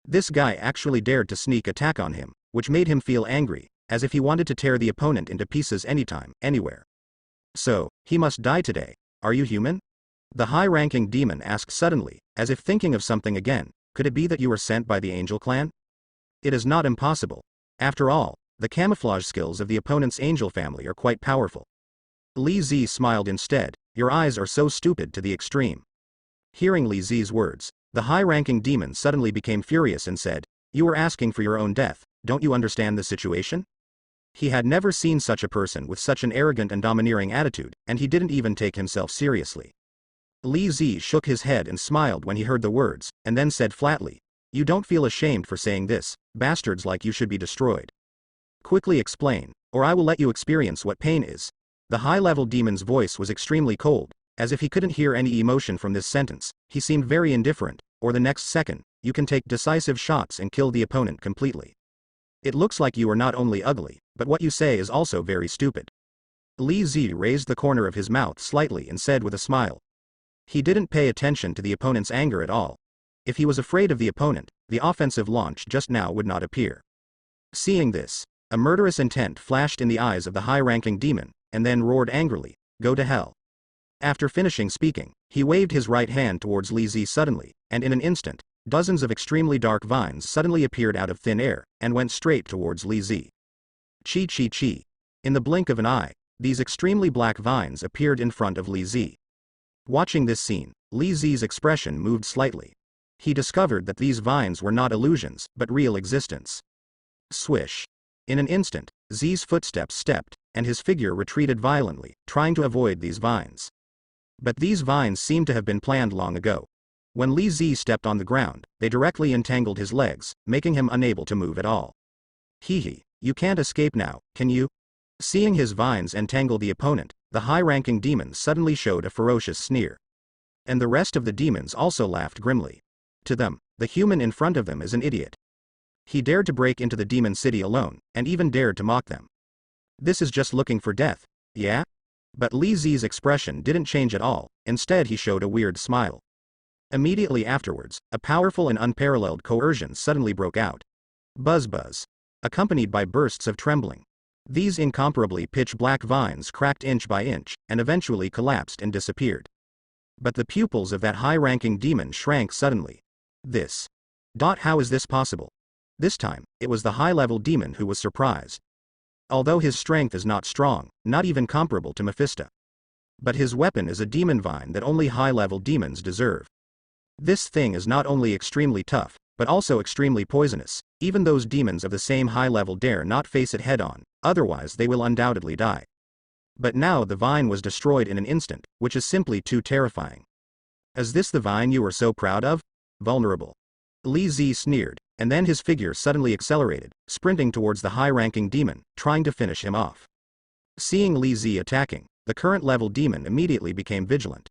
This guy actually dared to sneak attack on him, which made him feel angry, as if he wanted to tear the opponent into pieces anytime, anywhere. So, he must die today. Are you human? The high-ranking demon asked suddenly, as if thinking of something again. Could it be that you were sent by the angel clan? It is not impossible. After all, the camouflage skills of the opponent's angel family are quite powerful. Li Zi smiled instead. Your eyes are so stupid to the extreme. Hearing Li Zi's words, the high-ranking demon suddenly became furious and said, you were asking for your own death, don't you understand the situation? He had never seen such a person with such an arrogant and domineering attitude, and he didn't even take himself seriously. Li Zi shook his head and smiled when he heard the words, and then said flatly, you don't feel ashamed for saying this, bastards like you should be destroyed. Quickly explain, or I will let you experience what pain is. The high-level demon's voice was extremely cold, as if he couldn't hear any emotion from this sentence. He seemed very indifferent, or the next second, you can take decisive shots and kill the opponent completely. It looks like you are not only ugly, but what you say is also very stupid. Li Zi raised the corner of his mouth slightly and said with a smile. He didn't pay attention to the opponent's anger at all. If he was afraid of the opponent, the offensive launch just now would not appear. Seeing this, a murderous intent flashed in the eyes of the high-ranking demon, and then roared angrily, go to hell. After finishing speaking, he waved his right hand towards Li Zi suddenly, and in an instant, dozens of extremely dark vines suddenly appeared out of thin air, and went straight towards Li Zi. Chi chi chi. In the blink of an eye, these extremely black vines appeared in front of Li Zi. Watching this scene, Li Zi's expression moved slightly. He discovered that these vines were not illusions, but real existence. Swish. In an instant, Zi's footsteps stepped, and his figure retreated violently, trying to avoid these vines. But these vines seemed to have been planned long ago. When Li Zi stepped on the ground, they directly entangled his legs, making him unable to move at all. Hee, you can't escape now, can you? Seeing his vines entangle the opponent, the high-ranking demon suddenly showed a ferocious sneer. And the rest of the demons also laughed grimly. To them, the human in front of them is an idiot. He dared to break into the demon city alone, and even dared to mock them. This is just looking for death, yeah? But Li Zi's expression didn't change at all, instead he showed a weird smile. Immediately afterwards, a powerful and unparalleled coercion suddenly broke out. Buzz buzz. Accompanied by bursts of trembling. These incomparably pitch-black vines cracked inch by inch, and eventually collapsed and disappeared. But the pupils of that high-ranking demon shrank suddenly. This. How is this possible? This time, it was the high-level demon who was surprised. Although his strength is not strong, not even comparable to Mephisto. But his weapon is a demon vine that only high-level demons deserve. This thing is not only extremely tough, but also extremely poisonous. Even those demons of the same high level dare not face it head-on, otherwise they will undoubtedly die. But now the vine was destroyed in an instant, which is simply too terrifying. Is this the vine you were so proud of? Vulnerable. Li Zi sneered, and then his figure suddenly accelerated, sprinting towards the high-ranking demon, trying to finish him off. Seeing Li Zi attacking, the current level demon immediately became vigilant.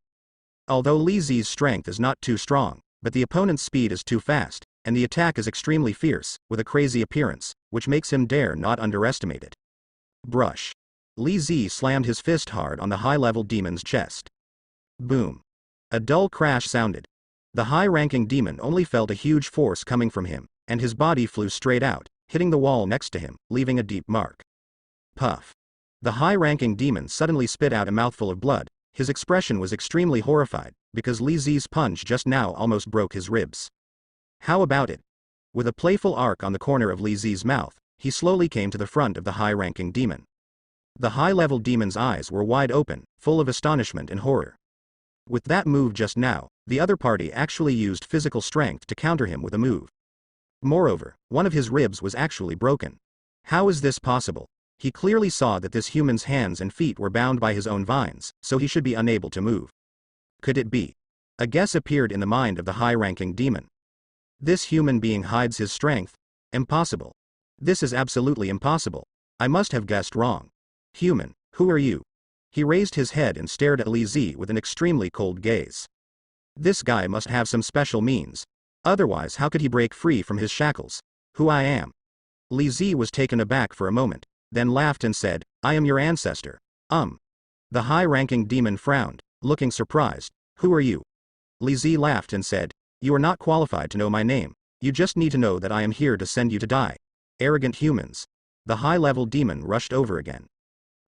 Although Li Zi's strength is not too strong, but the opponent's speed is too fast, and the attack is extremely fierce, with a crazy appearance, which makes him dare not underestimate it. Brush. Li Zi slammed his fist hard on the high-level demon's chest. Boom. A dull crash sounded. The high-ranking demon only felt a huge force coming from him, and his body flew straight out, hitting the wall next to him, leaving a deep mark. Puff. The high-ranking demon suddenly spit out a mouthful of blood. His expression was extremely horrified, because Li Zi's punch just now almost broke his ribs. How about it? With a playful arc on the corner of Li Zi's mouth, he slowly came to the front of the high-ranking demon. The high-level demon's eyes were wide open, full of astonishment and horror. With that move just now, the other party actually used physical strength to counter him with a move. Moreover, one of his ribs was actually broken. How is this possible? He clearly saw that this human's hands and feet were bound by his own vines, so he should be unable to move. Could it be? A guess appeared in the mind of the high-ranking demon. This human being hides his strength? Impossible. This is absolutely impossible. I must have guessed wrong. Human, who are you? He raised his head and stared at Li Zi with an extremely cold gaze. This guy must have some special means. Otherwise, how could he break free from his shackles? Who I am? Li Zi was taken aback for a moment, then laughed and said, I am your ancestor. The high-ranking demon frowned, looking surprised. Who are you? Li Zi laughed and said, you are not qualified to know my name. You just need to know that I am here to send you to die. Arrogant humans. The high-level demon rushed over again.